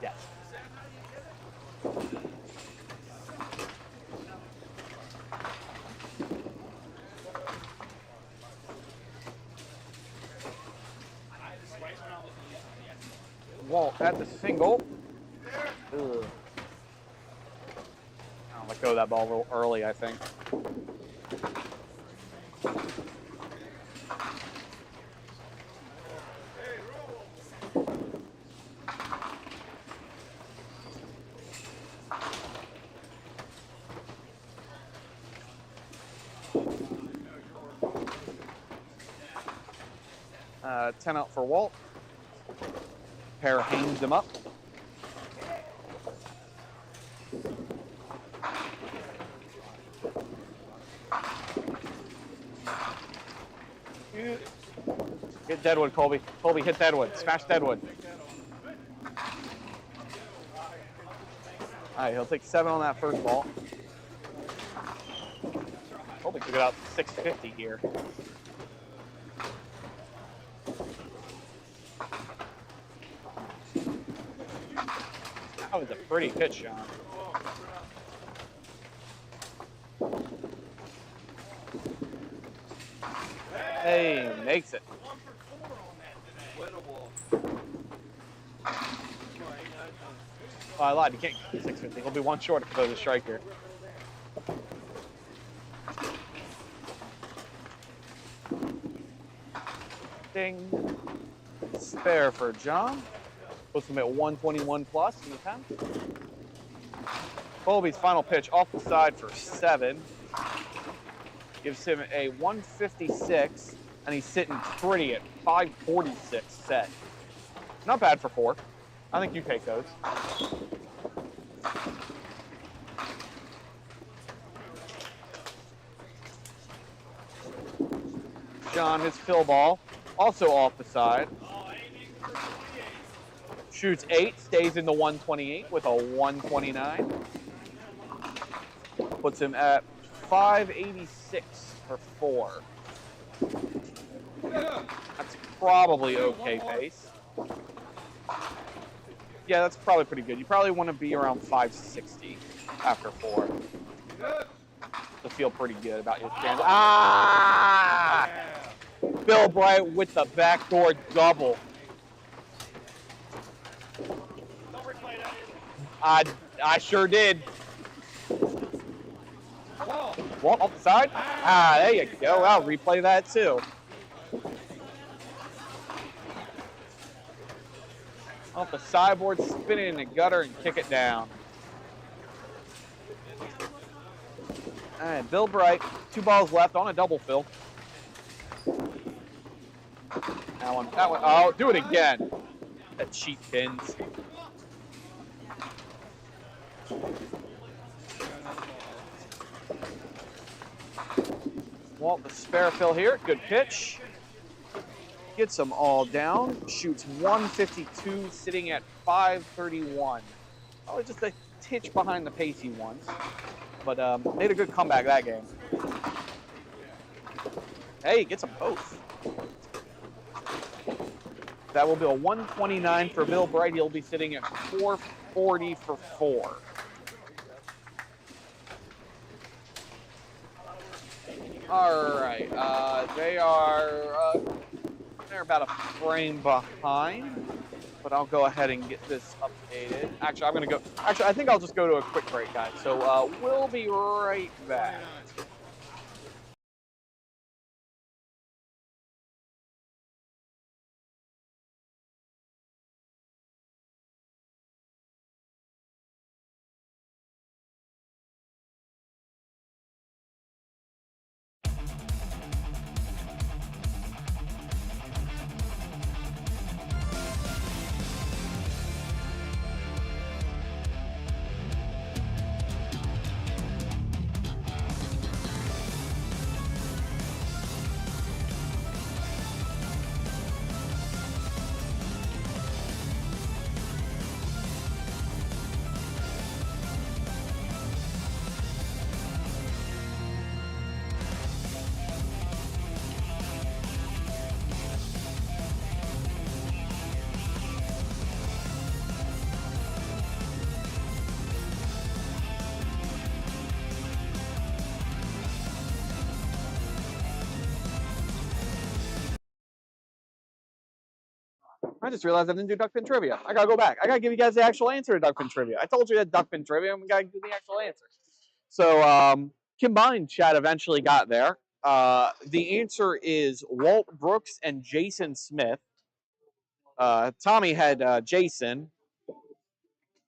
Yes. Walt at the single. Ugh. I'll let go of that ball real early, I think. Uh, 10 out for Walt. Pair hangs him up. Hit Deadwood, Colby. Colby, hit Deadwood. Smash Deadwood. All right, he'll take 7 on that first ball. Colby took it out 650 here. That was a pretty pitch, John. Hey, makes it. Oh, I lied. You can't get 650. He'll be 1 short if he throws a strike here. Ding. Spare for John. Puts him at 121 plus in the 10. Colby's final pitch off the side for 7. Gives him a 156, and he's sitting pretty at 546 set. Not bad for 4. I think you take those. John, his fill ball, also off the side. Shoots 8, stays in the 128 with a 129. puts him at 586 for 4. That's probably okay pace. Yeah, that's probably pretty good. You probably want to be around 560 after 4 to feel pretty good about your chances. Ah! Bill Bright with the backdoor double. I sure did. Walt off the side. Ah, there you go. I'll replay that too. Off the sideboard, spin it in the gutter and kick it down. All right, Bill Bright, 2 balls left on a double fill. That one. Oh, do it again. That cheap pins. Walt the spare fill here. Good pitch. Gets them all down. Shoots 152, sitting at 531. Oh, just a titch behind the pacey ones. But made a good comeback that game. Hey, gets them both. That will be a 129 for Bill Bright. He'll be sitting at 440 for 4. All right, they're about a frame behind, but I'll go ahead and get this updated. Actually, I think I'll just go to a quick break, guys. So we'll be right back. I just realized I didn't do duckpin trivia. I gotta go back. I gotta give you guys the actual answer to duckpin trivia. I told you that duckpin trivia, and we gotta do the actual answer. So combined chat eventually got there. The answer is Walt Brooks and Jason Smith. Tommy had Jason,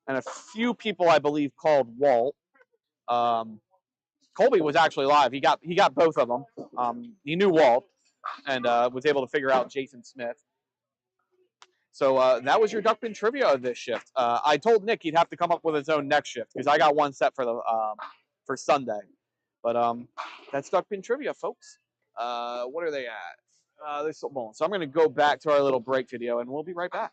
and a few people I believe called Walt. Colby was actually live. He got both of them. He knew Walt and was able to figure out Jason Smith. So that was your duckpin trivia of this shift. I told Nick he'd have to come up with his own next shift because I got one set for the for Sunday. But that's duckpin trivia, folks. What are they at? They're still bowling. So I'm going to go back to our little break video, and we'll be right back.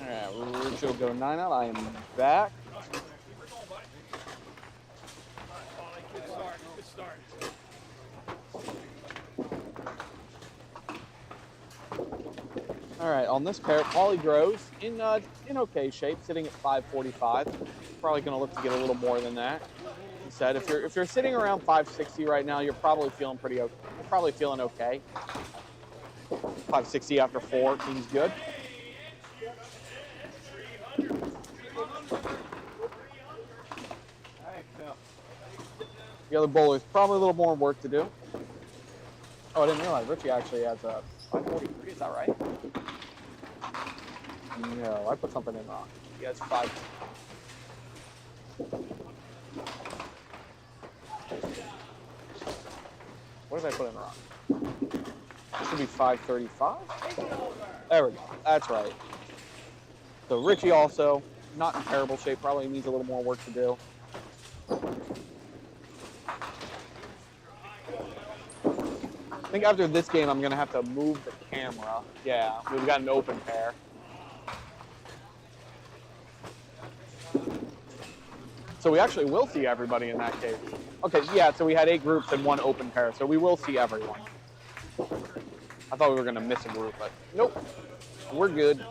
Alright, Rich will go 9 out. I am back. Good start. Good start. Alright, on this pair, Pauly Groves in okay shape, sitting at 545. Probably going to look to get a little more than that. He said, if you're sitting around 560 right now, you're probably feeling pretty okay. You're probably feeling okay. 560 after 4 seems good. The other bowler's probably a little more work to do. Oh, I didn't realize Richie actually has a 543. Is that right? No, I put something in wrong. He has 5. What did I put in wrong? It should be 535. There we go. That's right. So Richie also not in terrible shape. Probably needs a little more work to do. I think after this game, I'm going to have to move the camera. Yeah, we've got an open pair. So we actually will see everybody in that case. Okay, yeah, so we had 8 groups and 1 open pair, so we will see everyone. I thought we were going to miss a group, but nope. We're good.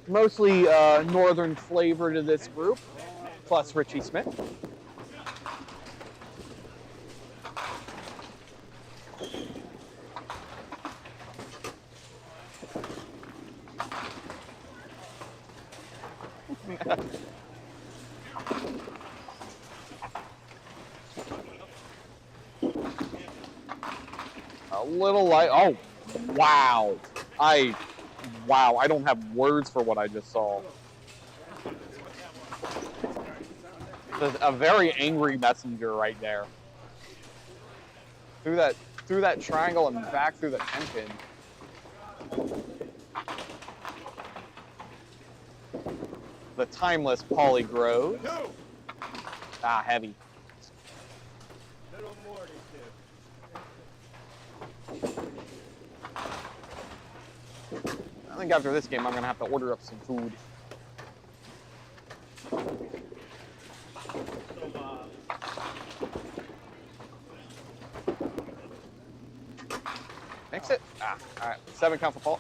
Mostly northern flavor to this group, plus Richie Smith. A little light. Oh, wow. Wow, I don't have words for what I just saw. There's a very angry messenger right there. Through that triangle and back through the 10 pin. The timeless Pauly Groves. Ah, heavy. Little more I think after this game, I'm gonna have to order up some food. Mix it. Ah, all right. 7 count for Paul.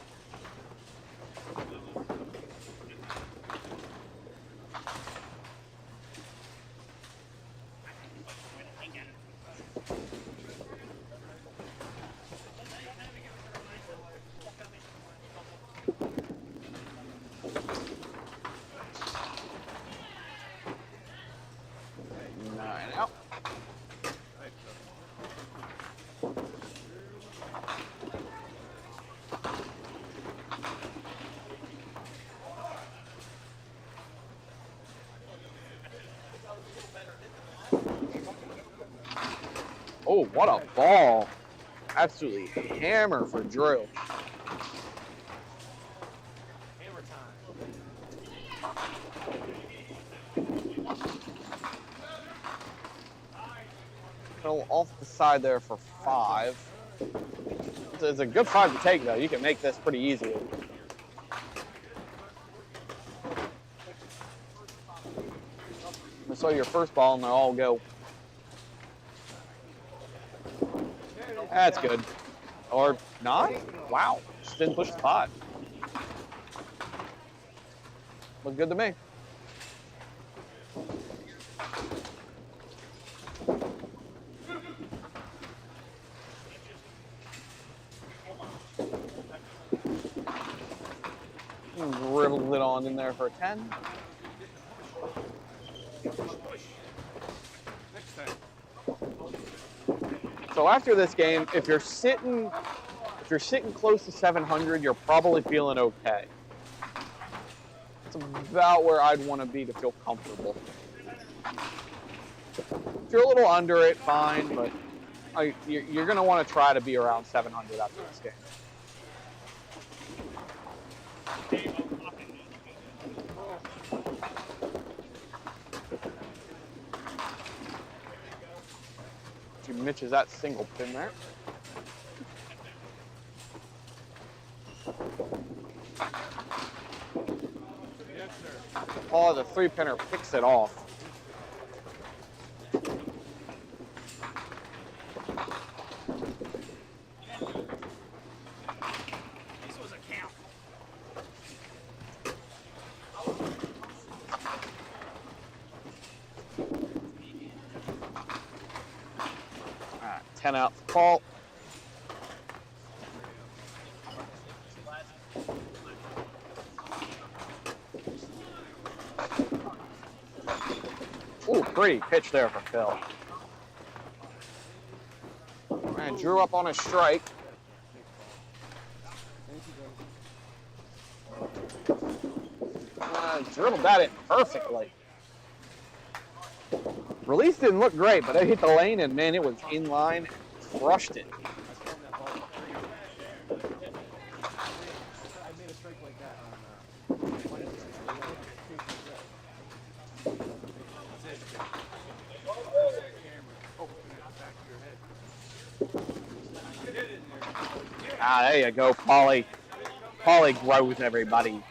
Oh, what a ball. Absolutely hammer for Drew. Hammer time. Fell off the side there for 5. It's a good 5 to take, though. You can make this pretty easily. I saw your first ball, and they all go. That's good. Or not? Wow. Just didn't push the pot. Looked good to me. Dribbled it on in there for a 10. So after this game, if you're sitting close to 700, you're probably feeling okay. It's about where I'd want to be to feel comfortable. If you're a little under it, fine, but you're going to want to try to be around 700 after this game. Mitch is that single pin there. Oh, the 3-pinner picks it off. This was a count. All right, 10 out for Paul. Ooh, pretty pitch there for Phil. And drew up on a strike. Dribbled that in perfectly. Release didn't look great, but it hit the lane, and man, it was in line. Crushed it. I made a strike like that Ah, there you go, Paulie. Paulie grows everybody.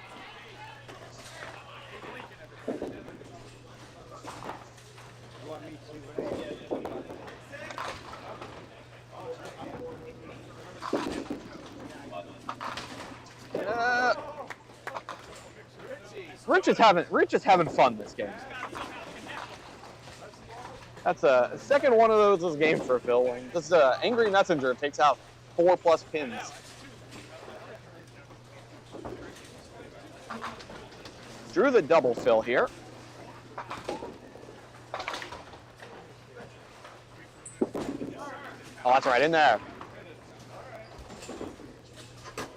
Rich is having fun this game. That's a second one of those this game for Phil. This Angry Messenger takes out 4+ pins. Drew the double fill here. Oh, that's right in there.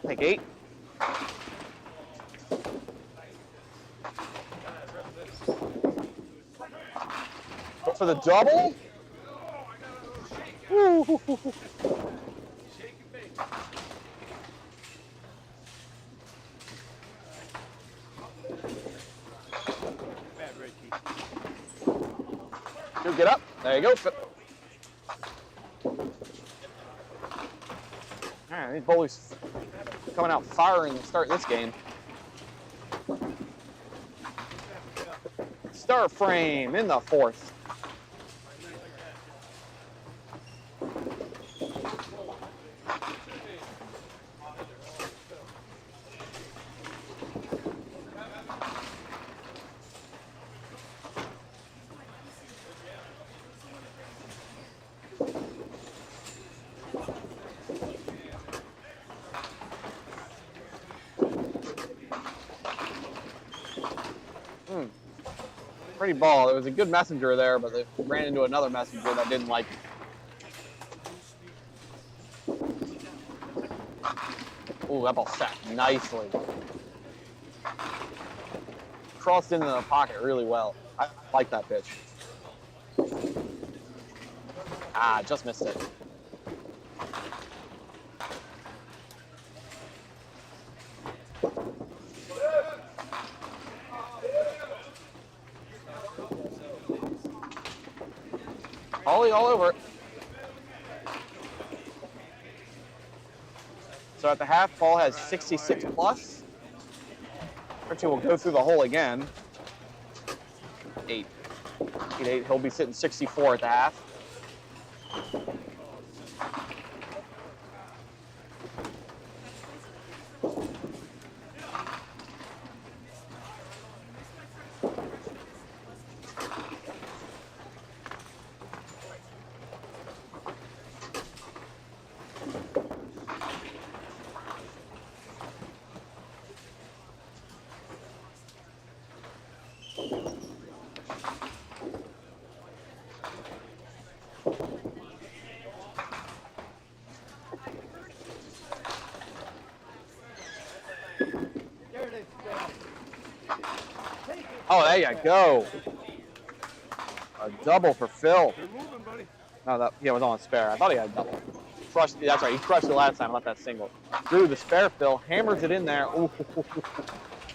Take 8. Go for the double. Woo. Get up. There you go. All right, these bullies coming out firing to start this game. Star frame in the 4th. Pretty ball. There was a good messenger there, but they ran into another messenger that didn't like it. Ooh, that ball sat nicely. Crossed into the pocket really well. I like that pitch. Ah, just missed it. Ollie all over it. So at the half, Paul has 66 plus. Richie will go through the hole again. 8. 8. He'll be sitting 64 at the half. Oh, there you go. A double for Phil. They're moving, buddy. No, that he was on a spare. I thought he had a double. Crushed. That's right. He crushed it last time. Left that single. Through the spare, Phil hammers it in there. Ooh,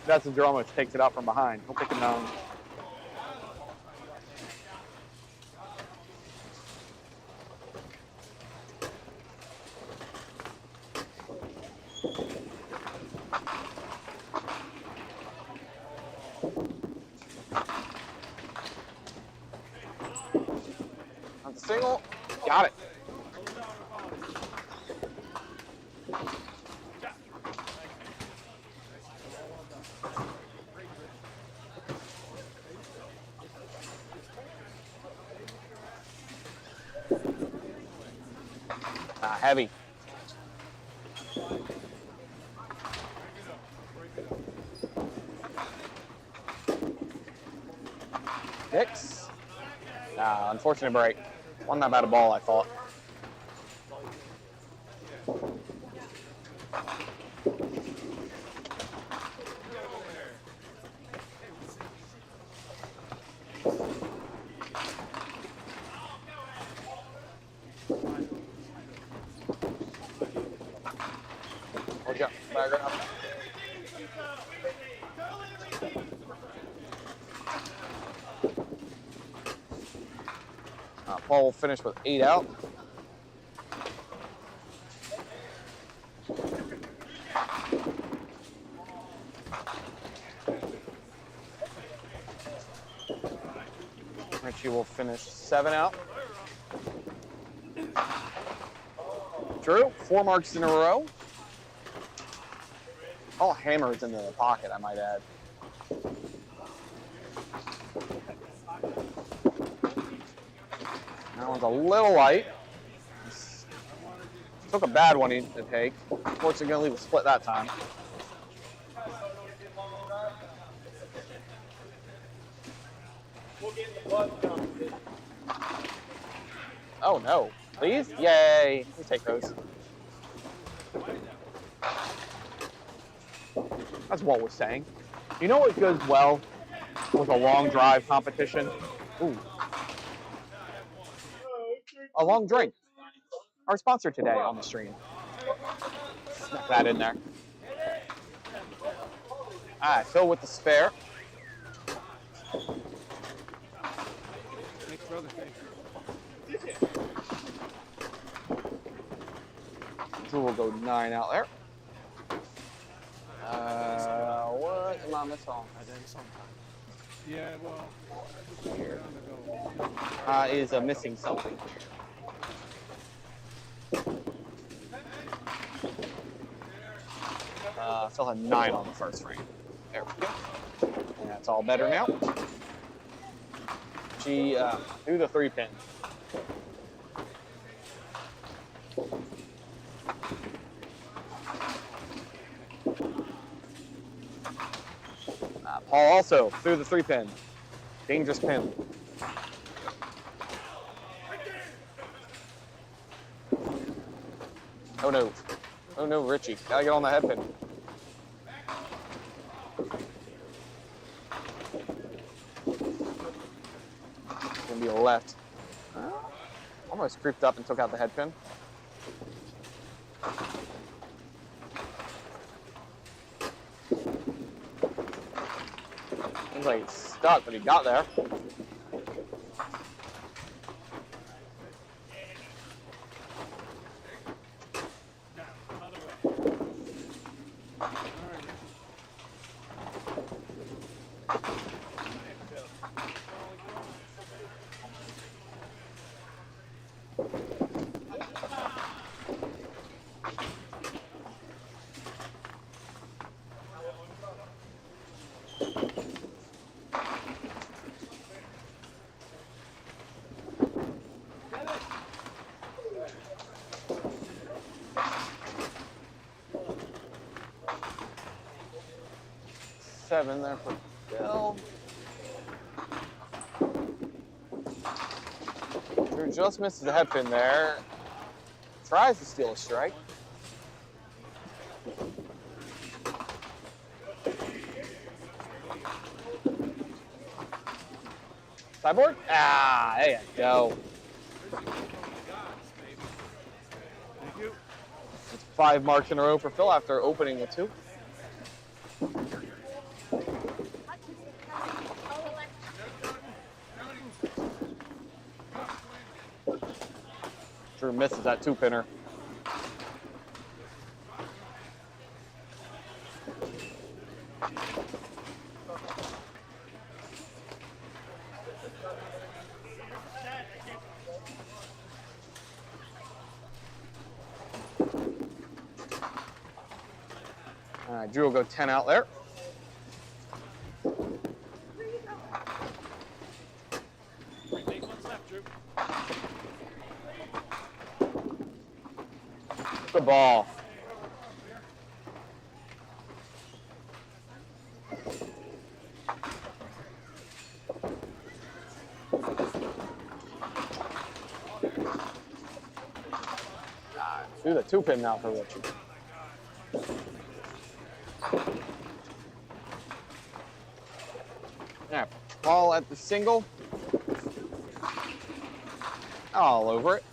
that's Andromich takes it out from behind. He'll take it down. On the single, got it. Heavy. Six. Unfortunate break. Wasn't that bad a ball, I thought. Paul will finish with 8 out. Richie will finish 7 out. Drew, 4 marks in a row. All hammers into the pocket, I might add. That one's a little light. Took a bad one to take. Unfortunately, gonna leave a split that time. Oh no, please? Yay, we take those. That's what we're saying. You know what goes well with a long drive competition? Ooh. A long drink. Our sponsor today on the stream. Snuck that in there. All right, Phil with the spare. Thanks, brother. Thanks. Drew will go 9 out there. What am I missing? Yeah, well, here. Is missing something. Still had 9 on the first frame. There we go. And that's all better now. She threw the 3-pin. Paul also threw the 3-pin. Dangerous pin. Oh no. Oh no, Richie. Gotta get on the head pin. It's gonna be a left. Almost creeped up and took out the head pin. Seems like he's stuck, but he got there. Seven there for Bill. Drew just misses the head pin there. Tries to steal a strike. Sideboard? Ah, there you go. Thank you. It's 5 marks in a row for Phil after opening the 2. Drew misses that 2-pinner. All right, Drew will go 10 out there. Good ball. Do the 2-pin now for Richie. Yeah, ball at the single. All over it.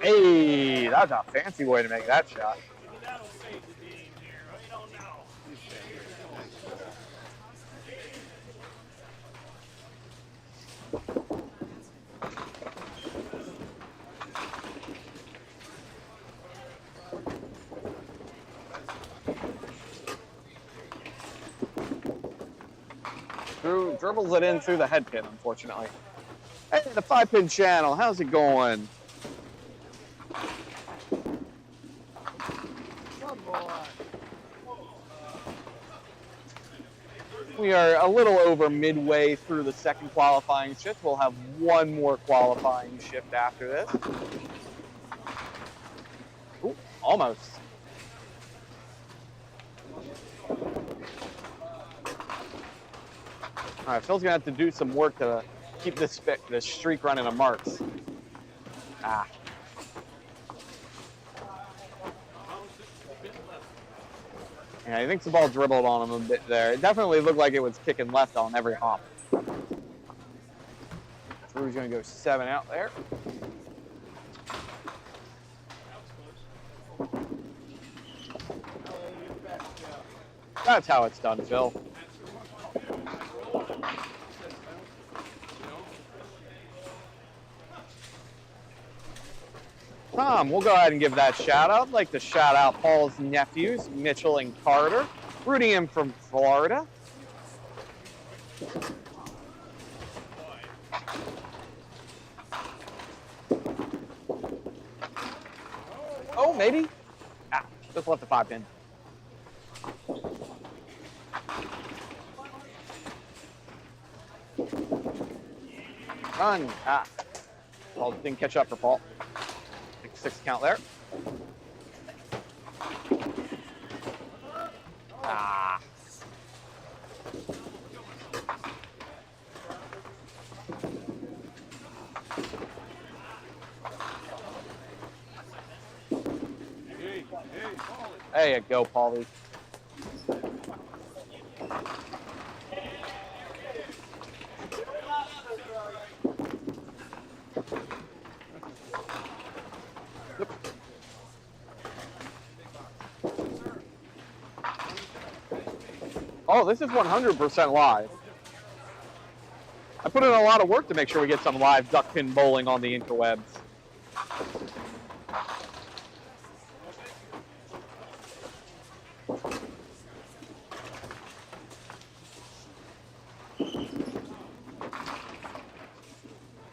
Hey, that's a fancy way to make that shot. Drew dribbles it in through the head pin, unfortunately. Hey, the 5-pin channel, how's it going? We are a little over midway through the second qualifying shift. We'll have one more qualifying shift after this. Ooh, almost. All right, Phil's gonna have to do some work to keep this streak running of marks. Ah. Yeah, he thinks the ball dribbled on him a bit there. It definitely looked like it was kicking left on every hop. Drew's gonna go 7 out there. That's how it's done, Phil. Tom, we'll go ahead and give that shout out. I'd like to shout out Paul's nephews, Mitchell and Carter, rooting him from Florida. Oh, maybe? Ah, just left the 5-pin. Run. Ah. Paul didn't catch up for Paul. 6 count there. Ah. There you go, Paulie. Oh, this is 100% live. I put in a lot of work to make sure we get some live duck pin bowling on the interwebs.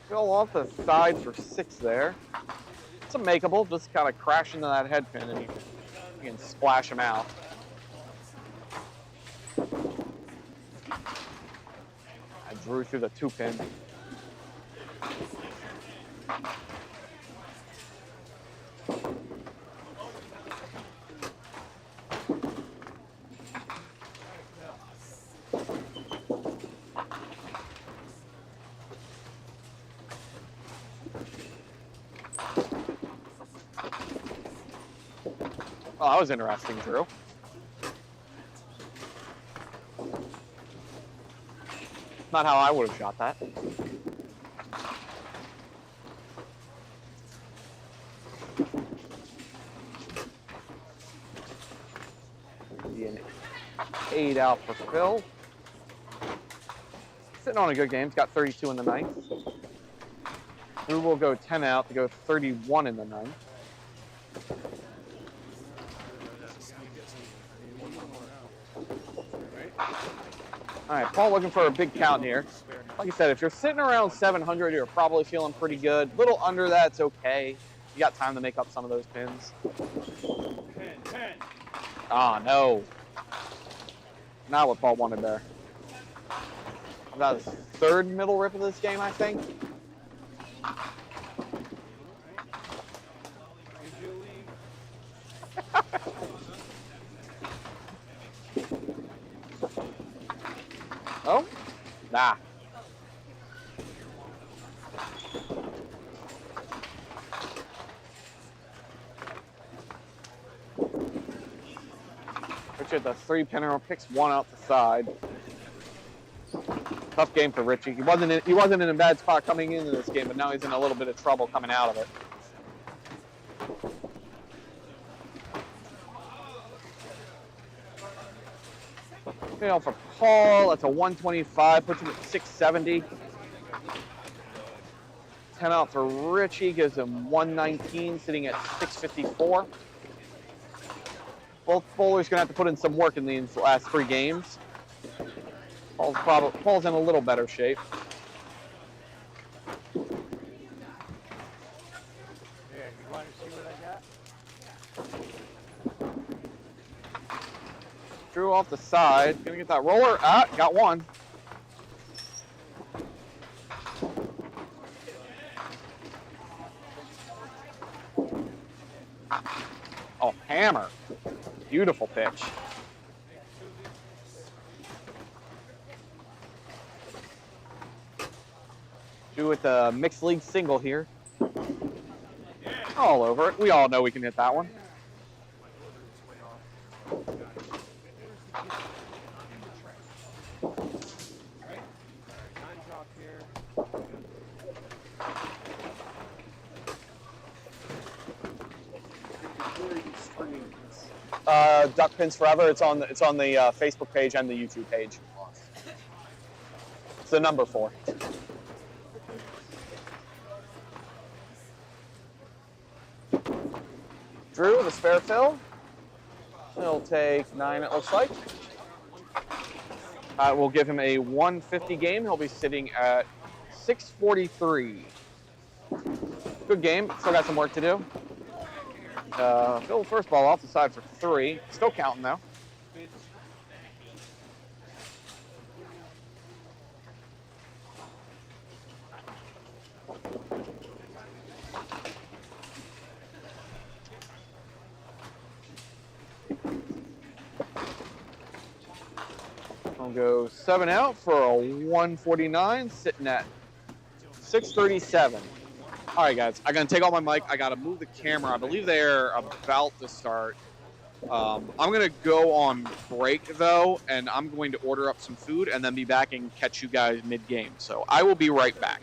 Fill off the side for 6 there. It's a makeable, just kind of crash into that head pin and you can splash them out. I drew through the 2-pin. Oh, that was interesting, Drew. Not how I would have shot that. Be an 8 out for Phil. Sitting on a good game. He's got 32 in the ninth. Drew will go 10 out to go 31 in the ninth. All right, Paul looking for a big count here. Like I said, if you're sitting around 700, you're probably feeling pretty good. A little under that's okay. You got time to make up some of those pins. 10. Ah, no. Not what Paul wanted there. About his third middle rip of this game, I think. Oh? Nah. Richard, the 3-pinner, picks one out the side. Tough game for Richie. He wasn't in a bad spot coming into this game, but now he's in a little bit of trouble coming out of it. For Paul, that's a 125, puts him at 670. 10 out for Richie, gives him 119, sitting at 654. Both bowlers gonna have to put in some work in these last 3 games. Paul's in a little better shape. Yeah, you want to see what I got? Drew off the side, gonna get that roller. Ah, got one. Oh, hammer. Beautiful pitch. Drew with the mixed league single here. All over it. We all know we can hit that one. Duck Pins Forever. It's on the Facebook page and the YouTube page. It's the number 4. Drew, the spare fill. He'll take 9, it looks like. We'll give him a 150 game. He'll be sitting at 643. Good game. Still got some work to do. Phil, first ball off the side for 3. Still counting though. I'll go 7 out for a 149, sitting at 637. All right, guys, I'm going to take off my mic. I got to move the camera. I believe they're about to start. I'm going to go on break, though, and I'm going to order up some food and then be back and catch you guys mid-game. So I will be right back.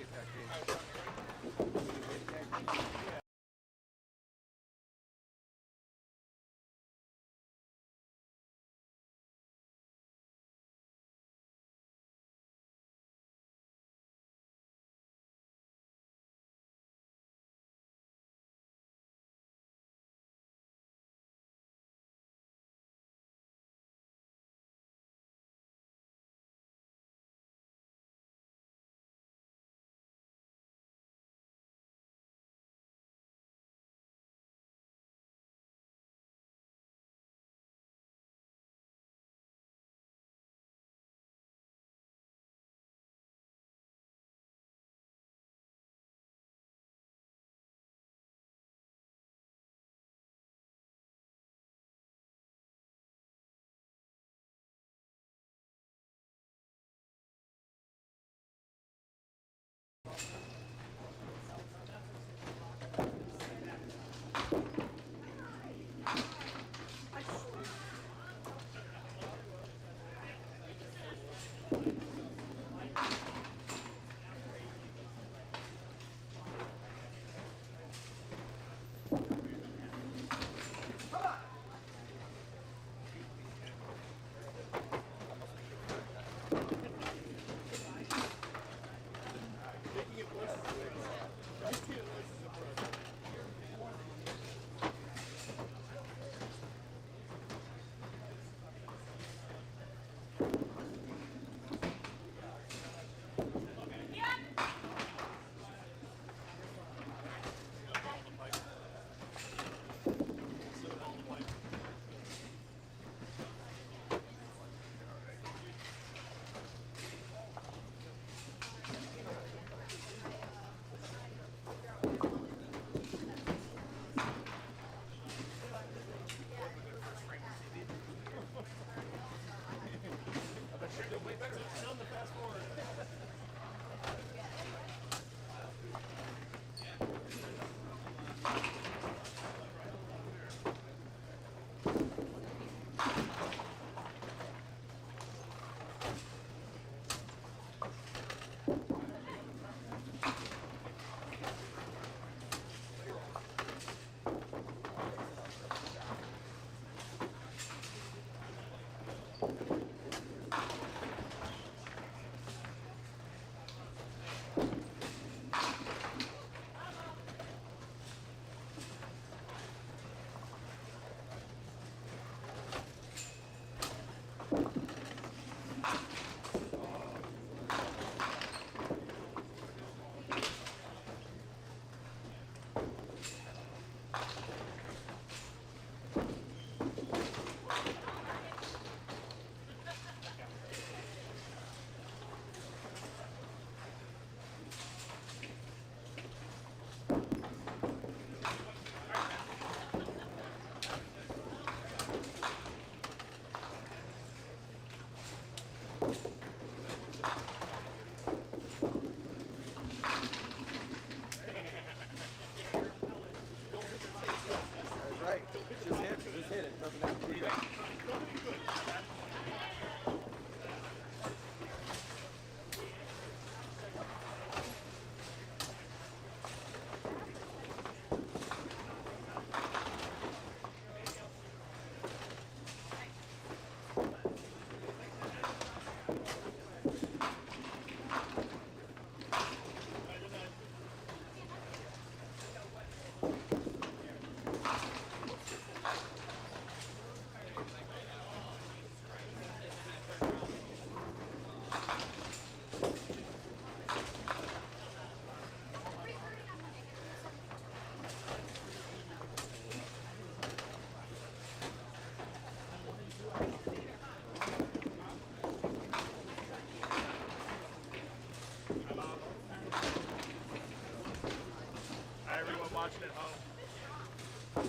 All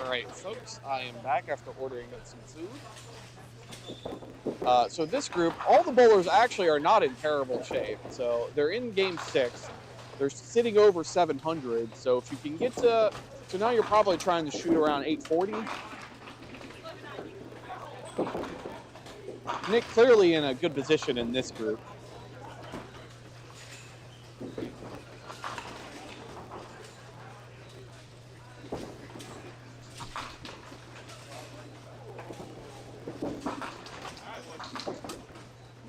right, folks, I am back after ordering some food. So this group, all the bowlers actually are not in terrible shape. So they're in game 6. They're sitting over 700. So if you can get to, so now you're probably trying to shoot around 840. Nick clearly in a good position in this group.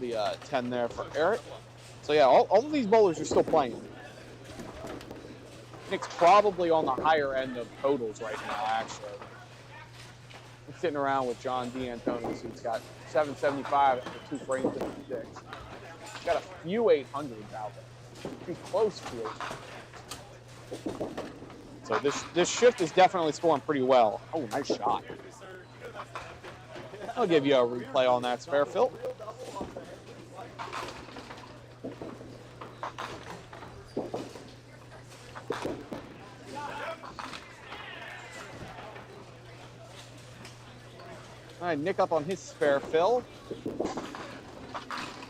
The 10 there for Eric. So yeah, all of these bowlers are still playing. Nick's probably on the higher end of totals right now, actually. I'm sitting around with John D'Antoni's, who's got 775 after 2 frames in 6. He's got a few 800s out there. Too close to it. So this shift is definitely scoring pretty well. Oh, nice shot. I'll give you a replay on that spare, Phil. All right, Nick up on his spare fill.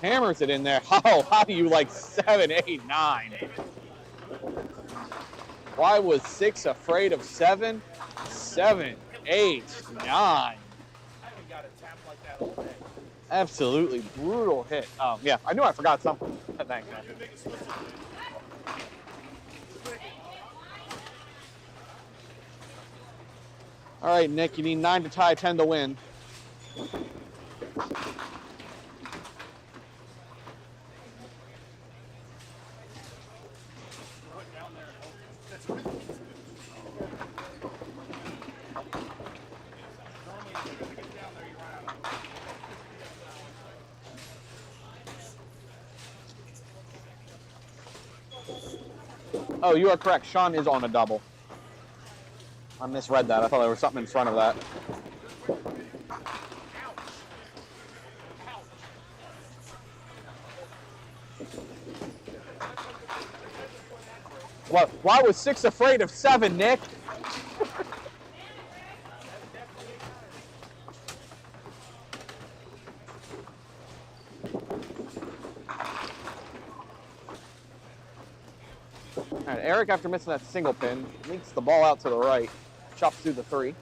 Hammers it in there. Oh, how do you like 7, 8, 9? Why was 6 afraid of 7? 7, 8, 9. Absolutely brutal hit. Yeah, I knew I forgot something. Thanks, man. All right, Nick, you need 9 to tie, 10 to win. Oh, you are correct. Sean is on a double. I misread that. I thought there was something in front of that. What? Why was 6 afraid of 7, Nick? All right, Eric, after missing that single pin, leaks the ball out to the right, chops through the 3.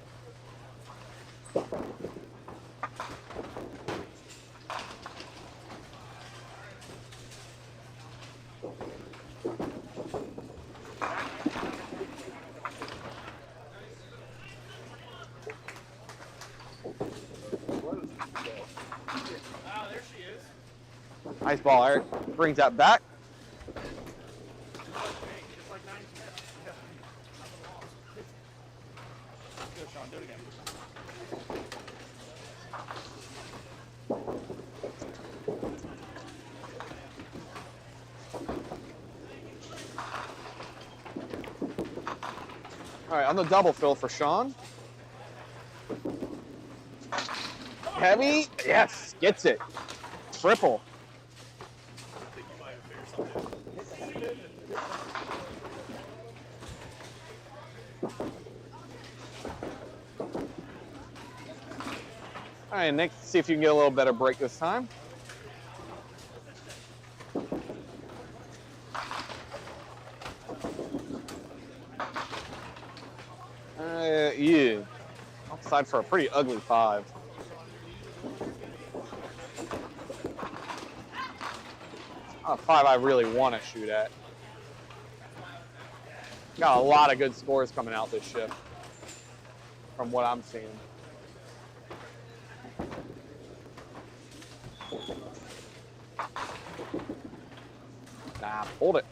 Nice ball, Eric. Brings that back. All right, on the double fill for Sean. Heavy, yes, gets it. Triple. All right, Nick, see if you can get a little better break this time. Yeah. Outside for a pretty ugly 5. Not a 5 I really want to shoot at. Got a lot of good scores coming out this shift from what I'm seeing. Nah, hold it.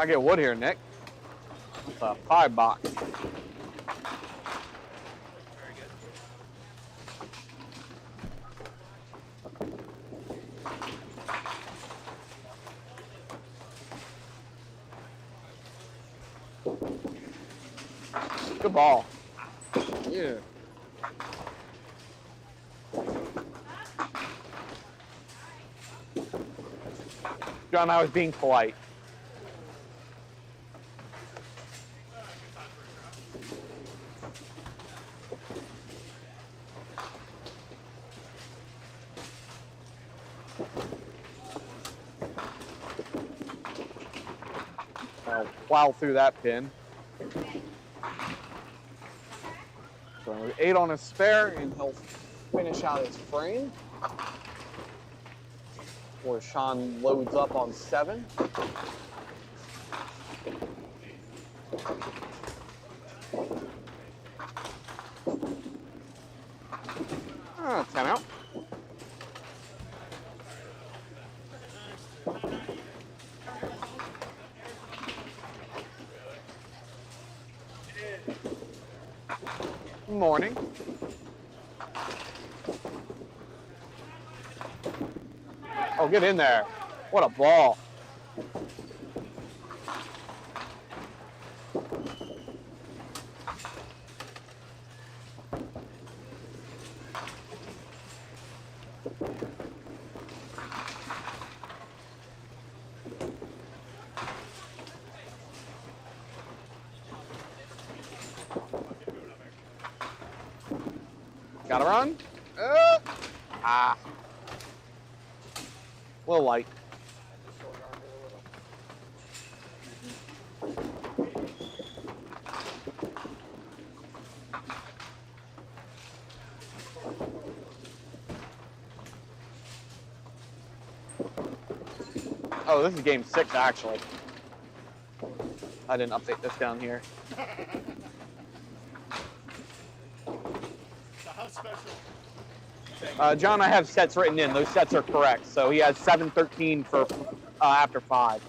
Gotta get wood here, Nick. That's a 5 box. Very good. Good ball. Yeah. John, I was being polite. I'll plow through that pin. So 8 on his spare, and he'll finish out his frame. Or Sean loads up on 7. Ah, 10 out. Morning. Oh, get in there. What a ball. Got a run? Ah. A little light. Oh, this is game 6 actually. I didn't update this down here. John, I have sets written in. Those sets are correct. So he has 7-13 for after 5.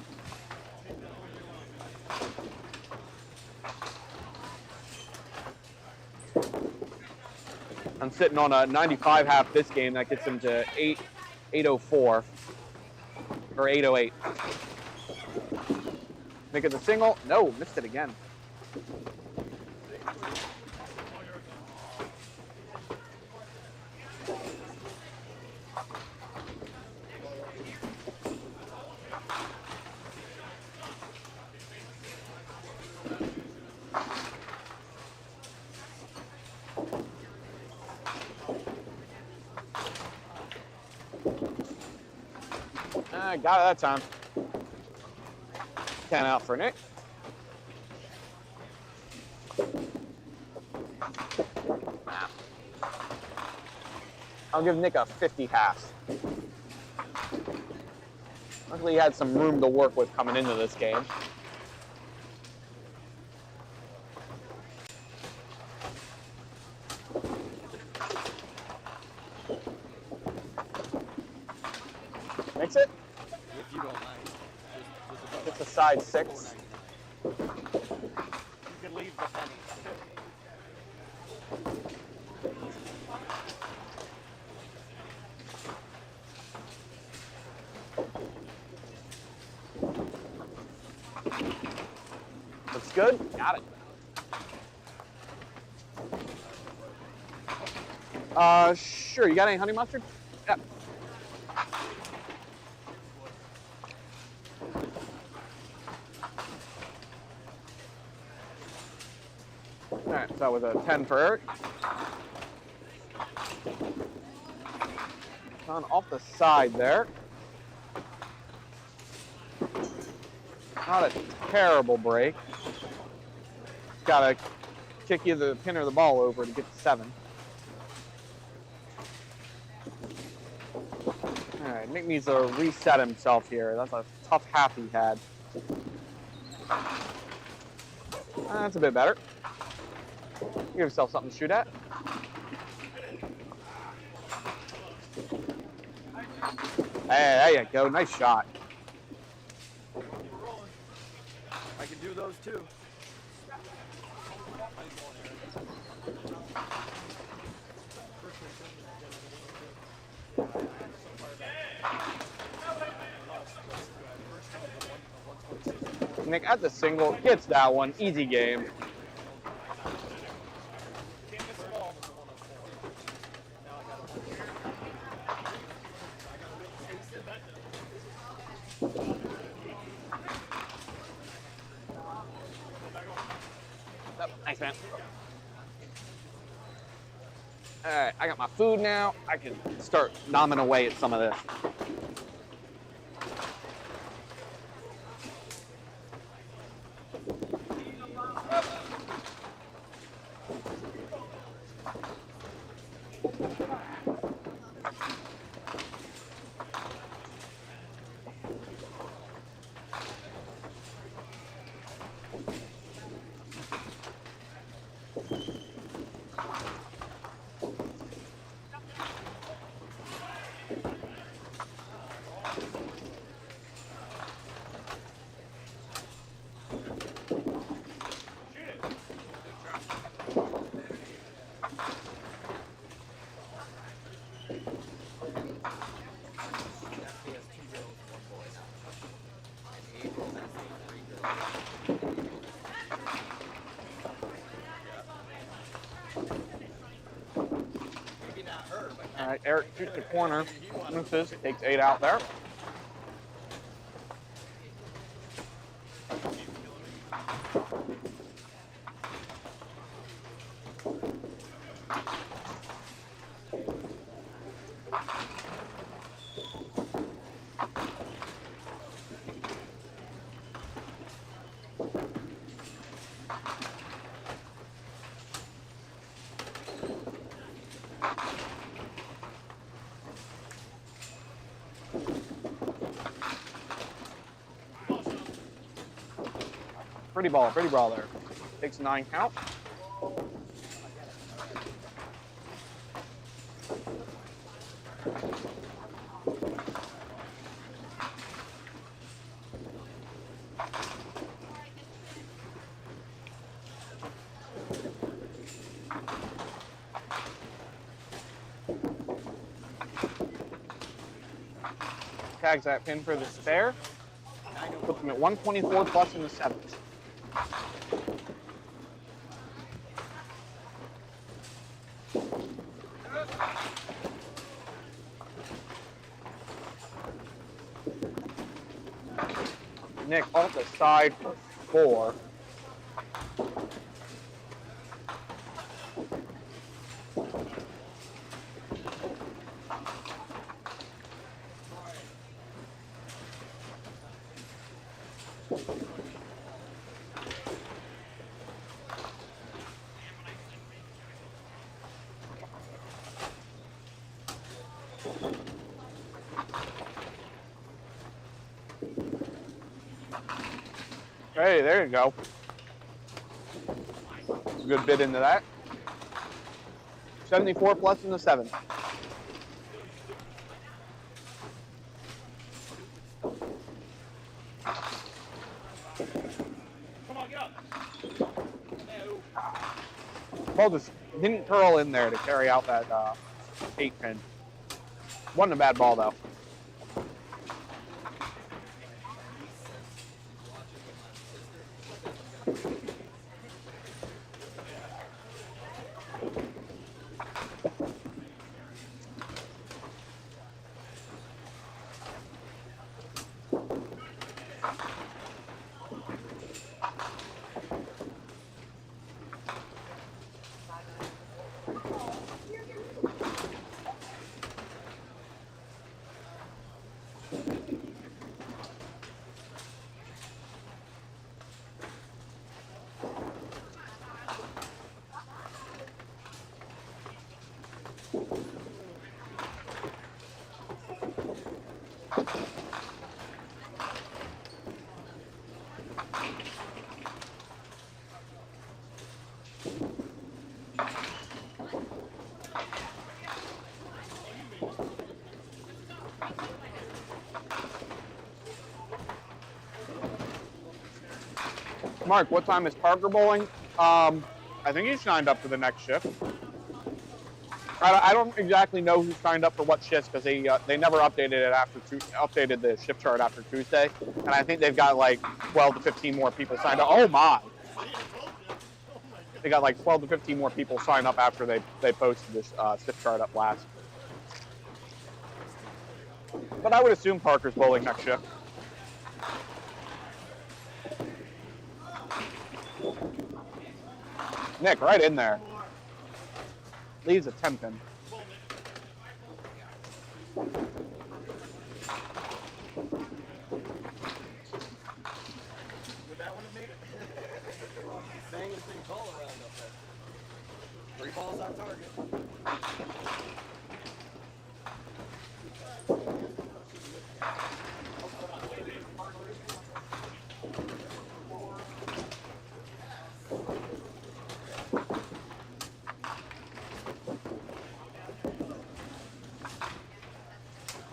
I'm sitting on a 95 half this game. That gets him to 804 or 808. Make it a single. No, missed it again. Got it that time. 10 out for Nick. I'll give Nick a 50 half. Luckily, he had some room to work with coming into this game. Makes it? If you don't mind. It's a side 6. You can leave the penny. Looks good. Got it. Sure. You got any honey mustard? Yeah. All right, so that was a 10 for Eric. On off the side there. Not a terrible break. Gotta kick either the pin or the ball over to get to 7. All right, Nick needs to reset himself here. That's a tough half he had. That's a bit better. Give yourself something to shoot at. Hey, there you go. Nice shot. those too. Nick at the single, gets that one. Easy game. Thanks, man. All right, I got my food now. I can start nomming away at some of this. All right, Eric shoots the corner. Misses, takes 8 out there. Pretty ball there. Takes a 9 count. Tags that pin for the spare. Puts him at 124 plus in the 7th. Nick off the side for 4. Hey, there you go. It's a good bit into that. 74 plus in the 7. Ball just didn't curl in there to carry out that 8 pin. Wasn't a bad ball though. Mark, what time is Parker bowling? I think he signed up for the next shift. I don't exactly know who signed up for what shifts because they never updated it updated the shift chart after Tuesday, and I think they've got like 12 to 15 more people signed up. Oh my! They got like 12 to 15 more people sign up after they posted this shift chart up last. But I would assume Parker's bowling next shift. Nick, right in there. Leaves a 10 pin. Three balls on target.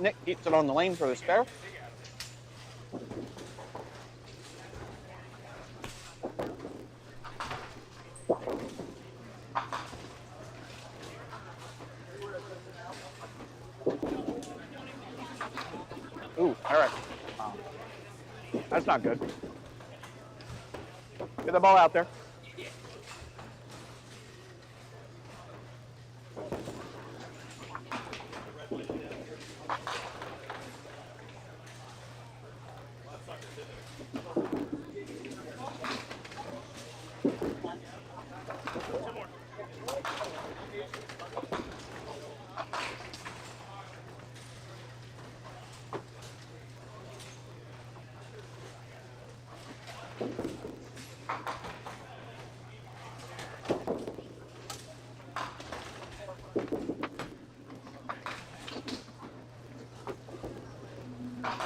Nick keeps it on the lane for the spare. Ooh, Eric. That's not good. Get the ball out there.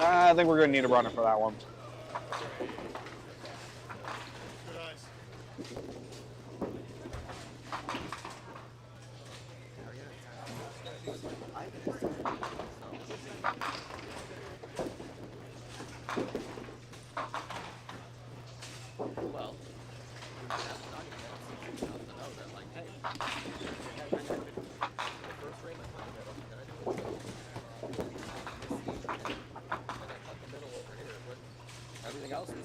I think we're going to need a runner for that one. Everything else is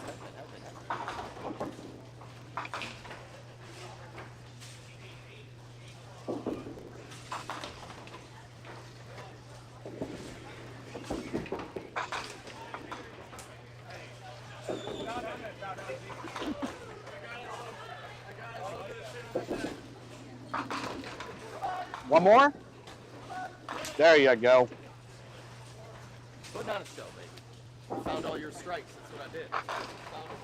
One more? There you go. putting on a show, baby. Found all your strikes. That's what I did. Found them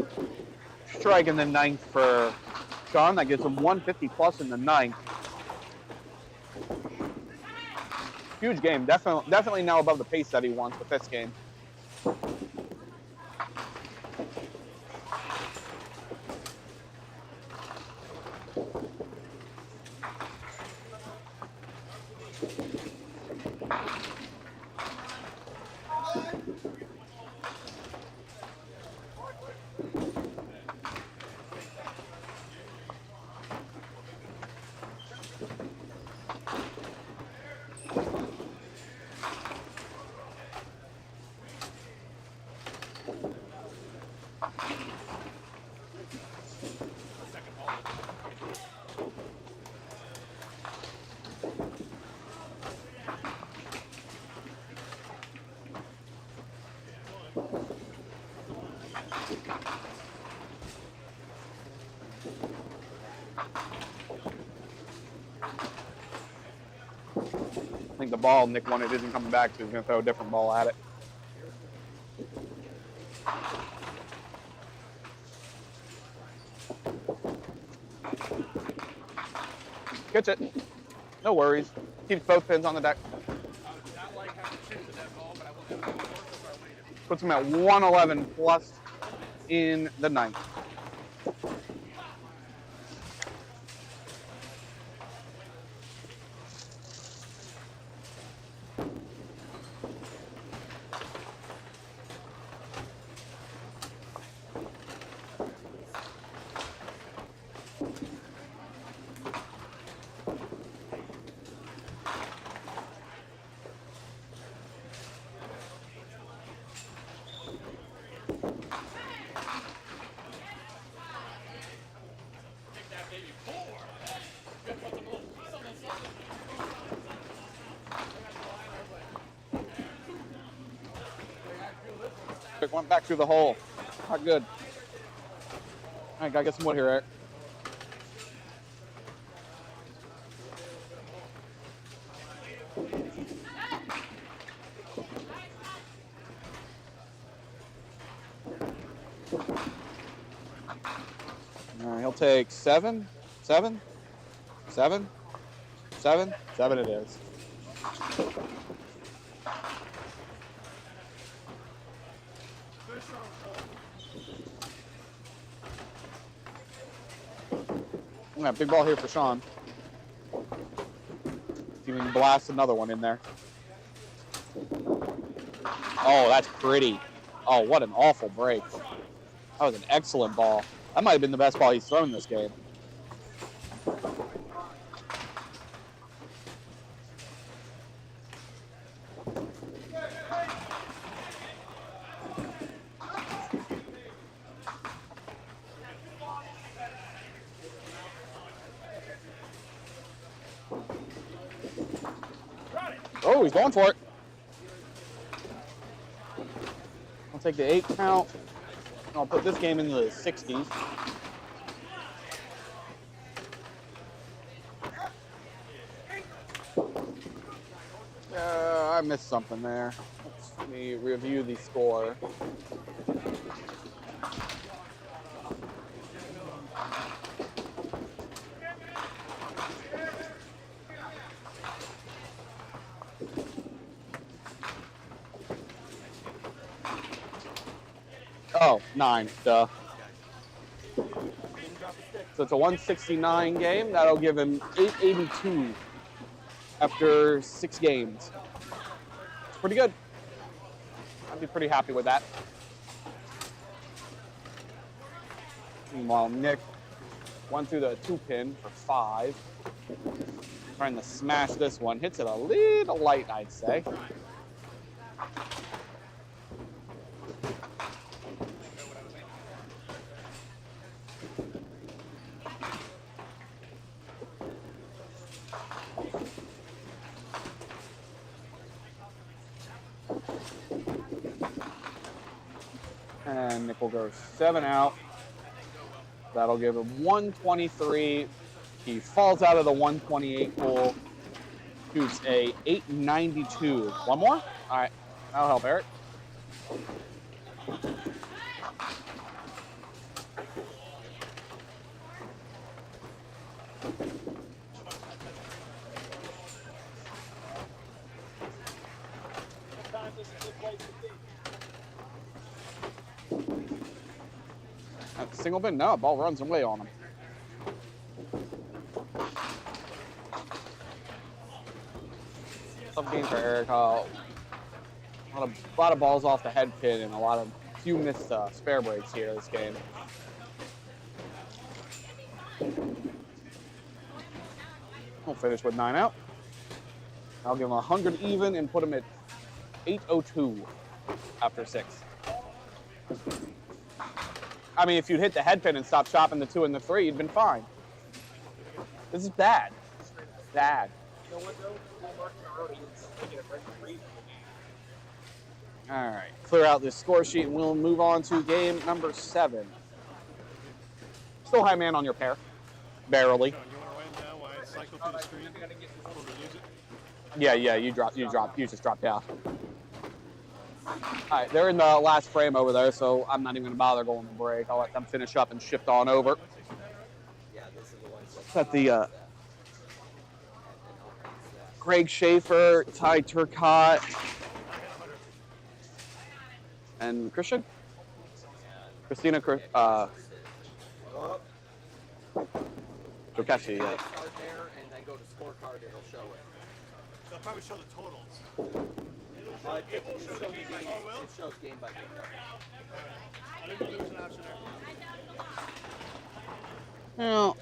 all. Strike in the ninth for Sean. That gives him 150 plus in the ninth. Huge game. Definitely now above the pace that he wants with this game. I think the ball Nick wanted isn't coming back, so he's going to throw a different ball at it. Gets it. No worries. Keeps both pins on the deck. Puts him at 111 plus in the ninth. It went back through the hole. Not good. All right, gotta get some wood here, Eric. All right, he'll take 7, 7, 7, 7, 7 it is. Yeah, big ball here for Sean. See if we can blast another one in there. Oh, that's pretty. Oh, what an awful break. That was an excellent ball. That might have been the best ball he's thrown this game. Oh, he's going for it. I'll take the 8 count. I'll put this game into the 60s. I missed something there. Let me review the score. Oh, 9, duh. So it's a 169 game. That'll give him 882 after 6 games. It's pretty good. I'd be pretty happy with that. Meanwhile, Nick went through the 2-pin for 5. Trying to smash this one. Hits it a little light, I'd say. And Nick will go 7 out. That'll give him 123. He falls out of the 128 hole. Shoots a 892. One more? All right. That'll help, Eric. That's a single bin? No, ball runs away on him. Tough game for Eric. A lot of balls off the head pin and a few missed spare breaks here this game. We'll finish with 9 out. I'll give him 100 even and put him at 802 after 6. I mean, if you'd hit the head pin and stopped chopping the 2 and the 3, you'd been fine. This is bad. Bad. All right, clear out this score sheet and we'll move on to game number 7. Still high man on your pair. Barely. Yeah, you just dropped out. All right, they're in the last frame over there, so I'm not even going to bother going to break. I'll let them finish up and shift on over. Got the Greg Schaefer, Ty Turcotte, and Christina. Jokeshi, yeah. Start there and then go to scorecard, it'll show it. They'll probably show the totals. It shows game by game. I didn't know there was an option there. Well,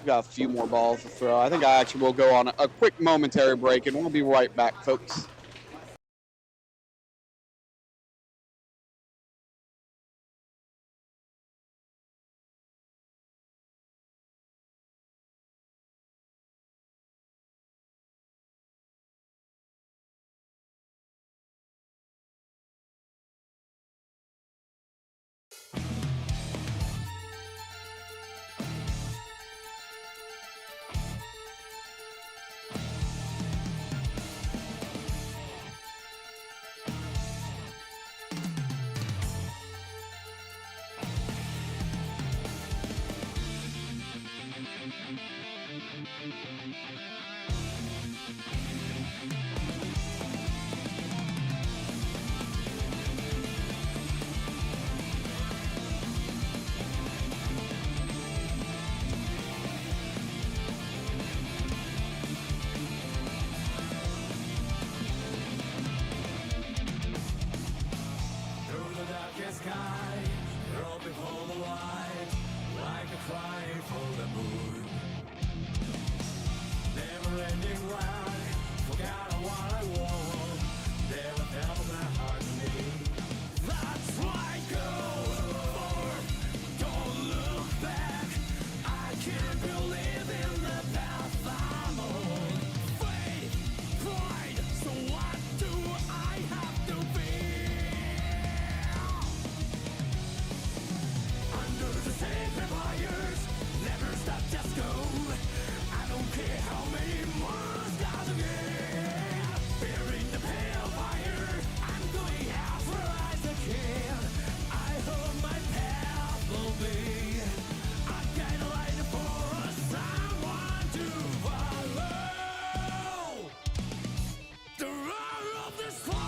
got a few more balls to throw. I think I actually will go on a quick momentary break, and we'll be right back, folks. for the light, like a cry for the moon. Never ending line, forgot what I want. Never felt my heart to me. That's why go forward, don't look back. I can't believe in the path I'm on. Faith, pride, so what do I have to be? Under the sacred wires, never stop, just go. I don't care how many more stars again. Bearing the pale fire, I'm going out for as I can. I hope my path will be a guideline for someone to follow. The roar of the spark.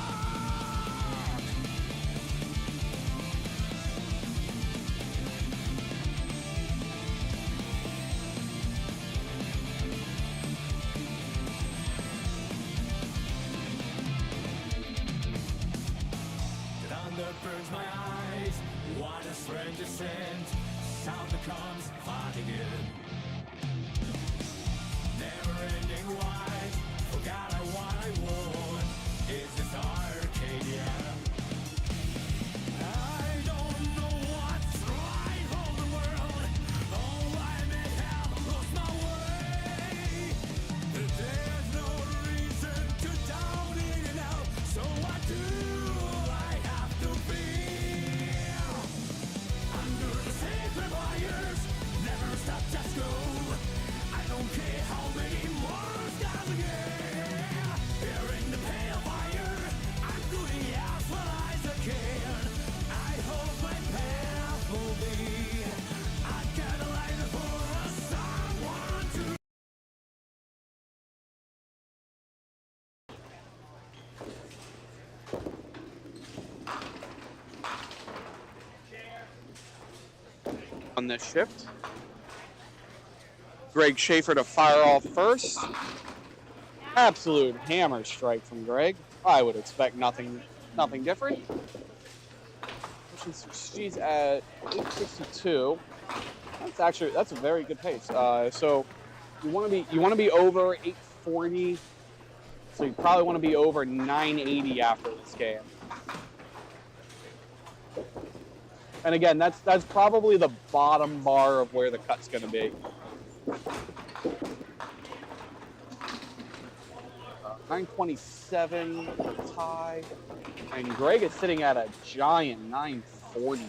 The thunder burns my eyes. What a strange descent. Sound becomes fog again. Never ending wide. Forgot what I want. Is this Arcadia? I don't know what's right for the world. Oh, I may have lost my way. There's no reason to doubt it now. So what do I have to feel? Under the sacred wires, never stop, just go. I don't care how many more stars again. Bearing the pale fire, I'm going out for as I can. I hope my path will be a guideline for someone to. On this shift. Greg Schaefer to fire off first. Absolute hammer strike from Greg. I would expect nothing different. She's at 862. That's a very good pace. So you want to be over 840. So you probably want to be over 980 after this game. And again, that's probably the bottom bar of where the cut's going to be. 927 tie, and Greg is sitting at a giant 940.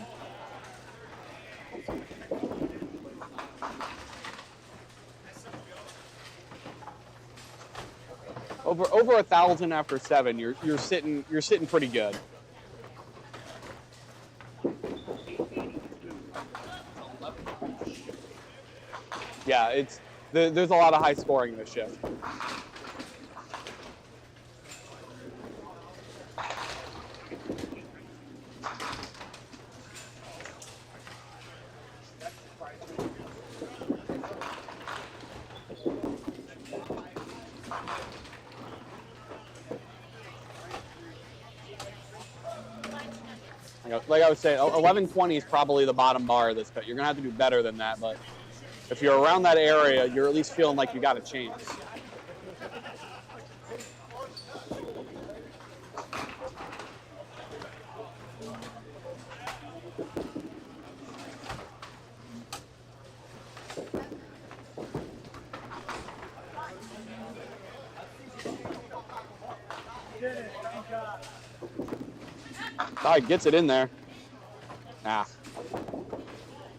Over 1,000 after 7. You're sitting pretty good. Yeah, there's a lot of high scoring in this shift. Like I was saying, 1120 is probably the bottom bar of this cut. You're gonna have to do better than that, but if you're around that area, you're at least feeling like you got a chance. Gets it in there.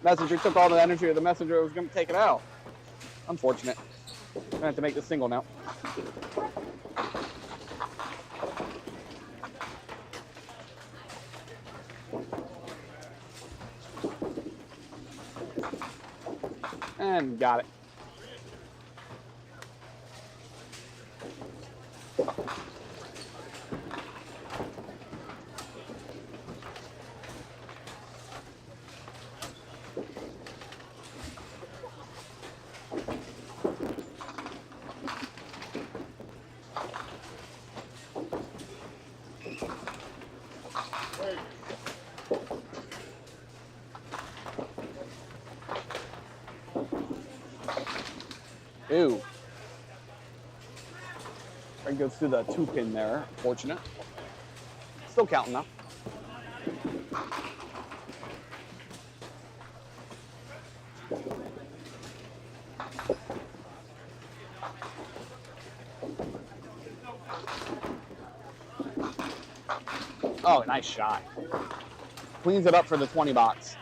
Messenger took all the energy of the messenger. Was going to take it out. Unfortunate. Gonna have to make this single now. And got it. Ew. Greg goes through the 2-pin there. Fortunate. Still counting though. Oh, nice shot. Cleans it up for the 20 box.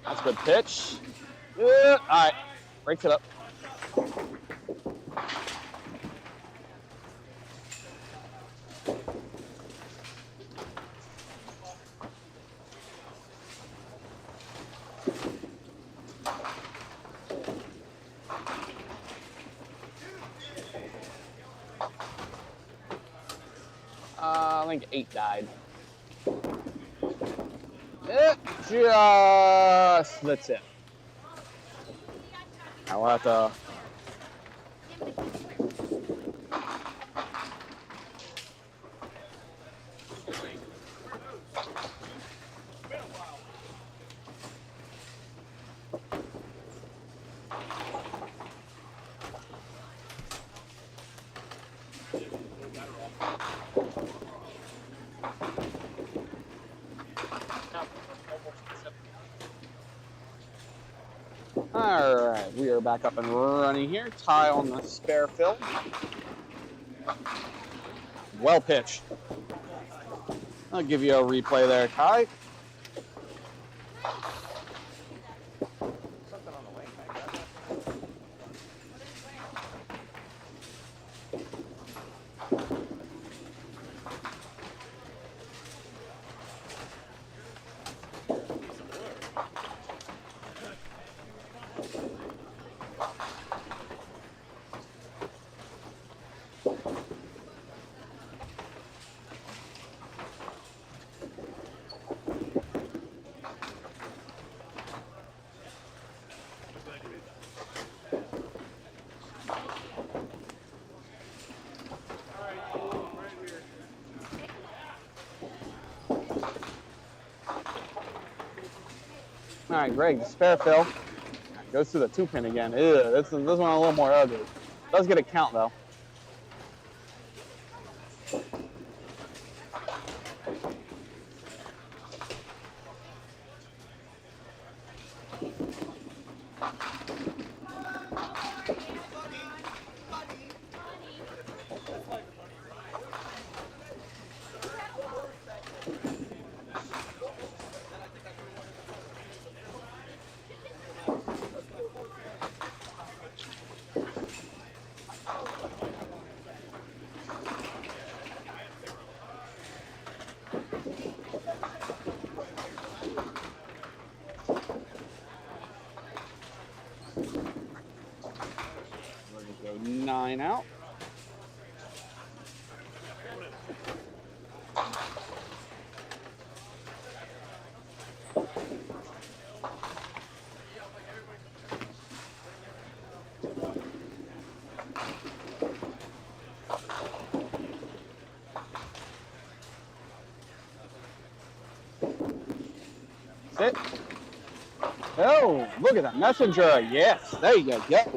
That's a good pitch. All right, breaks it up. I think 8 died. It just that's it. Now we'll have to. All right, we are back up and running here. Tie on the spare fill. Well pitched. I'll give you a replay there, Kai. All right, Greg, the spare fill goes to the 2-pin again. Ew, this one a little more ugly. Does get a count though. We're gonna go 9 out. Sit. Oh, look at that messenger. Yes, there you go.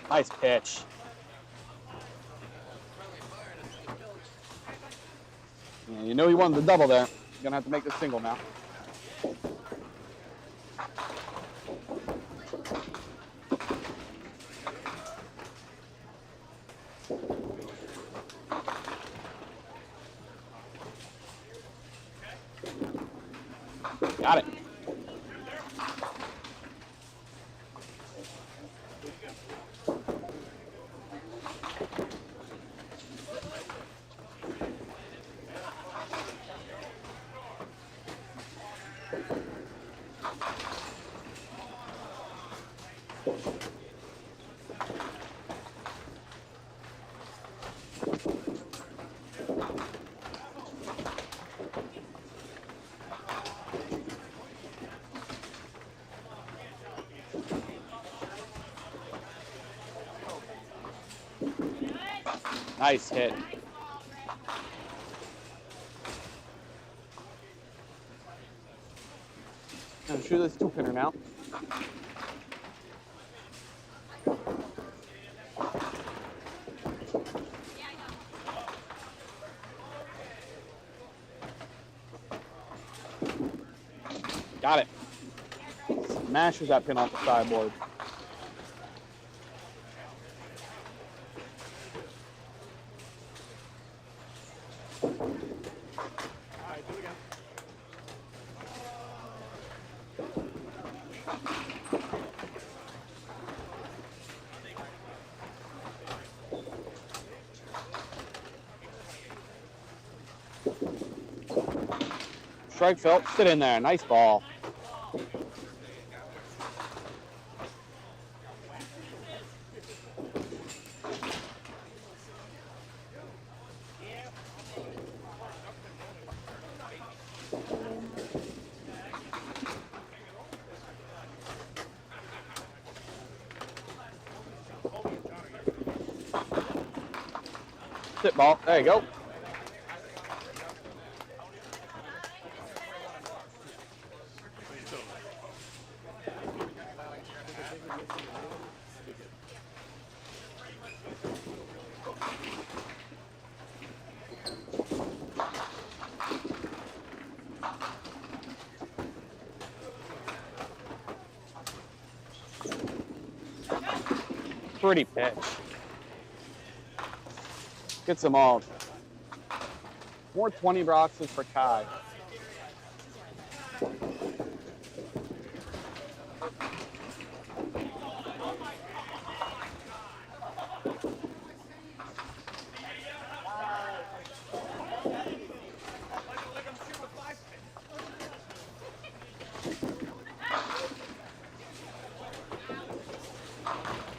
Nice pitch. Yeah, you know he won the double there. You're gonna have to make the single now. Got it. Nice hit. Gonna shoot this 2-pinner now. Got it. Smashes that pin off the sideboard. Strike, Phil. Sit in there. Nice ball. Sit ball. There you go. Pretty pitch. Gets them all. More 20 boxes for Kai.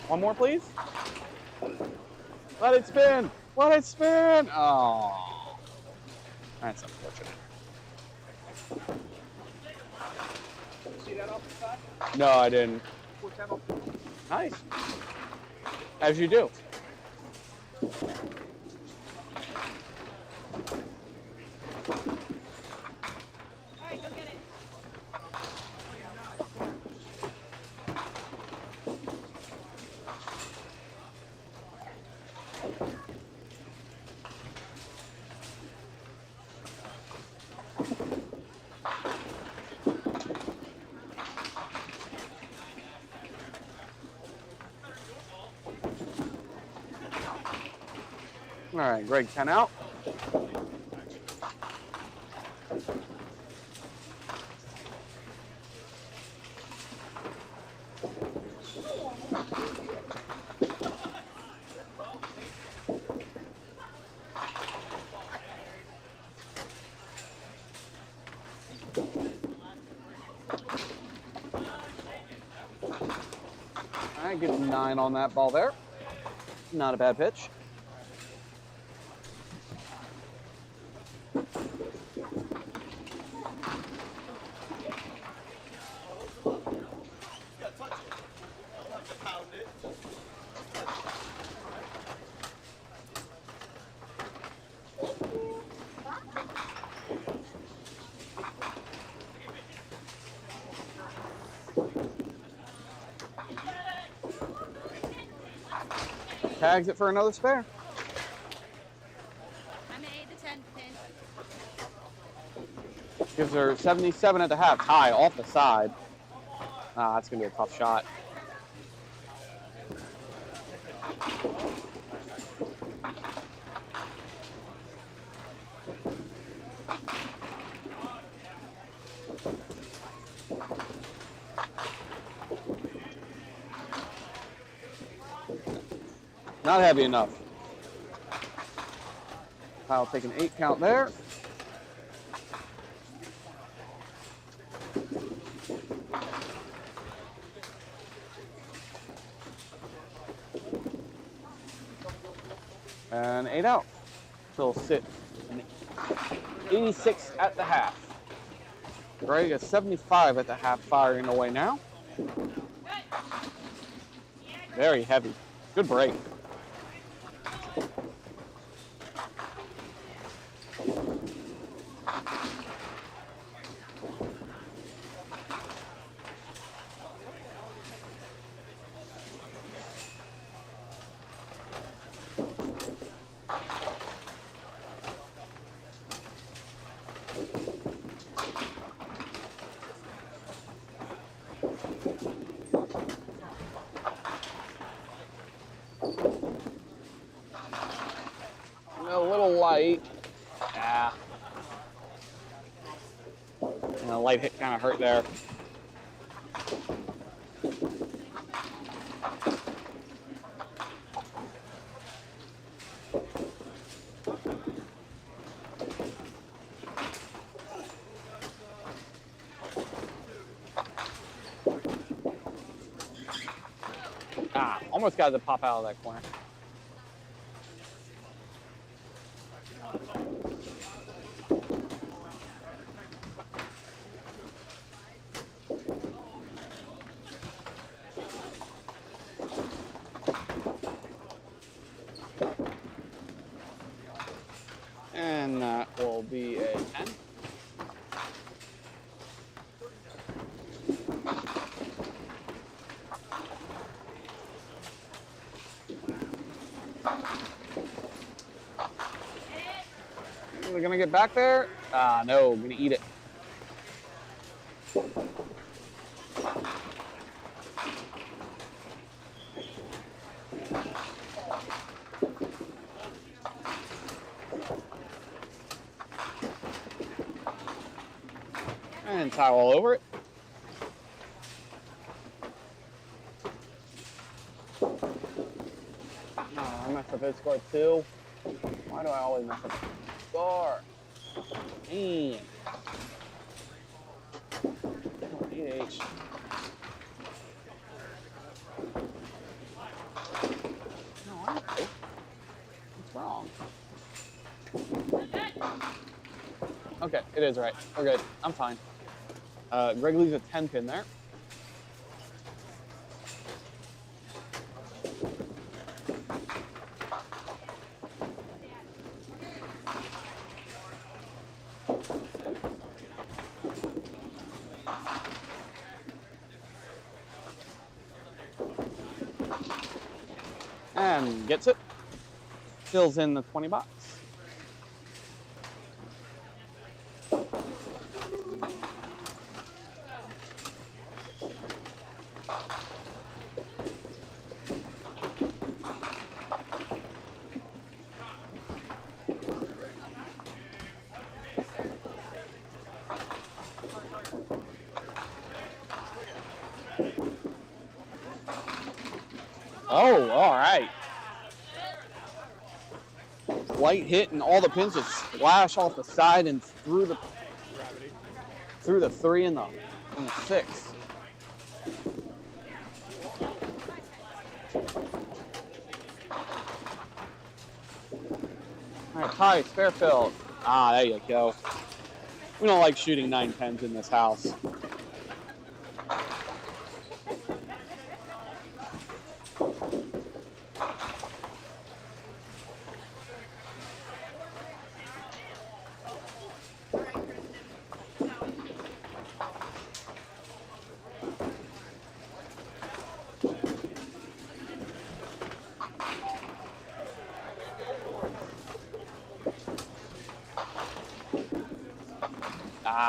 One more, please. Let it spin. Let it spin. Oh, that's unfortunate. See that off the side? No, I didn't. 410 off. Nice. As you do. Alright, go get it. All right, Greg 10 out. All right, get 9 on that ball there. Not a bad pitch. Tags it for another spare. I made the 10 pin. Gives her 77 at the half. Tie off the side. Ah, that's gonna be a tough shot. Not heavy enough. I'll take an 8 count there. And 8 out. So it'll sit an 86 at the half. Greg is 75 at the half, firing away now. Very heavy. Good break. A little light. Yeah. And the light hit kind of hurt there. Almost got it to pop out of that corner. And that will be a 10. We're gonna get back there. No, I'm gonna eat it. And tile all over it. I messed up his score too. Why do I always mess up the score? Man. 8H. No, I'm okay. What's wrong? Okay, it is right. We're good. I'm fine. Greg leaves a 10 pin there. And gets it. Fills in the 20 box. Oh, all right. Light hit and all the pins just splash off the side and through the 3 and the 6. All right, Ty Fairfield. There you go. We don't like shooting 9 pens in this house.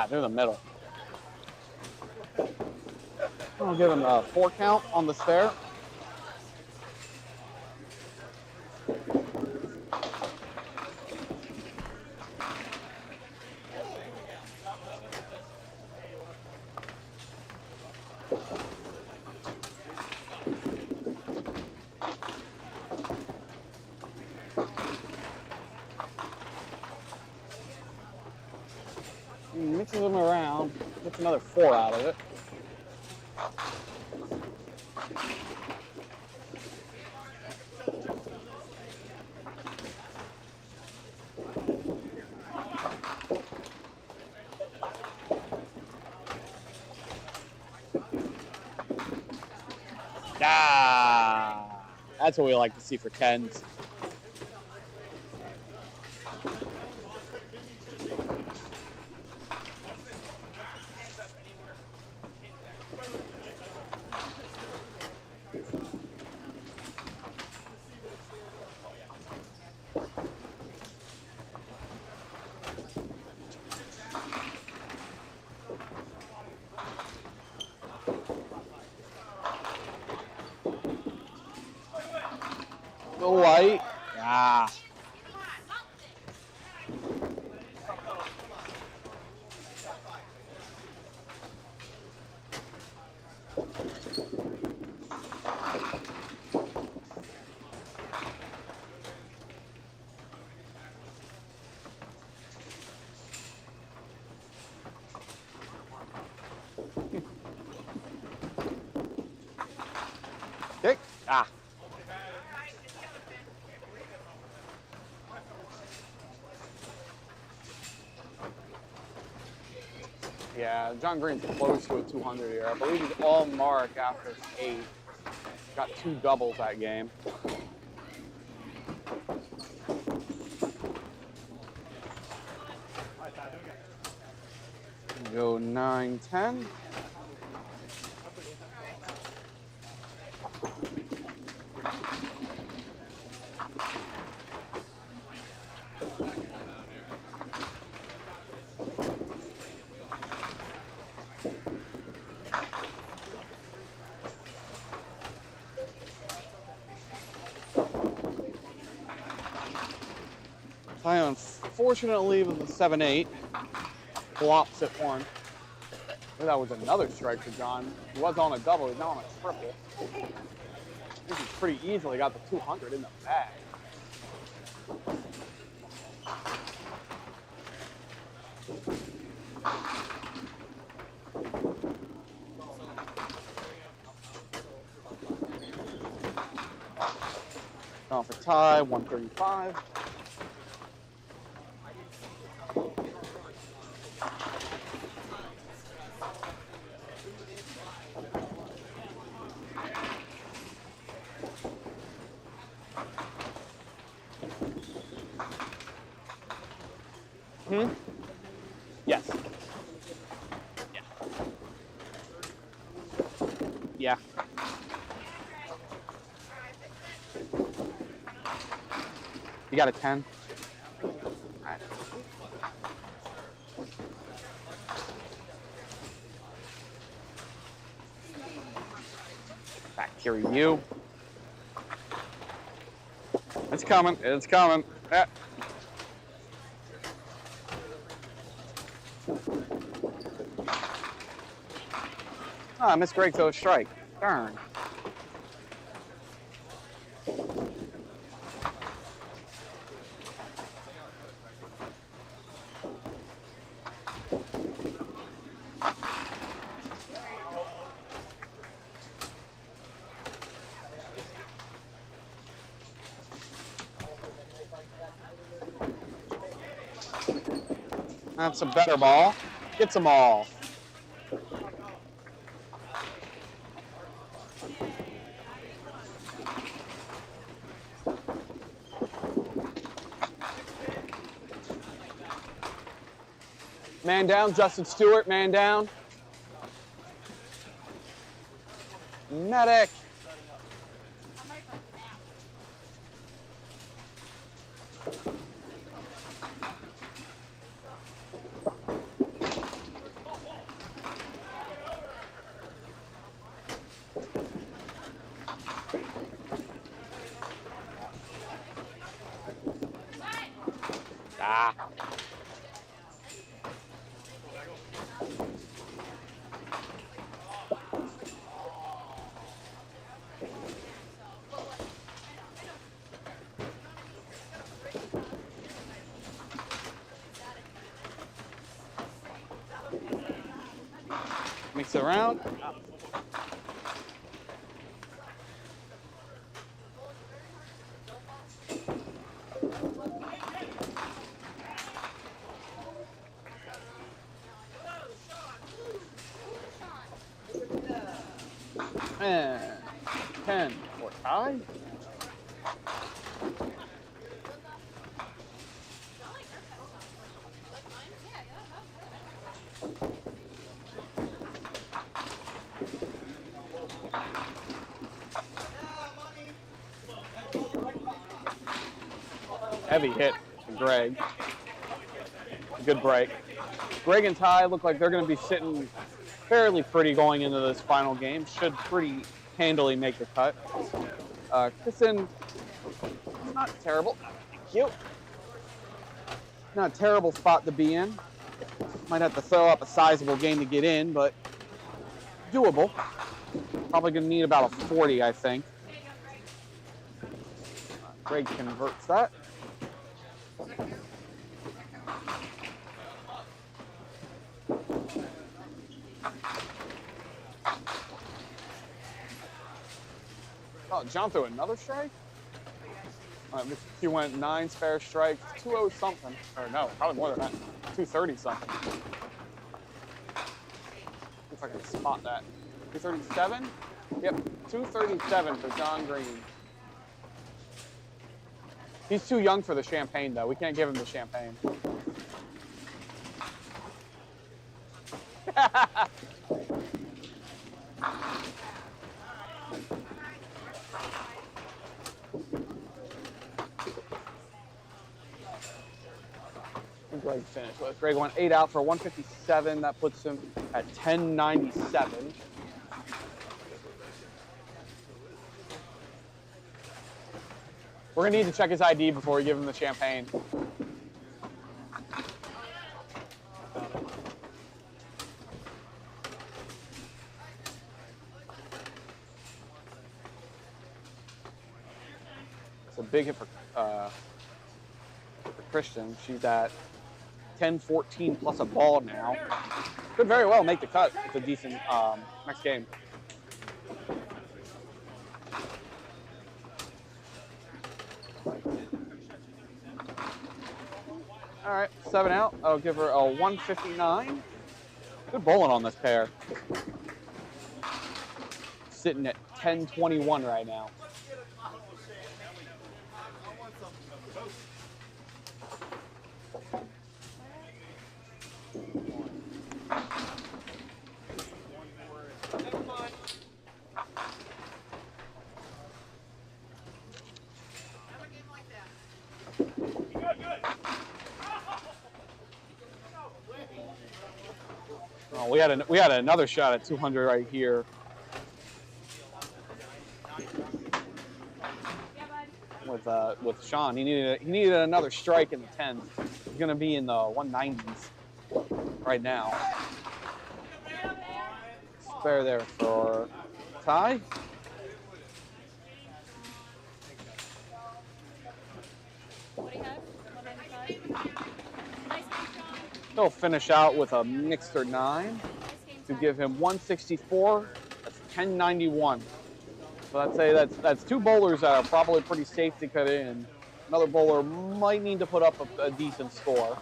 Through the middle. I'll give him a 4 count on the spare. Mixes them around, gets another 4 out of it. Ah, that's what we like to see for Kens. The light. Ah. Kick. Ah. Yeah, John Green's close to a 200 here. I believe he's all mark after 8. Got 2 doubles that game. Go 9, 10. I unfortunately with the 7-8 flops at 1. That was another strike for John. He was on a double, he's now on a triple. I think he's pretty easily got the 200 in the bag. Going for tie, 135. Yes. Yeah. You got a 10? All right. Bacteria you. It's coming. It's coming. Ah. Ah, Miss Greg throws a strike. Darn. That's a better ball. Gets them all. Man down, Justin Stewart, man down. Medic. Ah. Mix it around. And 10 or tie. Heavy hit from Greg. Good break. Greg and Ty look like they're going to be sitting fairly pretty going into this final game. Should pretty handily make the cut. Kristen, not terrible. Thank you. Not a terrible spot to be in. Might have to throw up a sizable game to get in, but doable. Probably going to need about a 40, I think. Greg converts that. Oh, John threw another strike? He went 9 spare strikes, 2-0 something. Or no, probably more than that. 230 something. If I can spot that. 237? Yep, 237 for John Green. He's too young for the champagne, though. We can't give him the champagne. Greg finished with. Greg went 8 out for 157. That puts him at 1097. We're gonna need to check his ID before we give him the champagne. It's a big hit for Christian. She's at 10-14 plus a ball now. Could very well make the cut. It's a decent next game. All right, 7 out. I'll give her a 159. Good bowling on this pair. Sitting at 10-21 right now. Oh, we had another shot at 200 right here. With Sean, he needed another strike in the 10s. He's gonna be in the 190s right now. Spare there for Ty. He'll finish out with a mixer 9 to give him 164. That's 1091. So I'd say that's 2 bowlers that are probably pretty safe to cut in. Another bowler might need to put up a decent score.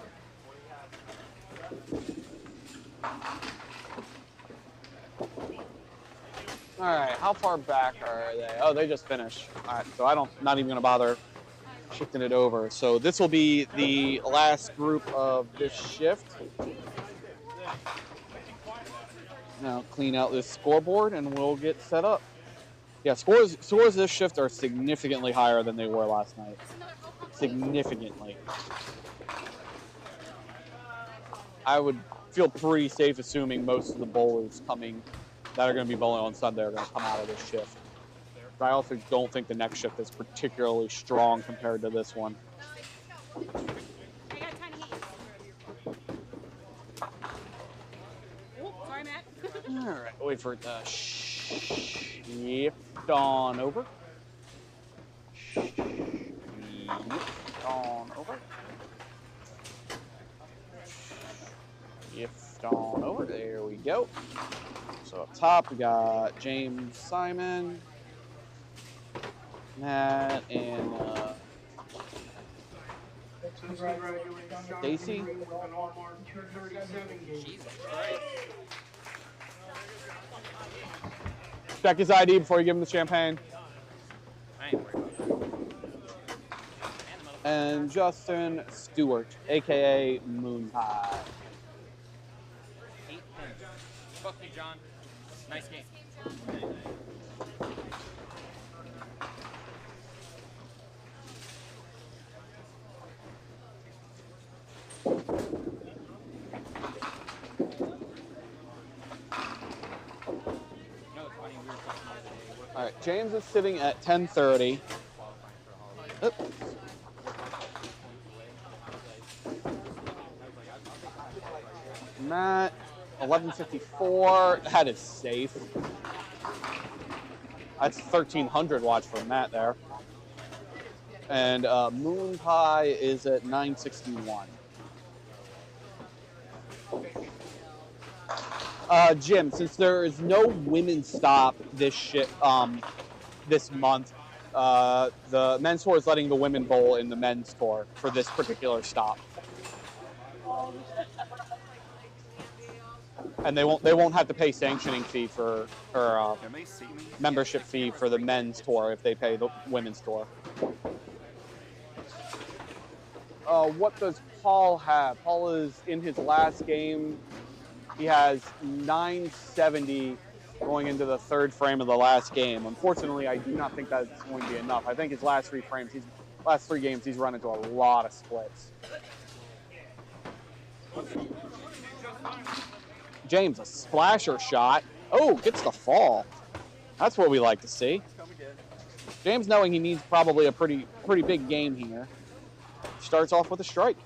All right, how far back are they? Oh, they just finished. All right, so not even gonna bother shifting it over. So this will be the last group of this shift. Now clean out this scoreboard and we'll get set up. Yeah, scores this shift are significantly higher than they were last night. Significantly. I would feel pretty safe assuming most of the bowlers that are going to be bowling on Sunday are going to come out of this shift. But I also don't think the next shift is particularly strong compared to this one. All right, wait for it to shift on over. Shift on over. Shift on over. There we go. So up top we got James, Simon, Matt, and Stacy. Check his ID before you give him the champagne. and Justin Stewart, aka Moon Pie. 8 pins. Fuck you, John. Nice game. All right, James is sitting at 10:30. Oop. Matt, 11:54. That is safe. That's 1,300 watch for Matt there. And Moon Pie is at 961. Jim, since there is no women's stop this this month, the men's tour is letting the women bowl in the men's tour for this particular stop. And they won't have to pay sanctioning fee for membership fee for the men's tour if they pay the women's tour. What does Paul have? Paul is in his last game. He has 970 going into the third frame of the last game. Unfortunately, I do not think that's going to be enough. I think his last three games, he's run into a lot of splits. James, a splasher shot. Oh, gets the fall. That's what we like to see. James, knowing he needs probably a pretty big game here, starts off with a strike.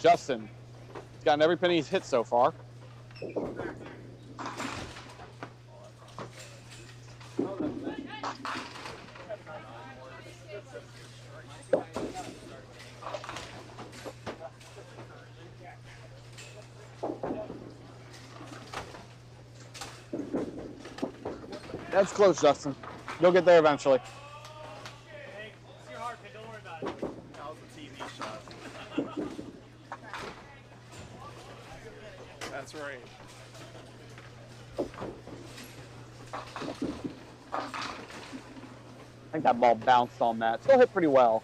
Justin, he's gotten every penny he's hit so far. That's close, Justin. You'll get there eventually. It's your heart, kid. Don't worry about it. That was a TV shot. That's right. I think that ball bounced on that. Still hit pretty well.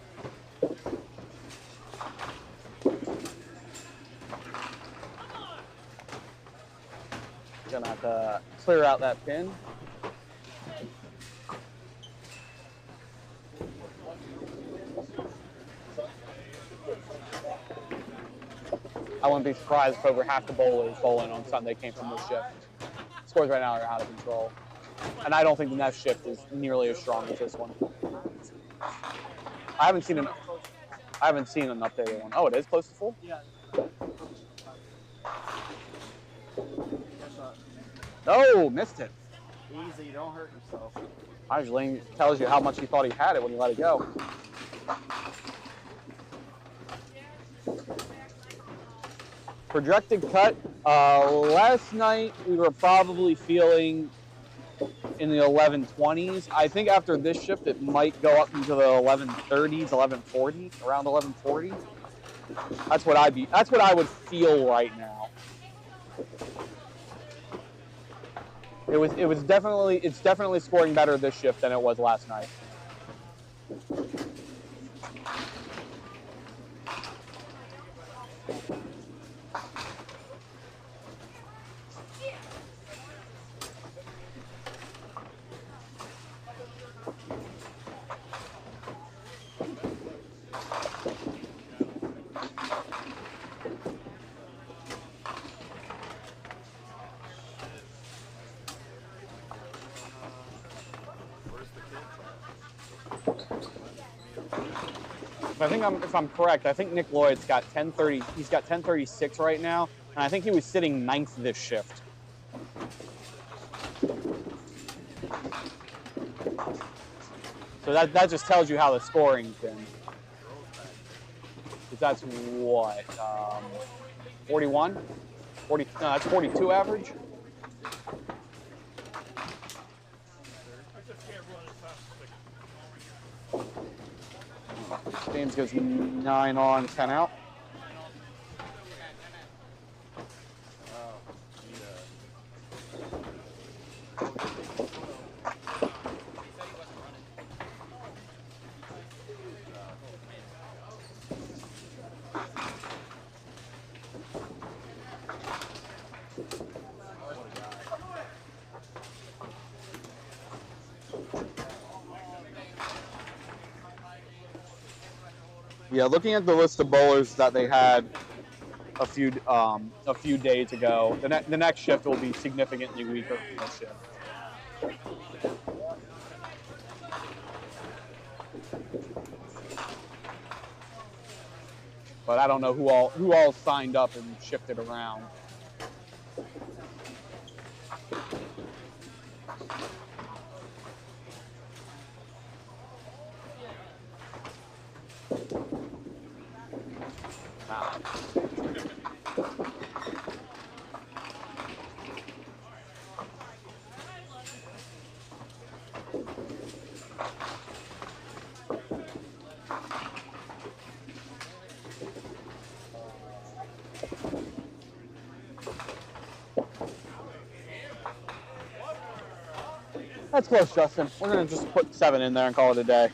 Gonna have to clear out that pin. I wouldn't be surprised if over half the bowlers bowling on Sunday came from this shift. Scores right now are out of control. And I don't think the next shift is nearly as strong as this one. I haven't seen an updated one. Oh, it is close to full? Yeah. No, missed it. Easy, don't hurt yourself. Usually tells you how much he thought he had it when he let it go. Projected cut. Last night we were probably feeling in the 1120s. I think after this shift it might go up into the 1130s, 1140, around 1140. That's what I would feel right now. It's definitely scoring better this shift than it was last night. If I'm correct, I think Nick Lloyd's got 1030. He's got 1036 right now, and I think he was sitting ninth this shift. So that just tells you how the scoring's been. 'Cause that's what, 41? 40, no, that's 42 average. James goes 9 on, 10 out. Yeah, looking at the list of bowlers that they had a few days ago, the next shift will be significantly weaker than this shift. But I don't know who all signed up and shifted around. That's close, Justin. We're gonna just put 7 in there and call it a day.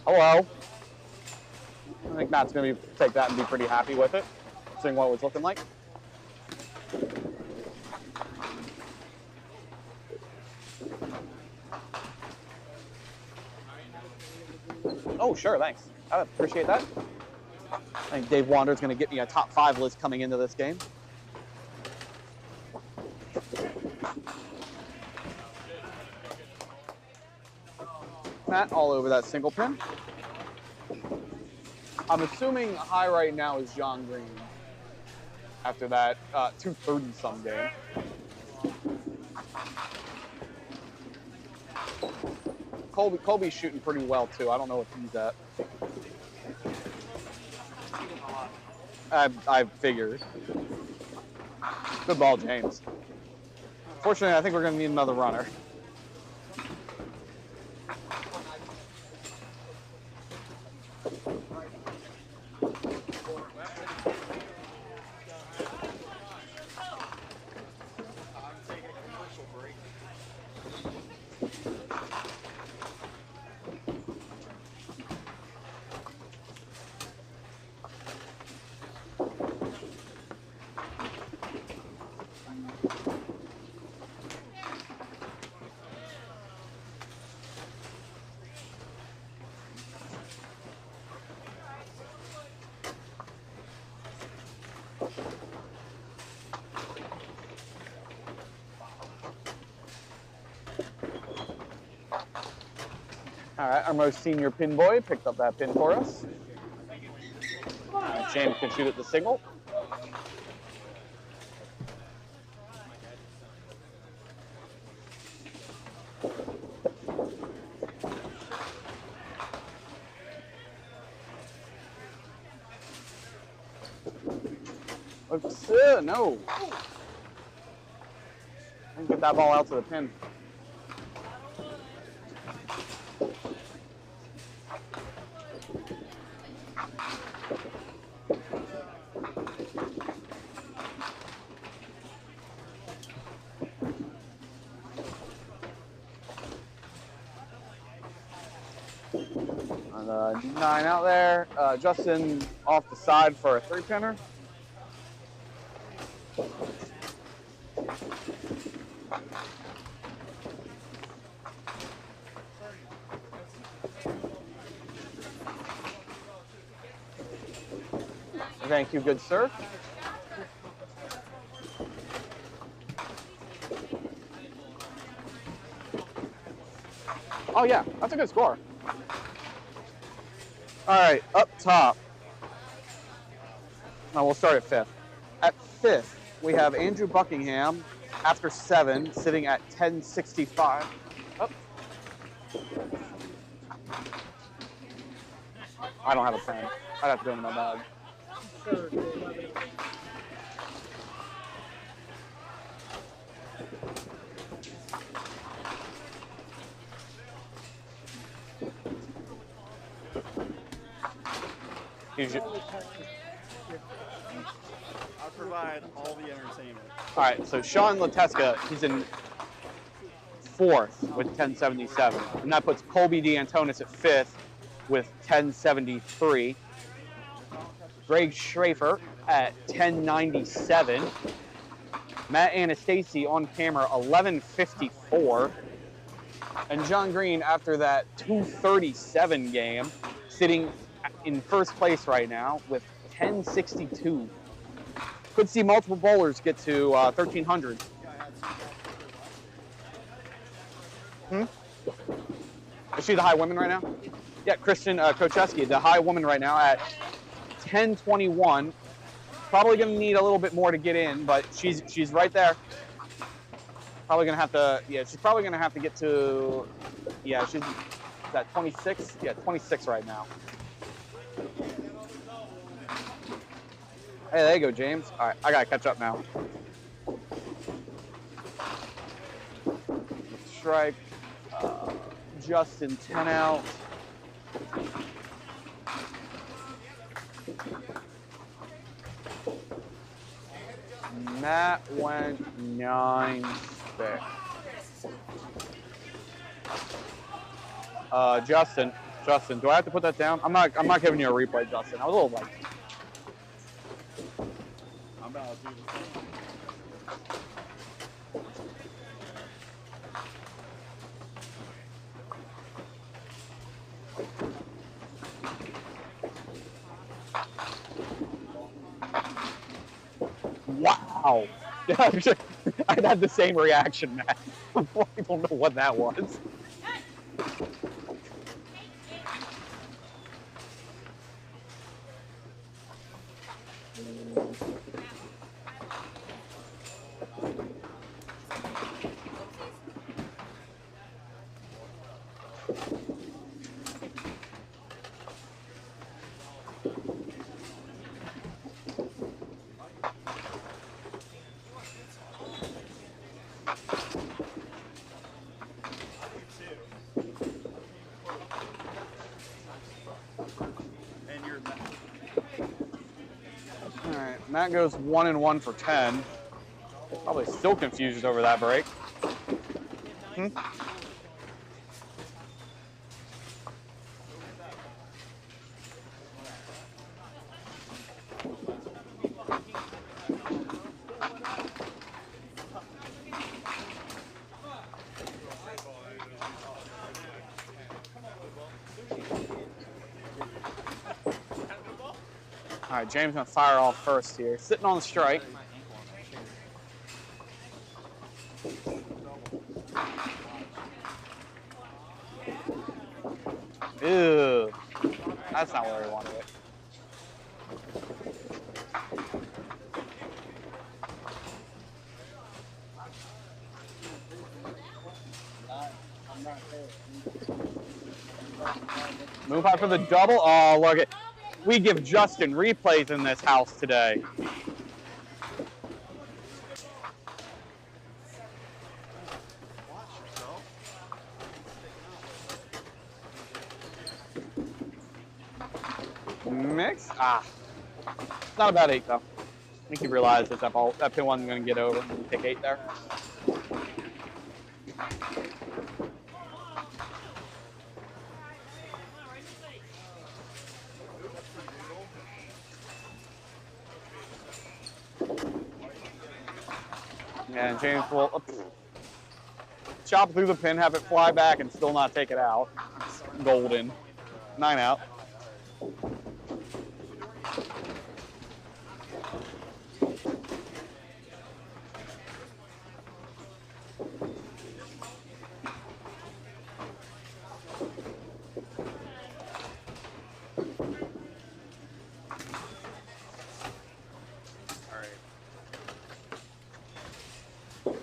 Hello. I think Matt's gonna take that and be pretty happy with it, seeing what it was looking like. Oh, sure, thanks. I appreciate that. I think Dave Wander's going to get me a top 5 list coming into this game. Matt all over that single pin. I'm assuming high right now is John Green after that 230-some game. Colby's shooting pretty well too. I don't know what he's at. I figured. Good ball, James. Fortunately, I think we're going to need another runner. All right, our most senior pin boy picked up that pin for us. James can shoot at the single. Oops, no. Get that ball out to the pin. And 9 out there. Justin off the side for a 3-pinner. Thank you, good sir. Oh yeah, that's a good score. All right, up top. No, we'll start at 5th. At 5th, we have Andrew Buckingham after 7, sitting at 1065. Oh. I don't have a pen. I'd have to go into my bag. I provide all the entertainment. All right, so Sean Leteska, he's in 4th with 1077, and that puts Colby DeAntonis at 5th with 1073. Greg Schrafer at 1097. Matt Anastasi on camera 1154. And John Green, after that 237 game, sitting in 1st place right now with 1062. Could see multiple bowlers get to 1300. Is she the high woman right now? Yeah, Kristen Kocheski, the high woman right now at 1021. Probably going to need a little bit more to get in, but she's right there. Probably going to have to, yeah, she's probably going to have to get to, yeah, she's at 26? Yeah, 26 right now. Hey, there you go, James. All right, I got to catch up now. Strike. Justin 10 out. Matt went 9-6. Justin, do I have to put that down? I'm not giving you a replay, Justin. I was a little like. I'm about to do the same. Wow. I had the same reaction, Matt. I don't know what that was. Matt goes 1-1 for 10. Probably still confused over that break. All right, James gonna fire off first here. Sitting on the strike. Ew, that's not where he wanted it. Move out for the double. Oh, look at. We give Justin replays in this house today. Mix? Ah. It's not a bad 8 though. I think he realized that that pin wasn't going to get over. Take 8 there. And James will chop through the pin, have it fly back, and still not take it out. Golden. 9 out. All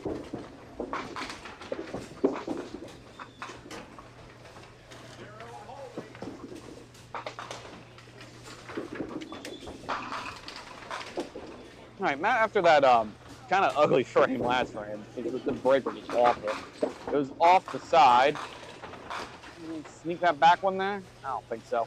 right, Matt, after that kind of ugly frame last frame, the breaker was awful. It was off the side. Sneak that back one there? I don't think so.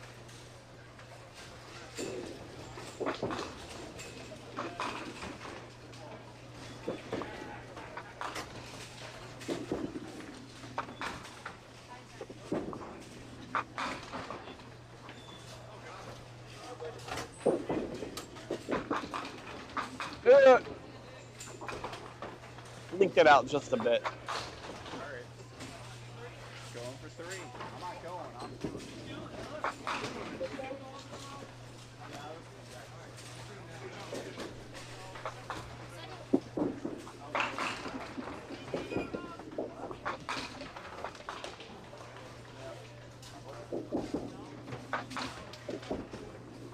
Linked it out just a bit. Alright. Going for 3. I'm not going.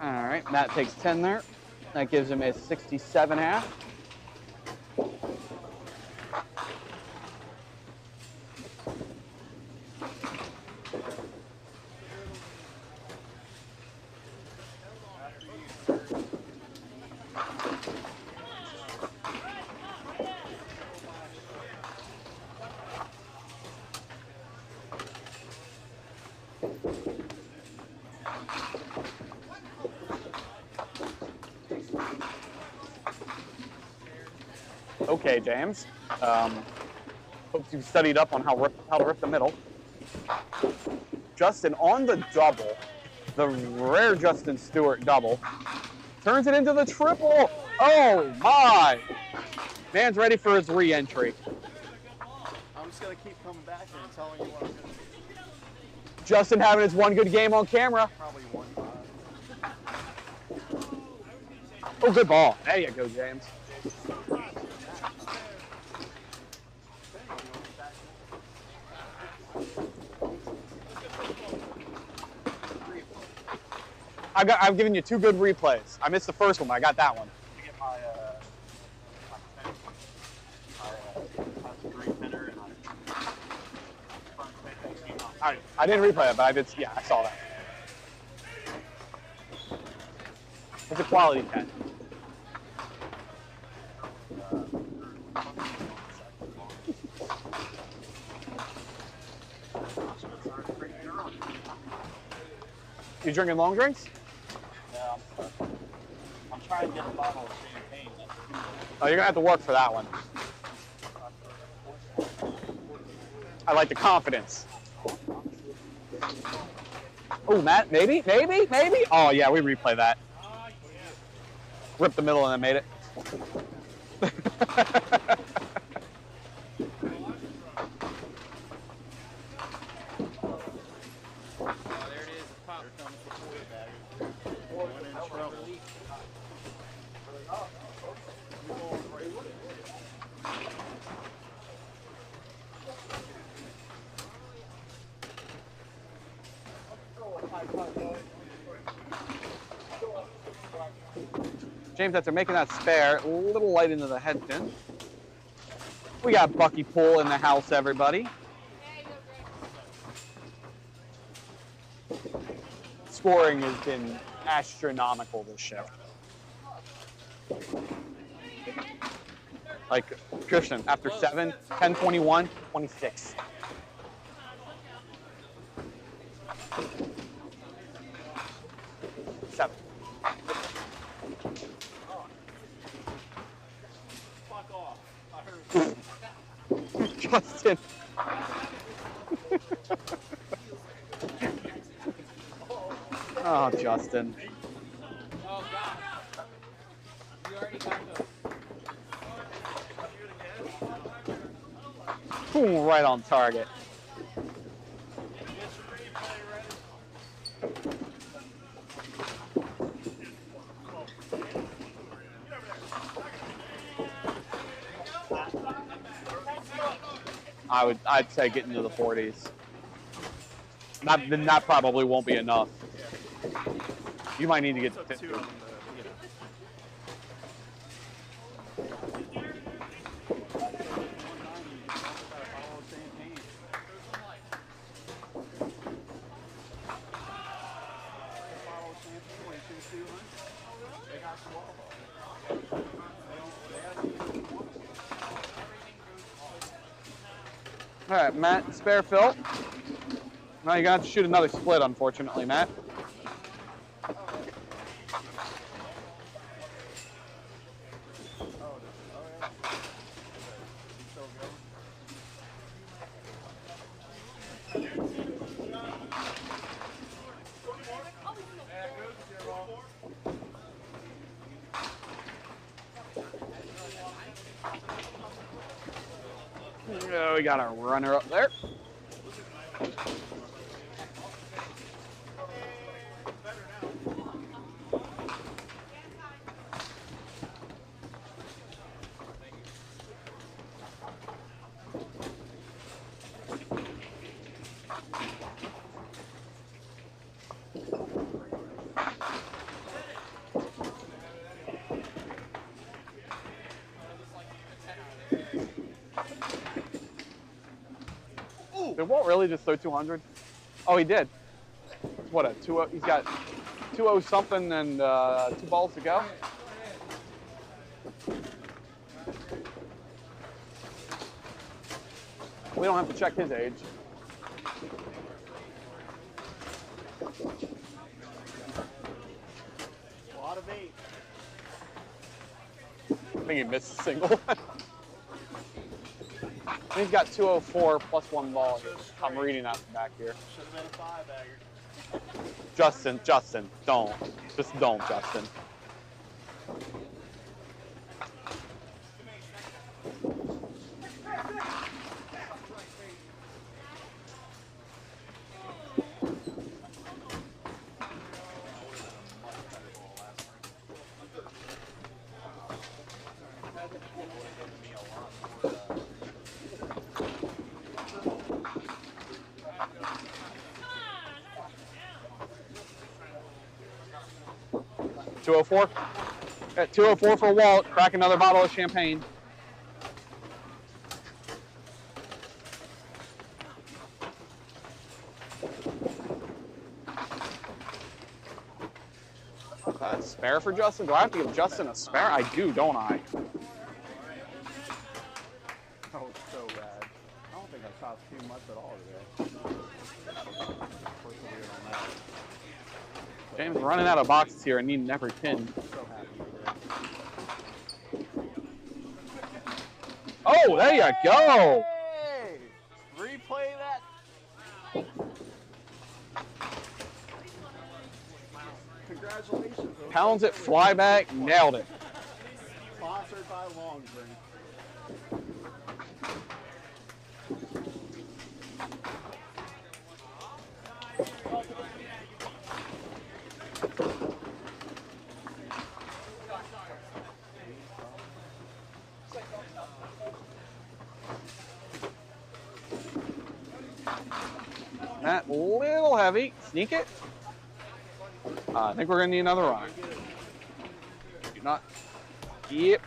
All right, Matt takes 10 there. That gives him a 67.5. Okay, James. Hope you've studied up on how to rip the middle. Justin on the double, the rare Justin Stewart double, turns it into the triple. Oh my! Man's ready for his re-entry. I'm just going to keep coming back here and telling you what I'm going to do. Justin having his one good game on camera. Probably 1-5. Oh, good ball. There you go, James. I've given you 2 good replays. I missed the first one, but I got that one. To get my green pinner and I didn't replay it, but I did. Yeah, I saw that. It's a quality 10. You drinking long drinks? Yeah, I'm trying to get a bottle of champagne. Oh, you're gonna have to work for that one. I like the confidence. Oh, Matt, maybe? Oh yeah, we replay that. Ripped the middle and then made it. James, after making that spare, a little light into the head pin. We got Bucky Pool in the house, everybody. Scoring has been astronomical this shift. Like, Christian, after 7, 10, 21, 26. Seven. Fuck off. I heard. Justin. Oh, Justin. Oh, God. You already got the... Boom, right on target. I'd say get into the 40s. That probably won't be enough. You might need to get to 50. All right, Matt, spare fill. Now you're gonna have to shoot another split, unfortunately, Matt. Oh, we got our runner up there. Did Walt really just throw 200? Oh, he did. What a 2-0. He's got 2-0 something and 2 balls to go. We don't have to check his age. A lot of 8. I think he missed a single. He's got 204 plus 1 ball. I'm reading that back here. Should have been a 5-bagger. Justin, don't. Just don't, Justin. $204. At $204 for Walt. Crack another bottle of champagne. Spare for Justin? Do I have to give Justin a spare? I do, don't I? That was so bad. I don't think I shot too much at all today. Persevered on that. James running out of boxes here and needing every pin. So happy today. Oh, there you go. Hey! Replay that. Congratulations. Pounds it, fly back, nailed it. Sponsored by Long Drink. That little heavy. Sneak it. I think we're gonna need another run. Do not. Yep.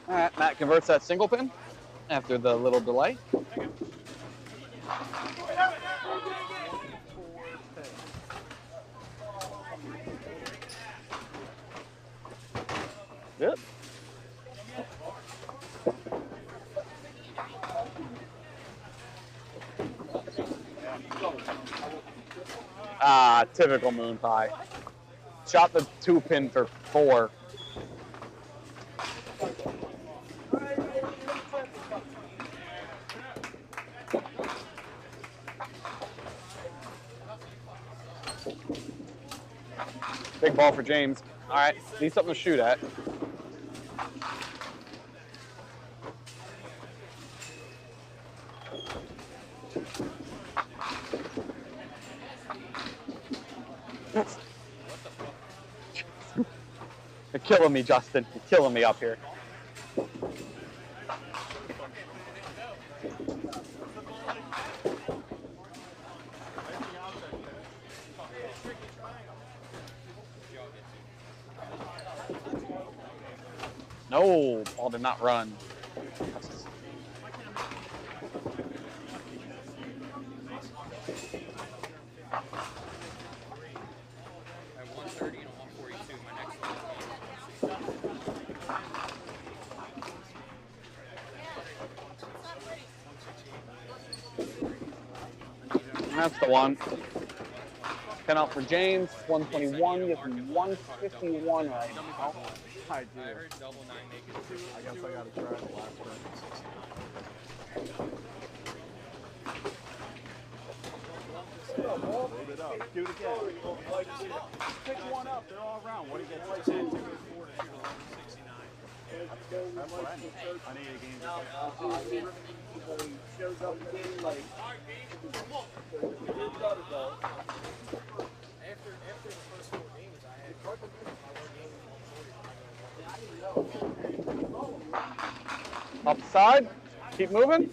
All right, Matt converts that single pin after the little delay. Yep. Ah, typical moon pie. Shot the 2 pin for 4. Big ball for James. All right, need something to shoot at. You're killing me, Justin. You're killing me up here. No, ball did not run. At 130 and 142, my next one. That's the one. 10 out for James. 121. Gets 151 right now. I do. I heard double 9 make it. I guess I gotta try the last turn. Load it up. Do it again. Pick one up. They're all around. What do you get? That's what I need. I need a game. Shows up again like. After the first 4 games, I had Upside. Keep moving.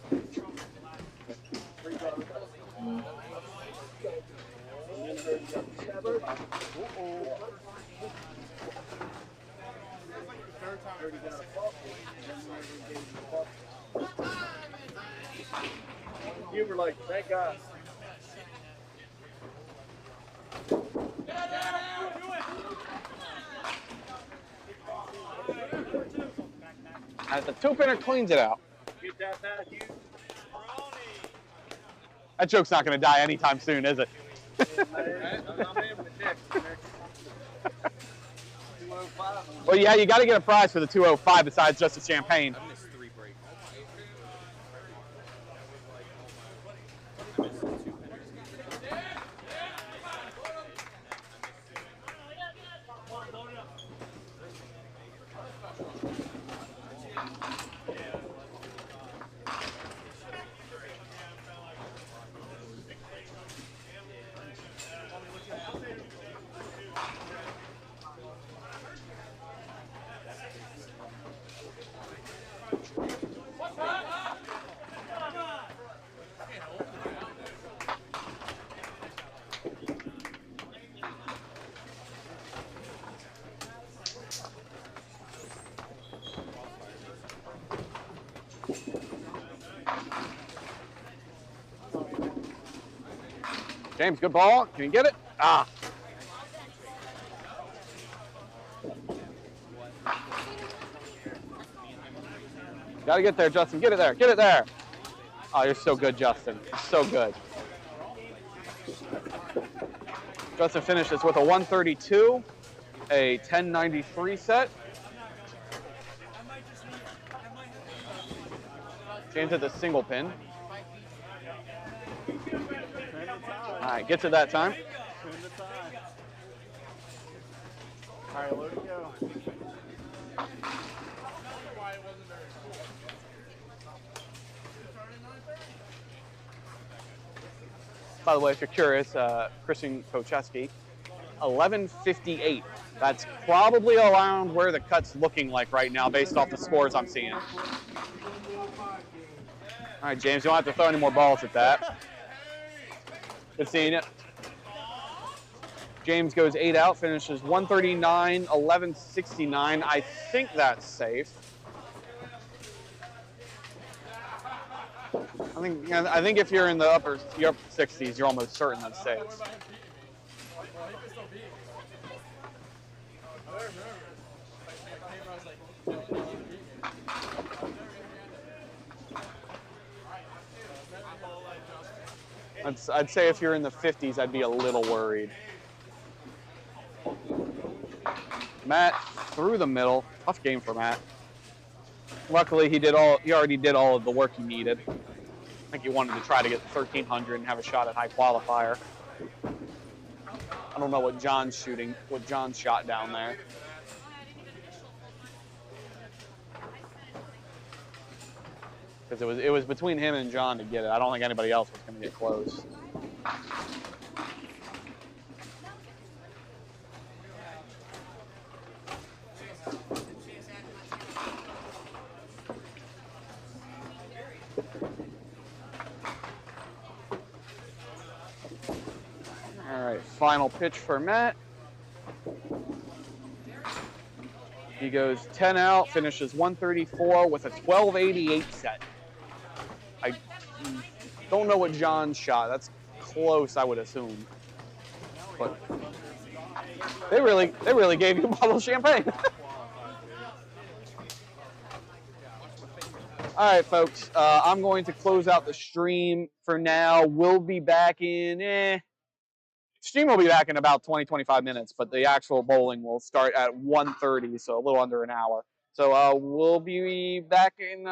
You were like, thank God. As the two-pinner cleans it out. Get that back, you. That joke's not going to die anytime soon, is it? Well, yeah, you got to get a prize for the 205 besides just the champagne. I missed 3 breaks. James, good ball. Can you get it? Ah. Got to get there, Justin. Get it there. Get it there. Oh, you're so good, Justin. You're so good. Justin finishes with a 132, a 1093 set. James at the single pin. All right, get to that time. All right, load it go. By the way, if you're curious, Christian Kocheski, 1158. That's probably around where the cut's looking like right now based off the scores I'm seeing. All right, James, you don't have to throw any more balls at that. Good seeing it. James goes 8 out, finishes 139, 1169. I think that's safe. I think if you're in the upper 60s, you're almost certain that's safe. I'd say if you're in the 50s, I'd be a little worried. Matt through the middle. Tough game for Matt. Luckily, he already did all of the work he needed. I think he wanted to try to get 1300 and have a shot at high qualifier. I don't know what John's shooting, what John's shot down there. Because it was between him and John to get it. I don't think anybody else was going to get close. All right, final pitch for Matt. He goes 10 out, finishes 134 with a 1288 set. I don't know what John shot. That's close, I would assume. But they really gave you a bottle of champagne. All right, folks. I'm going to close out the stream for now. We'll be back in. Stream will be back in about 20-25 minutes, but the actual bowling will start at 1:30, so a little under an hour. So we'll be back in.